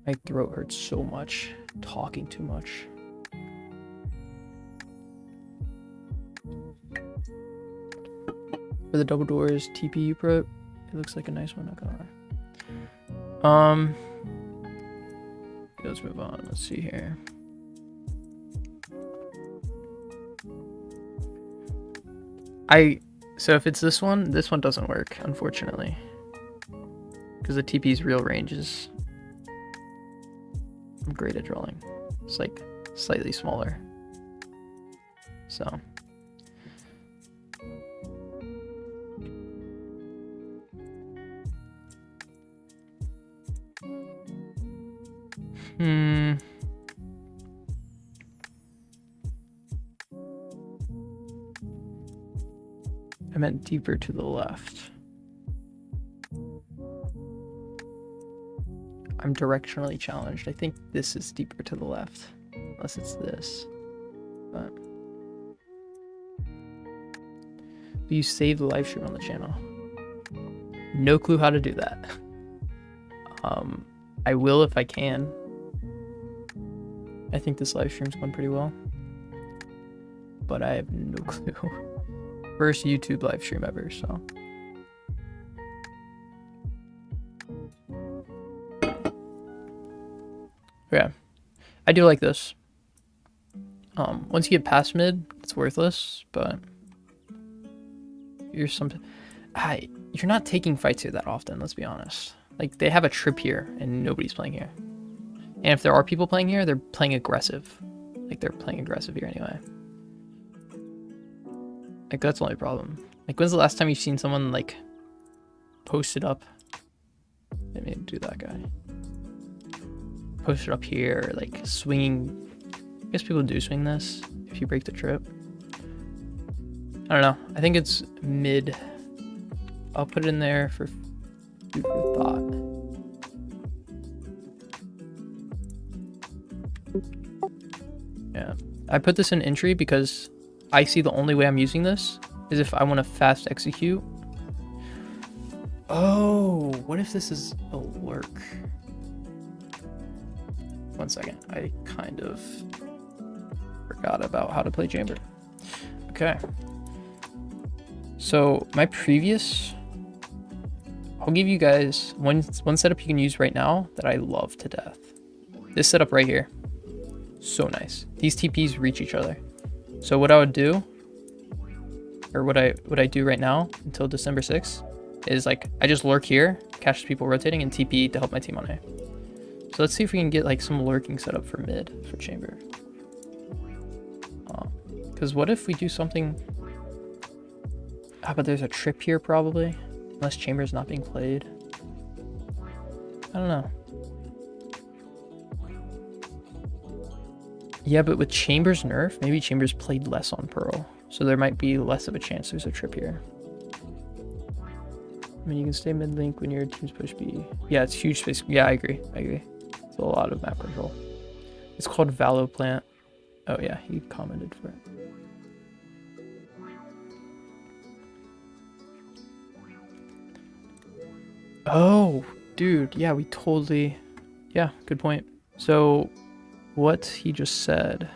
A: My throat hurts so much, talking too much. For the double doors TPU pro, it looks like a nice one, not gonna lie. Let's move on. Let's see here. So if it's this one doesn't work, unfortunately. Because the TP's real range is... I'm great at drilling. It's like slightly smaller. So... I meant deeper to the left. I'm directionally challenged. I think this is deeper to the left. Unless it's this. But you save the live stream on the channel. No clue how to do that. I will if I can. I think this live stream's going pretty well. But I have no clue. First YouTube live stream ever, so. Yeah. I do like this. Once you get past mid, it's worthless, but you're not taking fights here that often, let's be honest. Like, they have a trip here, and nobody's playing here. And if there are people playing here, they're playing aggressive. Like, they're playing aggressive here anyway. Like, that's the only problem. Like, when's the last time you've seen someone, like, post it up? Let me do that guy. Post it up here, like, swinging. I guess people do swing this if you break the trip. I don't know. I think it's mid. I'll put it in there for food for thought. Yeah. I put this in entry because I see the only way I'm using this is if I want to fast execute. Oh, what if this is a lurk? 1 second. I kind of forgot about how to play chamber. Okay. So my previous... I'll give you guys one setup you can use right now that I love to death. This setup right here. So nice. These TPs reach each other. So what I would do, or what I do right now until December 6th, is like I just lurk here, catch people rotating, and TP to help my team on A. So let's see if we can get like some lurking setup for mid for chamber. Because what if we do something? How about there's a trip here probably, unless chamber's not being played. I don't know. Yeah, but with chamber's nerf, maybe chamber's played less on Pearl, so there might be less of a chance there's a trip here. I mean, you can stay mid link when your team's push B. Yeah, it's huge space. Yeah, I agree. It's a lot of map control. It's called ValoPlant. Oh yeah, he commented for it. Oh, dude, yeah, we totally... Yeah, good point. So, what he just said,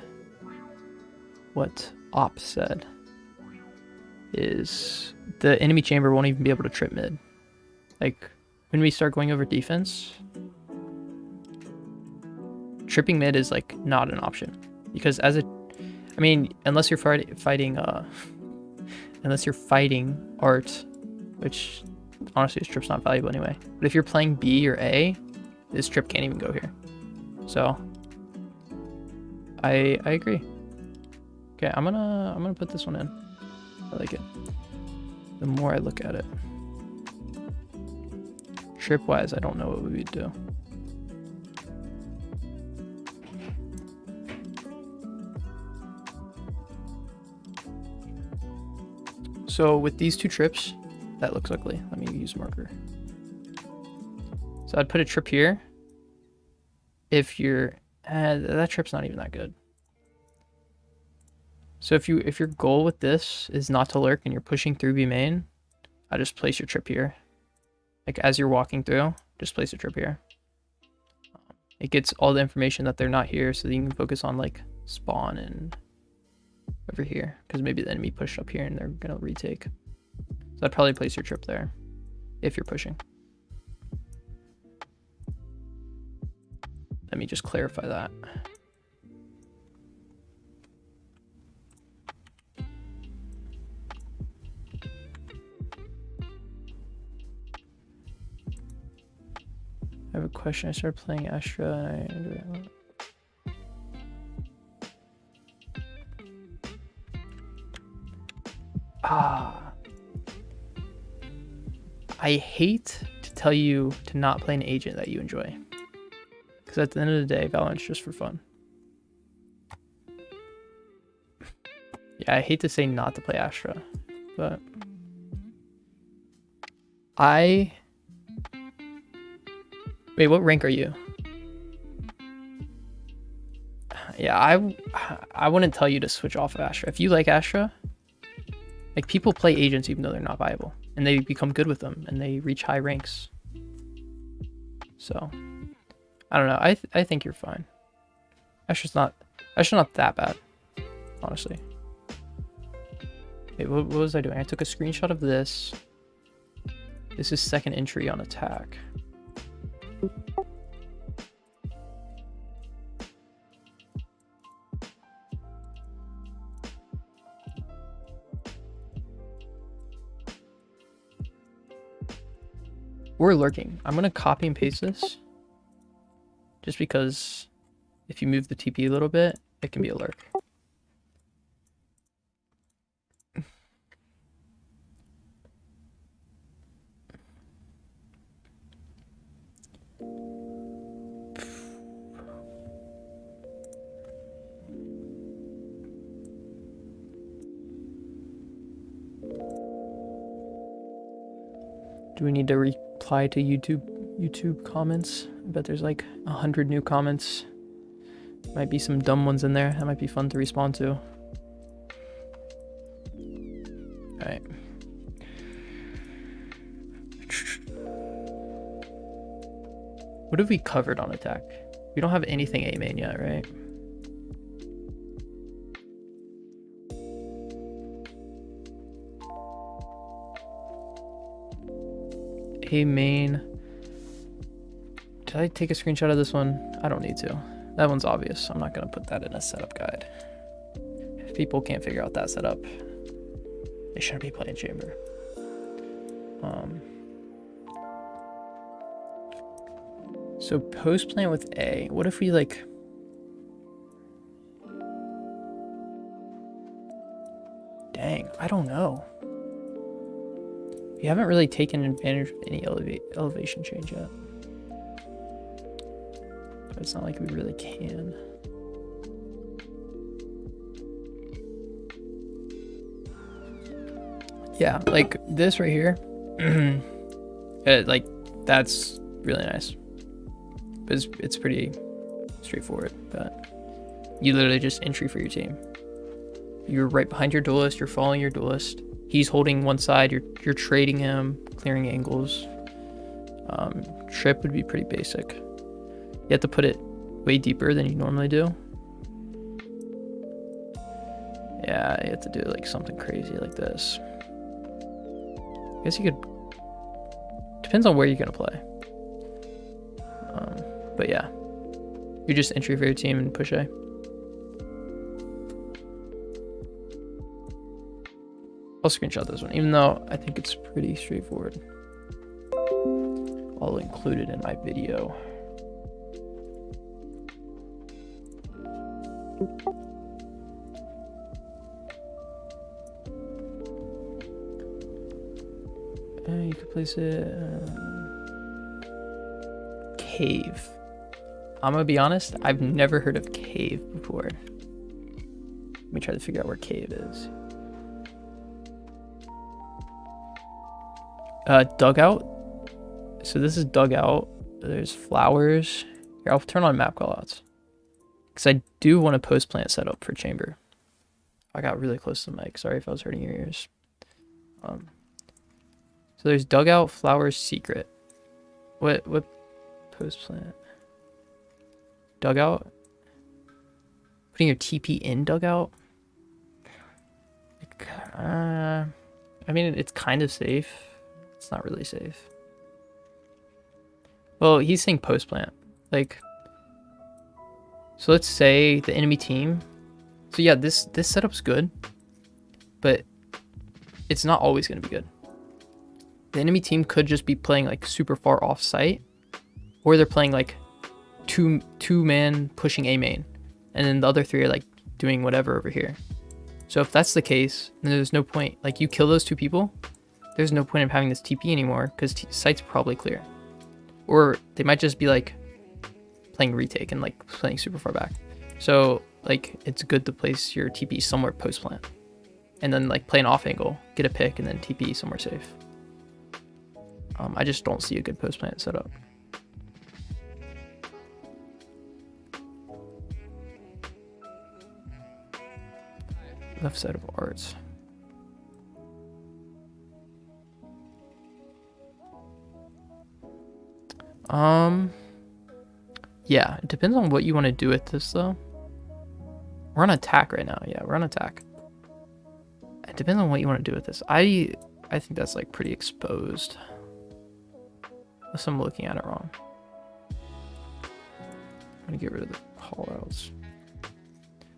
A: what Op said, is the enemy chamber won't even be able to trip mid. Like, when we start going over defense, tripping mid is, like, not an option. Because as a... I mean, unless you're fighting art, which... Honestly, this trip's not valuable anyway. But if you're playing B or A, this trip can't even go here. So I agree. Okay, I'm gonna put this one in. I like it. The more I look at it. Trip wise, I don't know what we would do. So with these two trips, that looks ugly. Let me use marker. So I'd put a trip here. If you're, that trip's not even that good. So if your goal with this is not to lurk and you're pushing through B main, I just place your trip here. Like as you're walking through, just place a trip here. It gets all the information that they're not here, so that you can focus on like spawn and over here, because maybe the enemy pushed up here and they're gonna retake. So I'd probably place your trip there if you're pushing. Let me just clarify that. I have a question. I started playing Astra and I hate to tell you to not play an agent that you enjoy. Because at the end of the day, Valorant's just for fun. Yeah, I hate to say not to play Astra, but wait, what rank are you? Yeah, I wouldn't tell you to switch off of Astra. If you like Astra, like people play agents even though they're not viable, and they become good with them and they reach high ranks. So I don't know. I think you're fine. Astra's not that bad, honestly. Okay, what was I doing? I took a screenshot of this. This is second entry on attack. We're lurking. I'm gonna copy and paste this, just because if you move the TP a little bit, it can be a lurk. Do we need to reply to YouTube comments? I bet there's like 100 new comments. Might be some dumb ones in there. That might be fun to respond to. Alright. What have we covered on attack? We don't have anything A main yet, right? A main. Did I take a screenshot of this one? I don't need to. That one's obvious. I'm not going to put that in a setup guide. If people can't figure out that setup, they shouldn't be playing chamber. So post plant with A. What if we like... Dang, I don't know. We haven't really taken advantage of any elevation change yet. But it's not like we really can. Yeah, like this right here. Like, that's really nice. But it's pretty straightforward. But you literally just entry for your team. You're right behind your duelist. You're following your duelist. He's holding one side. You're trading him, clearing angles. Trip would be pretty basic. You have to put it way deeper than you normally do. Yeah, you have to do like something crazy like this. I guess you could. Depends on where you're gonna play. But yeah, you just entry for your team and push A. I'll screenshot this one, even though I think it's pretty straightforward. I'll include it in my video. You could place it... Cave. I'm gonna be honest, I've never heard of cave before. Let me try to figure out where cave is. Dugout. So this is dugout. There's flowers. Here, I'll turn on map callouts. Because I do want a post plant setup for chamber. I got really close to the mic. Sorry if I was hurting your ears. So there's dugout, flowers, secret. What post plant? Dugout? Putting your TP in dugout? I mean, it's kind of safe. It's not really safe. Well, he's saying post plant. Like, so let's say the enemy team. So yeah, this setup's good, but it's not always going to be good. The enemy team could just be playing like super far off site, or they're playing like two man pushing A main, and then the other three are like doing whatever over here. So if that's the case, then there's no point. Like, you kill those two people, there's no point in having this TP anymore because site's probably clear. Or they might just be like playing retake and like playing super far back. So like, it's good to place your TP somewhere post plant, and then like play an off angle, get a pick, and then TP somewhere safe. I just don't see a good post plant setup. Left side of arts. Yeah, it depends on what you want to do with this though. We're on attack right now. Yeah, we're on attack. It depends on what you want to do with this. I think that's like pretty exposed. Unless I'm looking at it wrong. I'm gonna get rid of the callouts.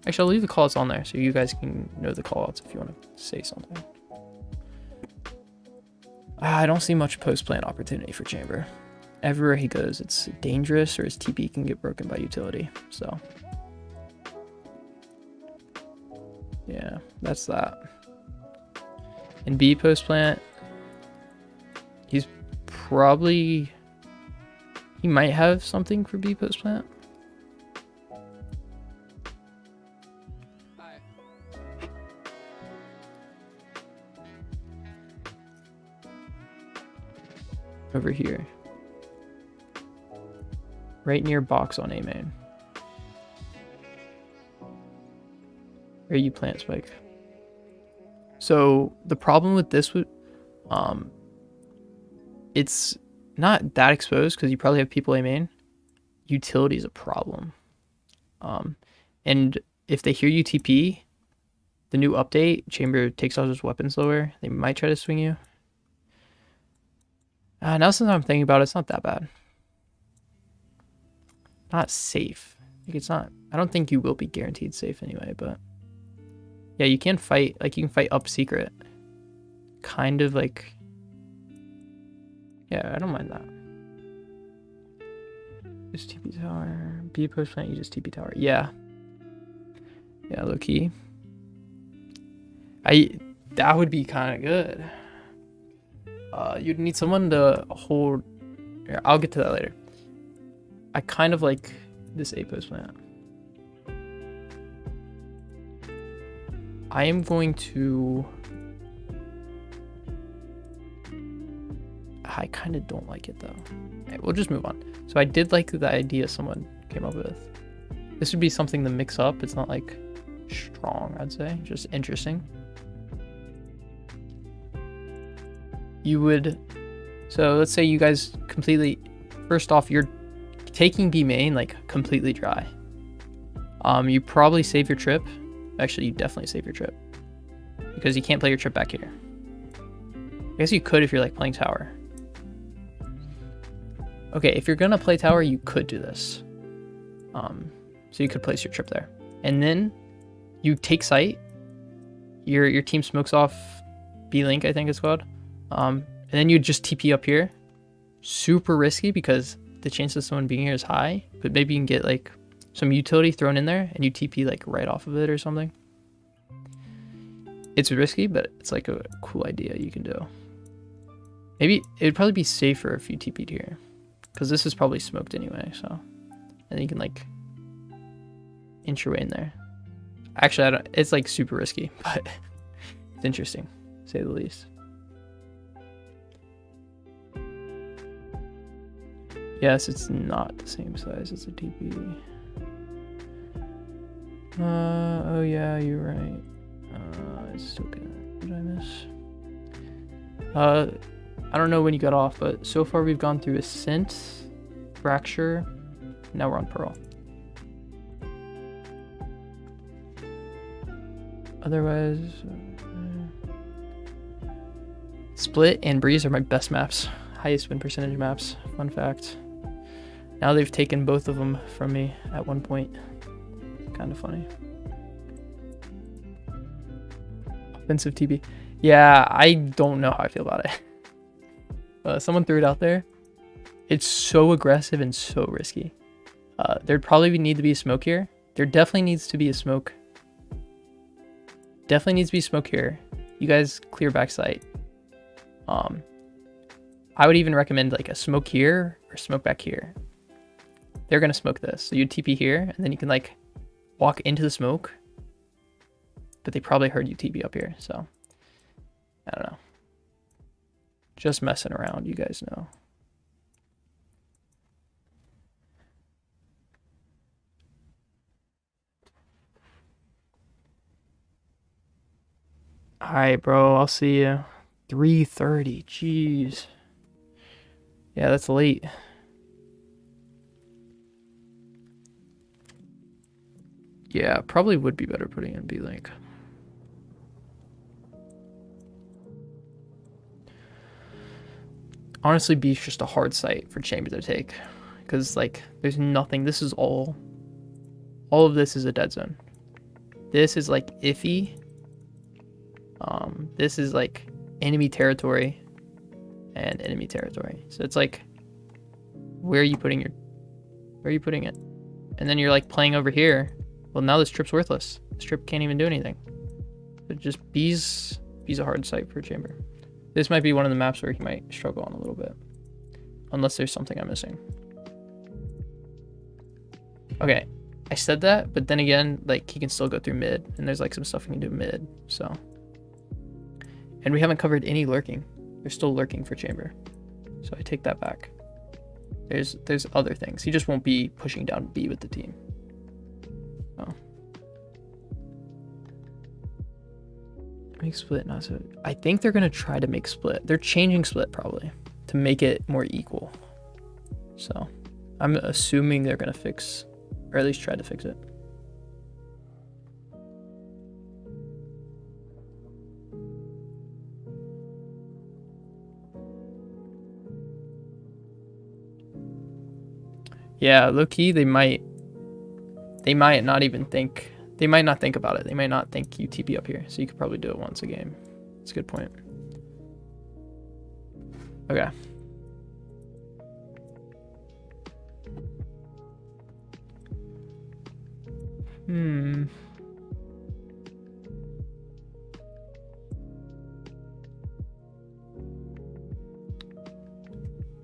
A: Actually, I'll leave the callouts on there so you guys can know the callouts if you want to say something. I don't see much post-plant opportunity for chamber. Everywhere he goes, it's dangerous, or his TP can get broken by utility. So, yeah, that's that. In B post-plant, he's probably... He might have something for B post-plant. Over here. Right near box on A main. Where you plant spike. So the problem with this would, it's not that exposed because you probably have people A main. Utility is a problem. And if they hear you TP, the new update, chamber takes out his weapon slower. They might try to swing you. Now since I'm thinking about it, it's not that bad. Not safe. Like, it's not. I don't think you will be guaranteed safe anyway, but yeah, you can fight. Like, you can fight up secret. Kind of like. Yeah, I don't mind that. Just TP tower. Be push plant, you just TP tower. Yeah. Yeah, low key. That would be kind of good. You'd need someone to hold. Yeah, I'll get to that later. I kind of like this A post plant. I am going to. I kind of don't like it though. Okay, we'll just move on. So I did like the idea someone came up with. This would be something to mix up. It's not like strong, I'd say, just interesting. You would, so let's say you guys completely, first off, you're taking B main like completely dry. You probably save your trip. Actually, you definitely save your trip because you can't play your trip back here. I guess you could if you're like playing tower. Okay, if you're gonna play tower, you could do this. So you could place your trip there, and then you take site. Your team smokes off B link, I think it's called. And then you just TP up here. Super risky because the chance of someone being here is high, but maybe you can get like some utility thrown in there and you TP like right off of it or something. It's risky, but it's like a cool idea you can do. Maybe it'd probably be safer if you TP'd here because this is probably smoked anyway. So, and then you can like inch your way in there. Actually, I don't, it's like super risky, but it's interesting, to say the least. Yes, it's not the same size as a TP. Oh yeah, you're right. It's still good. What did I miss? I don't know when you got off, but so far we've gone through Ascent, Fracture, now we're on Pearl. Otherwise, Split and Breeze are my best maps. Highest win percentage maps. Fun fact. Now they've taken both of them from me at one point. Kind of funny. Offensive TB. Yeah, I don't know how I feel about it. Someone threw it out there. It's so aggressive and so risky. There'd probably need to be a smoke here. There definitely needs to be a smoke. Definitely needs to be smoke here. You guys clear backside. I would even recommend like a smoke here or smoke back here. They're gonna smoke this, so you TP here, and then you can like walk into the smoke. But they probably heard you TP up here, so I don't know. Just messing around, you guys know. Alright, bro, I'll see you. 3:30, jeez. Yeah, that's late. Yeah, probably would be better putting in B-Link. Honestly, B is just a hard site for Chamber to take. Because, like, there's nothing. This is all of this is a dead zone. This is, like, iffy. This is, like, enemy territory and enemy territory. So it's, like, where are you putting it? And then you're, like, playing over here. Well, now this trip's worthless. This trip can't even do anything. It just B's a hard site for Chamber. This might be one of the maps where he might struggle on a little bit. Unless there's something I'm missing. Okay, I said that, but then again, like, he can still go through mid, and there's like some stuff we can do mid, so. And we haven't covered any lurking. There's still lurking for Chamber. So I take that back. There's other things. He just won't be pushing down B with the team. Oh. Make split, not so. I think they're gonna try to make split. They're changing split probably to make it more equal. So I'm assuming they're gonna fix, or at least try to fix it. Yeah, low key, they might not even think. They might not think about it. They might not think you TP up here. So you could probably do it once a game. That's a good point. Okay.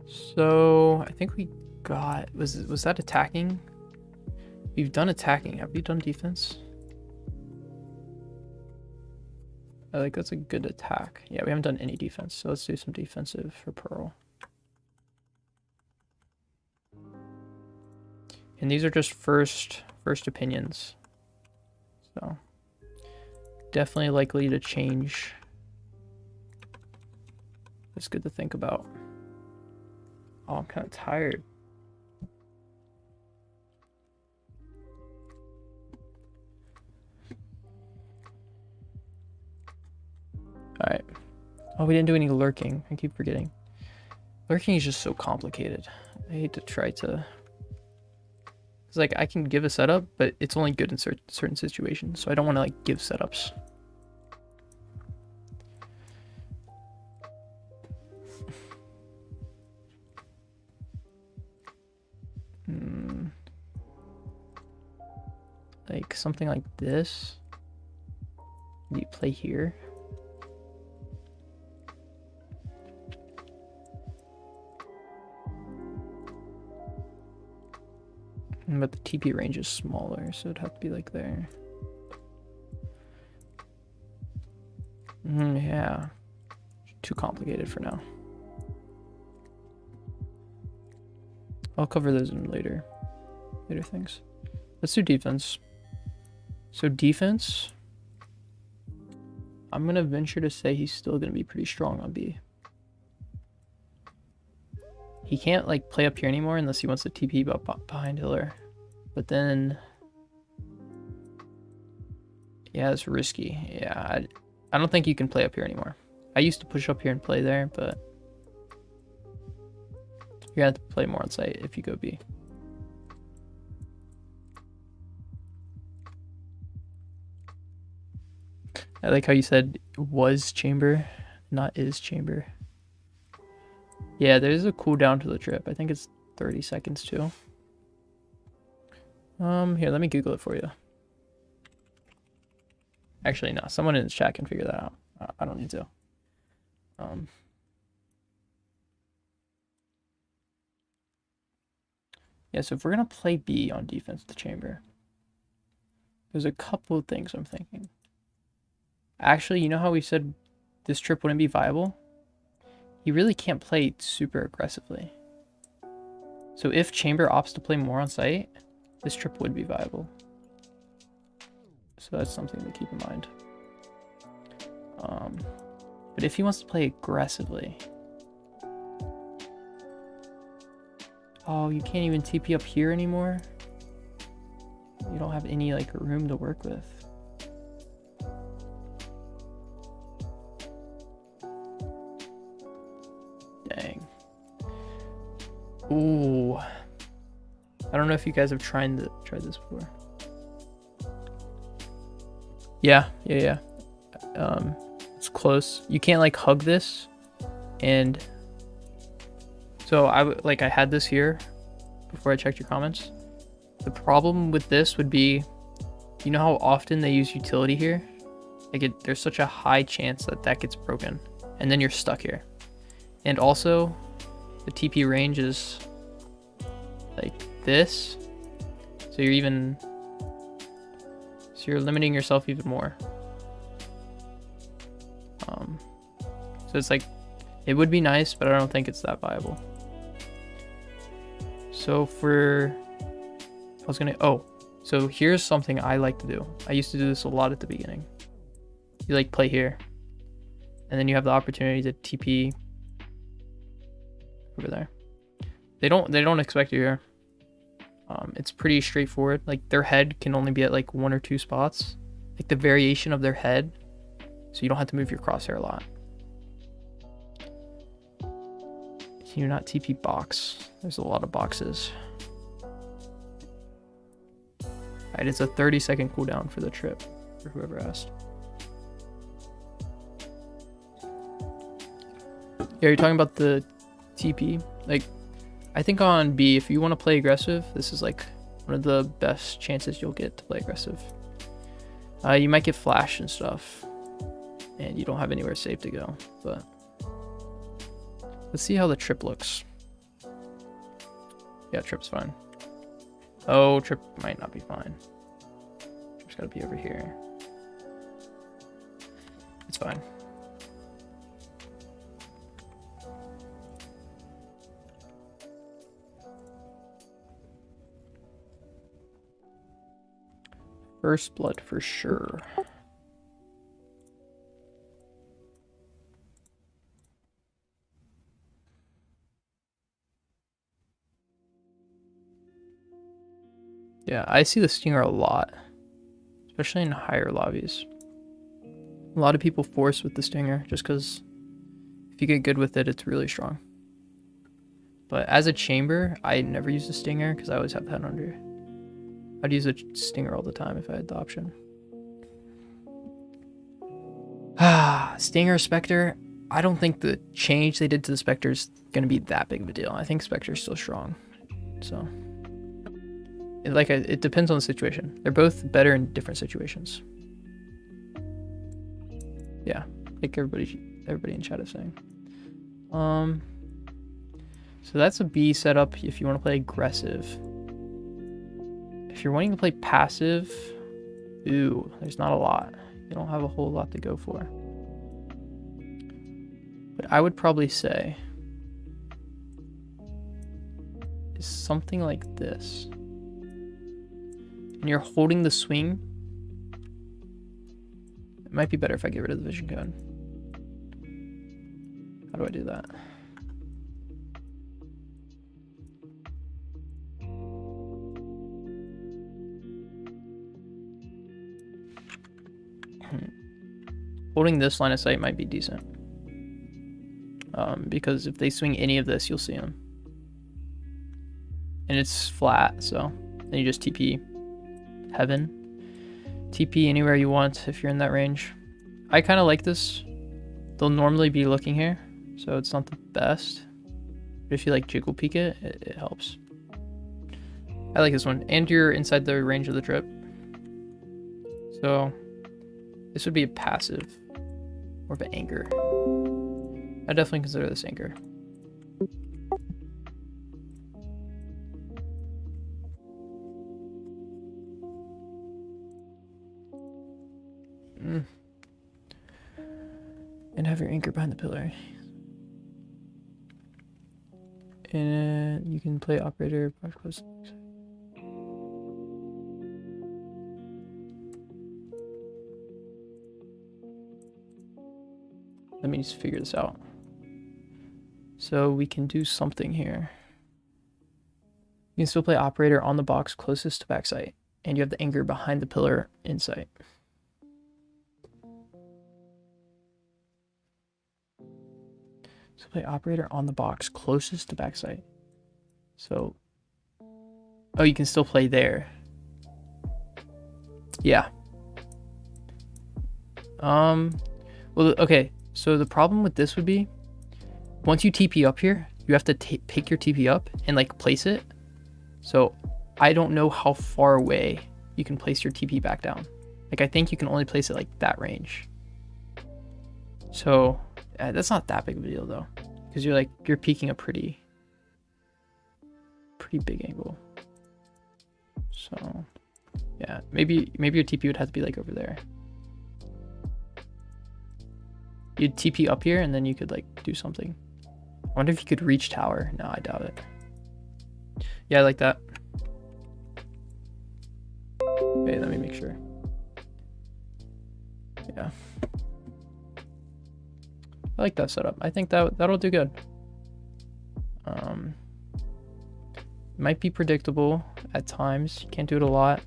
A: So I think we got, was that attacking? We've done attacking. Have we done defense? I think that's a good attack. Yeah, we haven't done any defense, so let's do some defensive for Pearl. And these are just first opinions. So definitely likely to change. It's good to think about. Oh, I'm kind of tired. Alright. Oh, we didn't do any lurking. I keep forgetting. Lurking is just so complicated. I hate to try to... It's like, I can give a setup, but it's only good in certain situations. So I don't want to, like, give setups. Like, something like this. You play here. But the TP range is smaller, so it'd have to be like there. Yeah. Too complicated for now. I'll cover those in later things. Let's do defense. So defense, I'm gonna venture to say he's still gonna be pretty strong on B. He can't like play up here anymore unless he wants to TP behind Hiller. But then, yeah, it's risky. Yeah, I don't think you can play up here anymore. I used to push up here and play there, but you're gonna have to play more on site if you go B. I like how you said was chamber, not is chamber. Yeah, there's a cooldown to the trip. I think it's 30 seconds too. Here, let me Google it for you. Actually, no, someone in the chat can figure that out. I don't need to. Yeah, so if we're gonna play B on defense to chamber, there's a couple of things I'm thinking. Actually, you know how we said this trip wouldn't be viable? He really can't play super aggressively. So if chamber opts to play more on site, this trip would be viable. So that's something to keep in mind. But if he wants to play aggressively... Oh, you can't even TP up here anymore? You don't have any like room to work with. Dang. Ooh. I don't know if you guys have tried this before. Yeah. It's close. You can't like hug this, and so I had this here before I checked your comments. The problem with this would be, you know how often they use utility here? Like there's such a high chance that gets broken, and then you're stuck here. And also, the TP range is like this, so you're limiting yourself even more. So it's like, it would be nice, but I don't think it's that viable. So so here's something I like to do. I used to do this a lot at the beginning. You like play here, and then you have the opportunity to TP over there. They don't expect you here. It's pretty straightforward. Like their head can only be at like 1 or 2 spots, like the variation of their head, so you don't have to move your crosshair a lot. Can you not TP box? There's a lot of boxes. Alright, it's a 30-second cooldown for the trip, for whoever asked. Yeah, you're talking about the TP. Like, I think on B, if you want to play aggressive, this is like one of the best chances you'll get to play aggressive. You might get flash and stuff, and you don't have anywhere safe to go, but let's see how the trip looks. Yeah, trip's fine. Oh, trip might not be fine. Trip's gotta be over here. It's fine. First blood for sure. Yeah, I see the stinger a lot, especially in higher lobbies. A lot of people force with the stinger just because if you get good with it, it's really strong. But as a chamber, I never use the stinger because I always have that under. I'd use a stinger all the time if I had the option. Stinger, Spectre. I don't think the change they did to the Spectre is going to be that big of a deal. I think Spectre's still strong. So, it depends on the situation. They're both better in different situations. Yeah, like everybody in chat is saying. So that's a B setup if you want to play aggressive. If you're wanting to play passive, ooh, there's not a lot. You don't have a whole lot to go for. But I would probably say is something like this. And you're holding the swing. It might be better if I get rid of the vision cone. How do I do that? Holding this line of sight might be decent. Because if they swing any of this, you'll see them. And it's flat, so then you just TP heaven. TP anywhere you want if you're in that range. I kind of like this. They'll normally be looking here, so it's not the best. But if you like jiggle peek it, it helps. I like this one. And you're inside the range of the trip. So this would be a passive or of an anchor. I definitely consider this anchor. And have your anchor behind the pillar. And you can play operator. Let me just figure this out. So we can do something here. You can still play operator on the box closest to backside, and you have the anchor behind the pillar in sight. So play operator on the box closest to backside. So, oh, you can still play there. Yeah. Well, okay. So the problem with this would be, once you TP up here, you have to pick your TP up and like place it. So I don't know how far away you can place your TP back down. Like I think you can only place it like that range. So that's not that big of a deal though, because you're peeking a pretty big angle. So yeah, maybe your TP would have to be like over there. You'd TP up here and then you could like do something. I wonder if you could reach tower. No, I doubt it. Yeah, I like that. Okay, let me make sure. Yeah. I like that setup. I think that'll do good. Might be predictable at times. You can't do it a lot.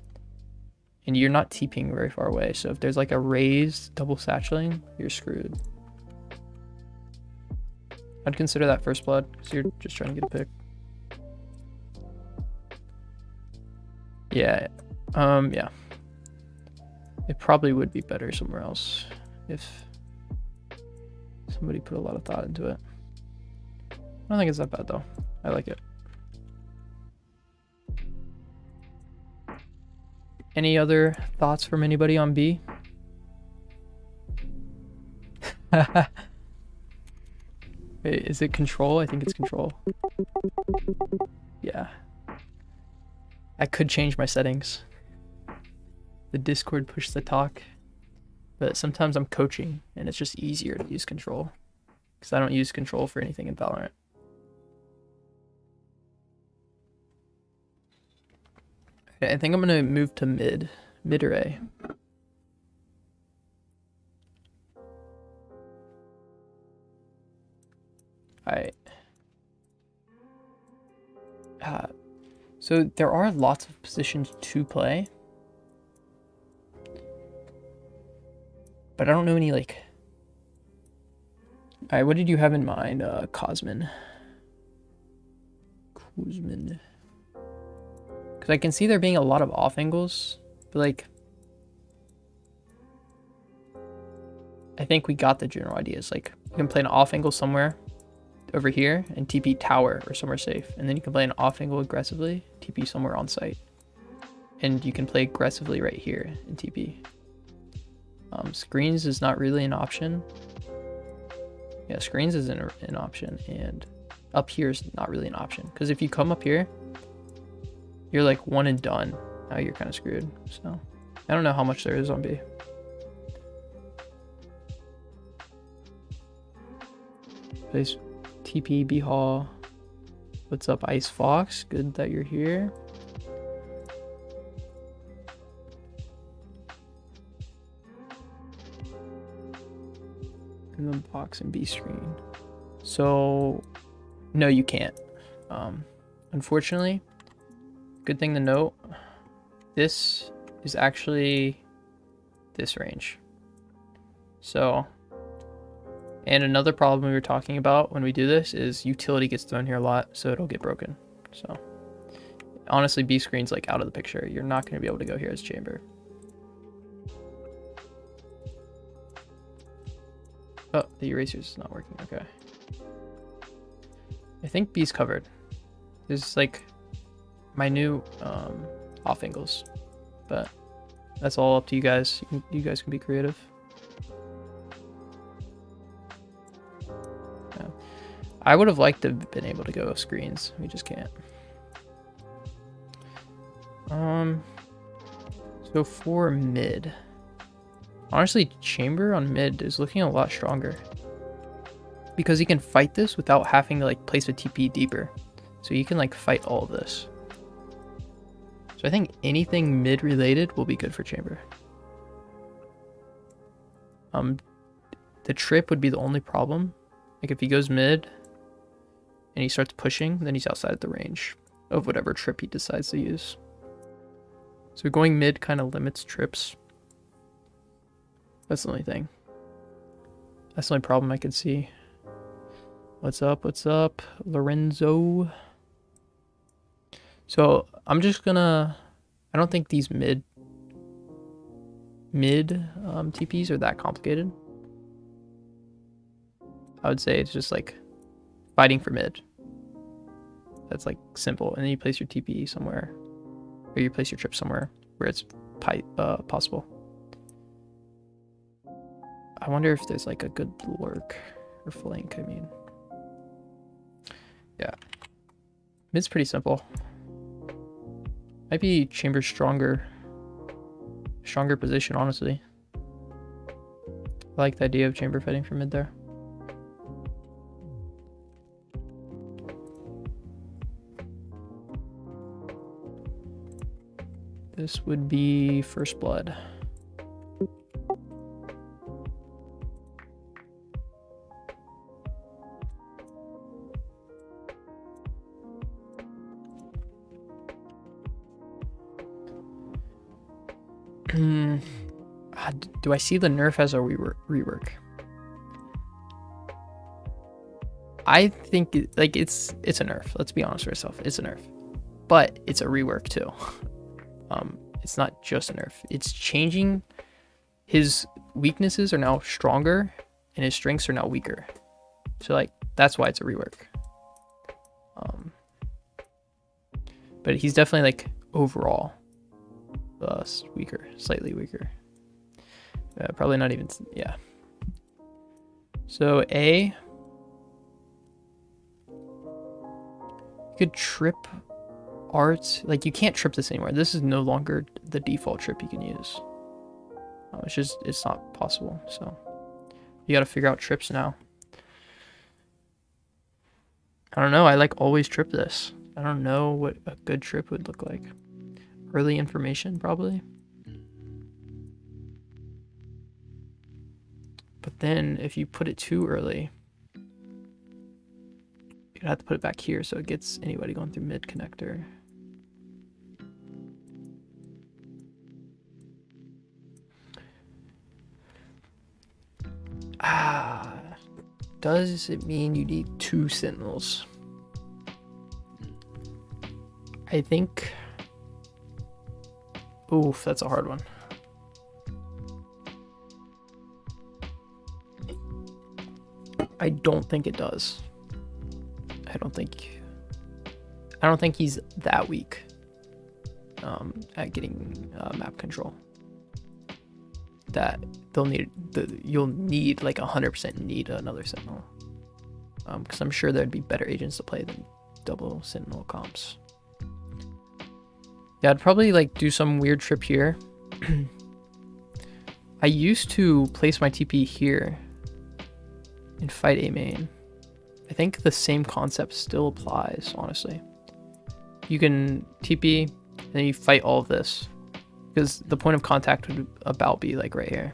A: And you're not TPing very far away. So if there's like a raised double satchling, you're screwed. I'd consider that first blood because you're just trying to get a pick. Yeah, Yeah. It probably would be better somewhere else if somebody put a lot of thought into it. I don't think it's that bad though. I like it. Any other thoughts from anybody on B? Wait, is it control? I think it's control. Yeah. I could change my settings. The Discord push the talk. But sometimes I'm coaching and it's just easier to use control. Because I don't use control for anything in Valorant. Okay, I think I'm going to move to mid. Mid or A. Alright. So there are lots of positions to play. But I don't know any, like... Alright, what did you have in mind, Cosmin? Because I can see there being a lot of off angles, but, like... I think we got the general idea. It's like, you can play an off angle somewhere over here and TP tower or somewhere safe. And then you can play an off angle aggressively, TP somewhere on site. And you can play aggressively right here in TP. Screens is not really an option. Yeah, screens is an option, and up here is not really an option. Because if you come up here, you're like one and done. Now you're kind of screwed. So I don't know how much there is on B. Place TP B Hall. What's up, Ice Fox? Good that you're here. In the box and B screen. So no, you can't. Unfortunately, good thing to note, this is actually this range. So, and another problem we were talking about when we do this is utility gets thrown here a lot, so it'll get broken. So honestly, B screen's like out of the picture. You're not going to be able to go here as chamber. Oh, the eraser's not working. Okay. I think B's covered. There's like my new off angles, but that's all up to you guys. You guys can be creative. Yeah. I would have liked to have been able to go screens. We just can't. So for mid. Honestly, chamber on mid is looking a lot stronger. Because he can fight this without having to like place a TP deeper. So you can like fight all of this. So I think anything mid related will be good for chamber. The trip would be the only problem. Like if he goes mid and he starts pushing, then he's outside the range of whatever trip he decides to use. So going mid kind of limits trips. That's the only thing. That's the only problem I could see. What's up? What's up, Lorenzo? So I'm just gonna... I don't think these mid TPs are that complicated. I would say it's just like fighting for mid. That's like simple. And then you place your TP somewhere, or you place your trip somewhere where it's possible. I wonder if there's like a good lurk or flank, I mean. Yeah. Mid's pretty simple. Might be chamber's stronger position, honestly. I like the idea of chamber fighting for mid there. This would be first blood. Do I see the nerf as a rework? I think like it's a nerf. Let's be honest with ourselves. It's a nerf, but it's a rework too. It's not just a nerf. It's changing. His weaknesses are now stronger and his strengths are now weaker. So like that's why it's a rework. But he's definitely like overall weaker, slightly weaker. Probably not even, yeah. So A, you could trip art. Like you can't trip this anymore. This is no longer the default trip you can use. It's not possible. So you got to figure out trips now. I don't know. I like always trip this. I don't know what a good trip would look like. Early information, probably. But then if you put it too early, you'd have to put it back here so it gets anybody going through mid connector. Does it mean you need 2 sentinels? I think... Oof, that's a hard one. I don't think it does. I don't think he's that weak at getting map control. That you'll need like 100% need another sentinel. Because I'm sure there'd be better agents to play than double sentinel comps. Yeah, I'd probably like do some weird trip here. I used to place my TP here and fight A main. I think the same concept still applies, honestly. You can TP and then you fight all of this, because the point of contact would about be like right here.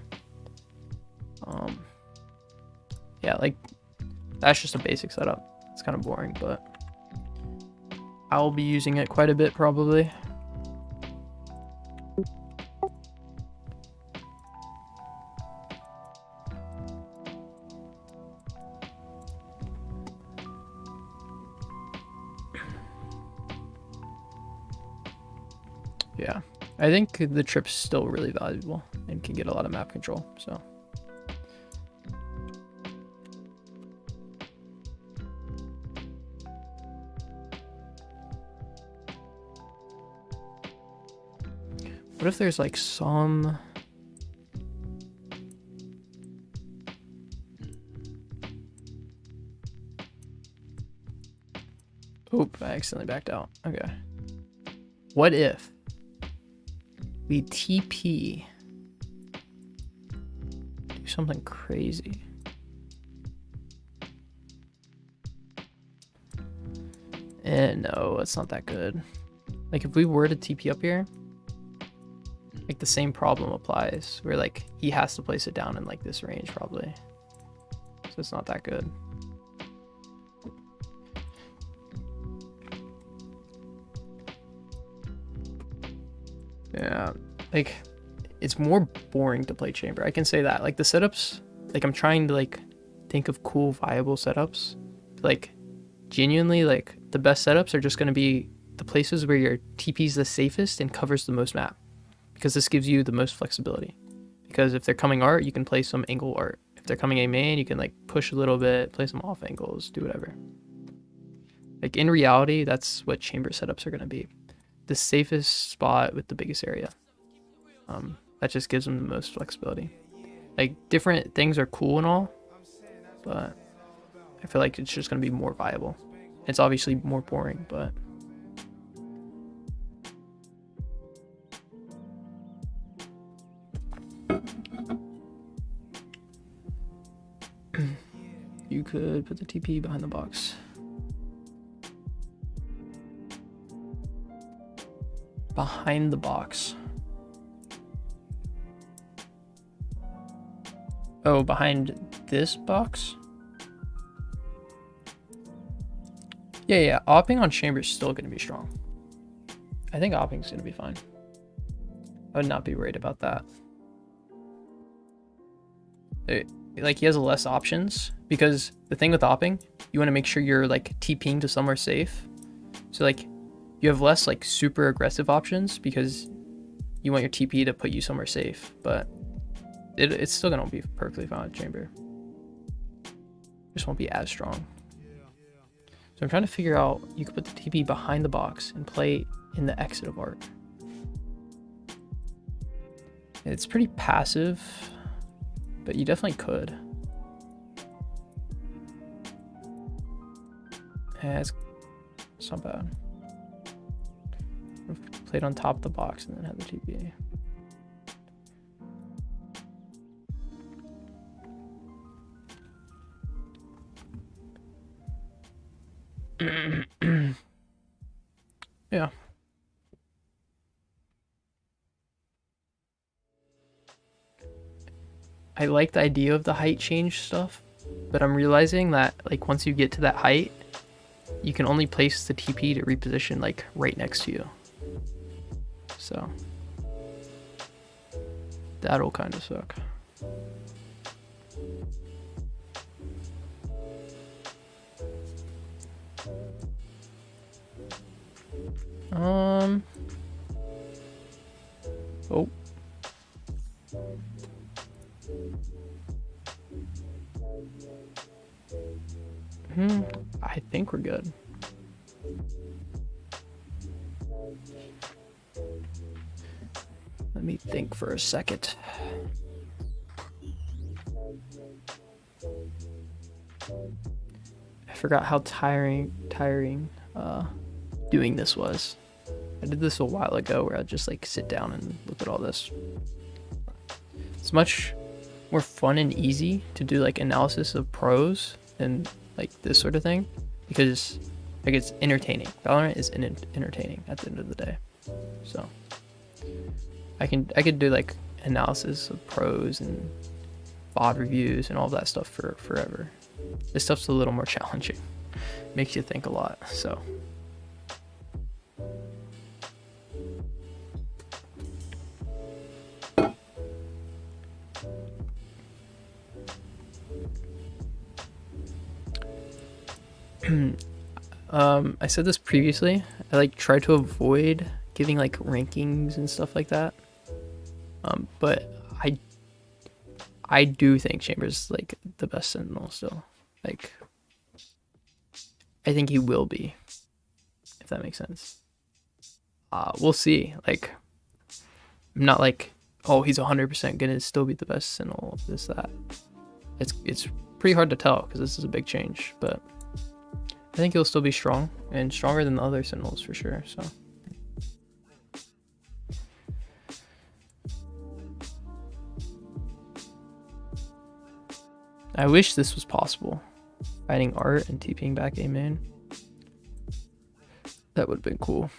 A: Yeah, like that's just a basic setup. It's kind of boring, but I'll be using it quite a bit probably. Yeah, I think the trip's still really valuable and can get a lot of map control, so. What if there's like some... Oop, I accidentally backed out. Okay. What if we TP, do something crazy? And no, it's not that good. Like if we were to TP up here, like the same problem applies where like he has to place it down in like this range probably. So it's not that good. Yeah, like it's more boring to play chamber. I can say that. Like the setups, like I'm trying to like think of cool, viable setups. Like genuinely, like the best setups are just going to be the places where your TP is the safest and covers the most map, because this gives you the most flexibility. Because if they're coming art, you can play some angle art. If they're coming A main, you can like push a little bit, play some off angles, do whatever. Like in reality, that's what chamber setups are going to be. The safest spot with the biggest area. That just gives them the most flexibility. Like different things are cool and all, but I feel like it's just going to be more viable. It's obviously more boring, but you could put the TP behind the box. Behind the box. Oh, behind this box? Yeah, opping on chamber is still going to be strong. I think opping is going to be fine. I would not be worried about that. Like he has less options, because the thing with opping, you want to make sure you're like TPing to somewhere safe. So like you have less like super aggressive options, because you want your TP to put you somewhere safe, but it's still gonna be perfectly fine with chamber. Just won't be as strong. So I'm trying to figure out, you could put the TP behind the box and play in the exit of arc. It's pretty passive, but you definitely could. Yeah, it's not bad. Played on top of the box and then had the TP. Yeah. I like the idea of the height change stuff, but I'm realizing that like once you get to that height, you can only place the TP to reposition like right next to you. So that'll kind of suck. Oh. I think we're good. Let me think for a second. I forgot how tiring doing this was. I did this a while ago where I'd just like sit down and look at all this. It's much more fun and easy to do like analysis of pros and like this sort of thing because like it's entertaining. Valorant is entertaining at the end of the day. So I could do like analysis of pros and VOD reviews and all that stuff for forever. This stuff's a little more challenging. Makes you think a lot, so. I said this previously. I like try to avoid giving like rankings and stuff like that. But I do think Chambers like the best Sentinel still. Like I think he will be, if that makes sense. We'll see. Like I'm not like, oh, he's 100% gonna still be the best Sentinel, this, that. It's pretty hard to tell because this is a big change, but I think he'll still be strong and stronger than the other Sentinels for sure. So I wish this was possible. Fighting Art and TPing back A main. That would have been cool.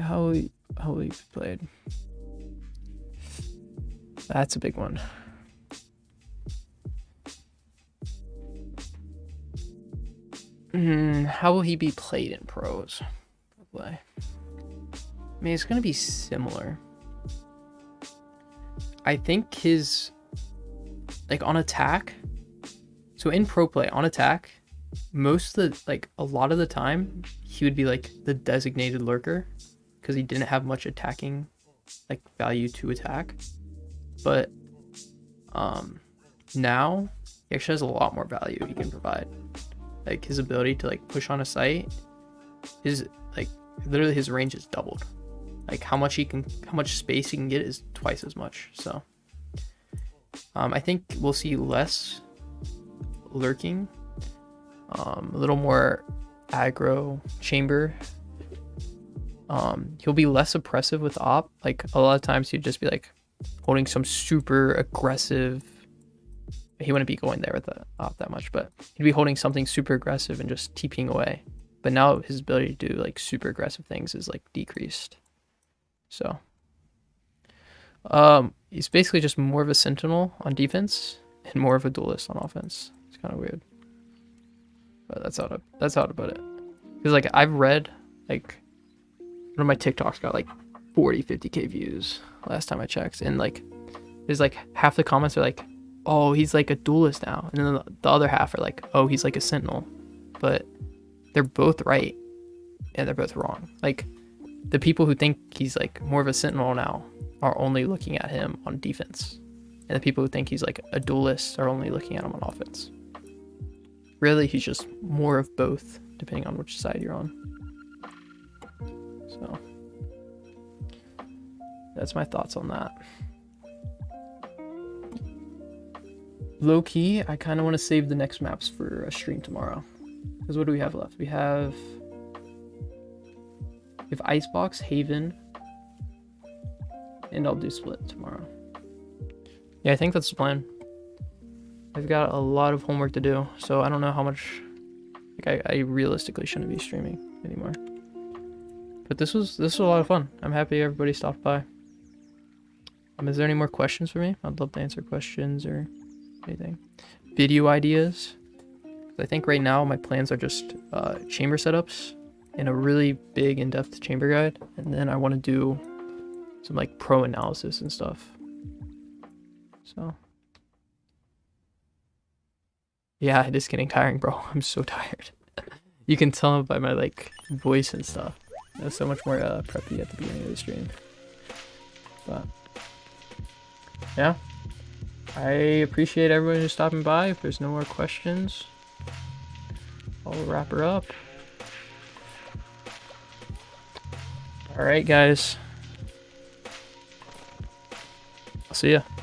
A: How will he be played? That's a big one. How will he be played in pros? I mean, it's gonna be similar. I think his like on attack. So in pro play on attack, most of the like a lot of the time he would be like the designated lurker because he didn't have much attacking like value to attack. But now he actually has a lot more value he can provide. Like his ability to like push on a site is like literally his range is doubled. Like how much space he can get is twice as much. So I think we'll see less lurking, a little more aggro chamber. He'll be less oppressive with op. Like a lot of times he'd just be like holding some super aggressive. He wouldn't be going there with the op that much, but he'd be holding something super aggressive and just TPing away. But now his ability to do like super aggressive things is like decreased. So he's basically just more of a sentinel on defense and more of a duelist on offense. It's kind of weird, but that's how to put it. Because like I've read like one of my TikToks got like 40-50K views last time I checked, and like there's like half the comments are like, oh, he's like a duelist now. And then the other half are like, oh, he's like a sentinel. But they're both right and they're both wrong. Like, the people who think he's like more of a sentinel now are only looking at him on defense. And the people who think he's like a duelist are only looking at him on offense. Really, he's just more of both, depending on which side you're on. So, that's my thoughts on that. Low key, I kind of want to save the next maps for a stream tomorrow. Because what do we have left? We have Icebox, Haven, and I'll do Split tomorrow. Yeah, I think that's the plan. I've got a lot of homework to do, so I don't know how much. Like, I realistically shouldn't be streaming anymore. But this was a lot of fun. I'm happy everybody stopped by. Is there any more questions for me? I'd love to answer questions or anything. Video ideas. I think right now my plans are just chamber setups and a really big in-depth chamber guide, and then I want to do some like pro analysis and stuff. So yeah, it is getting tiring, bro. I'm so tired. You can tell by my like voice and stuff. I was so much more preppy at the beginning of the stream. But yeah, I appreciate everyone who's stopping by. If there's no more questions, I'll wrap her up. All right, guys. I'll see ya.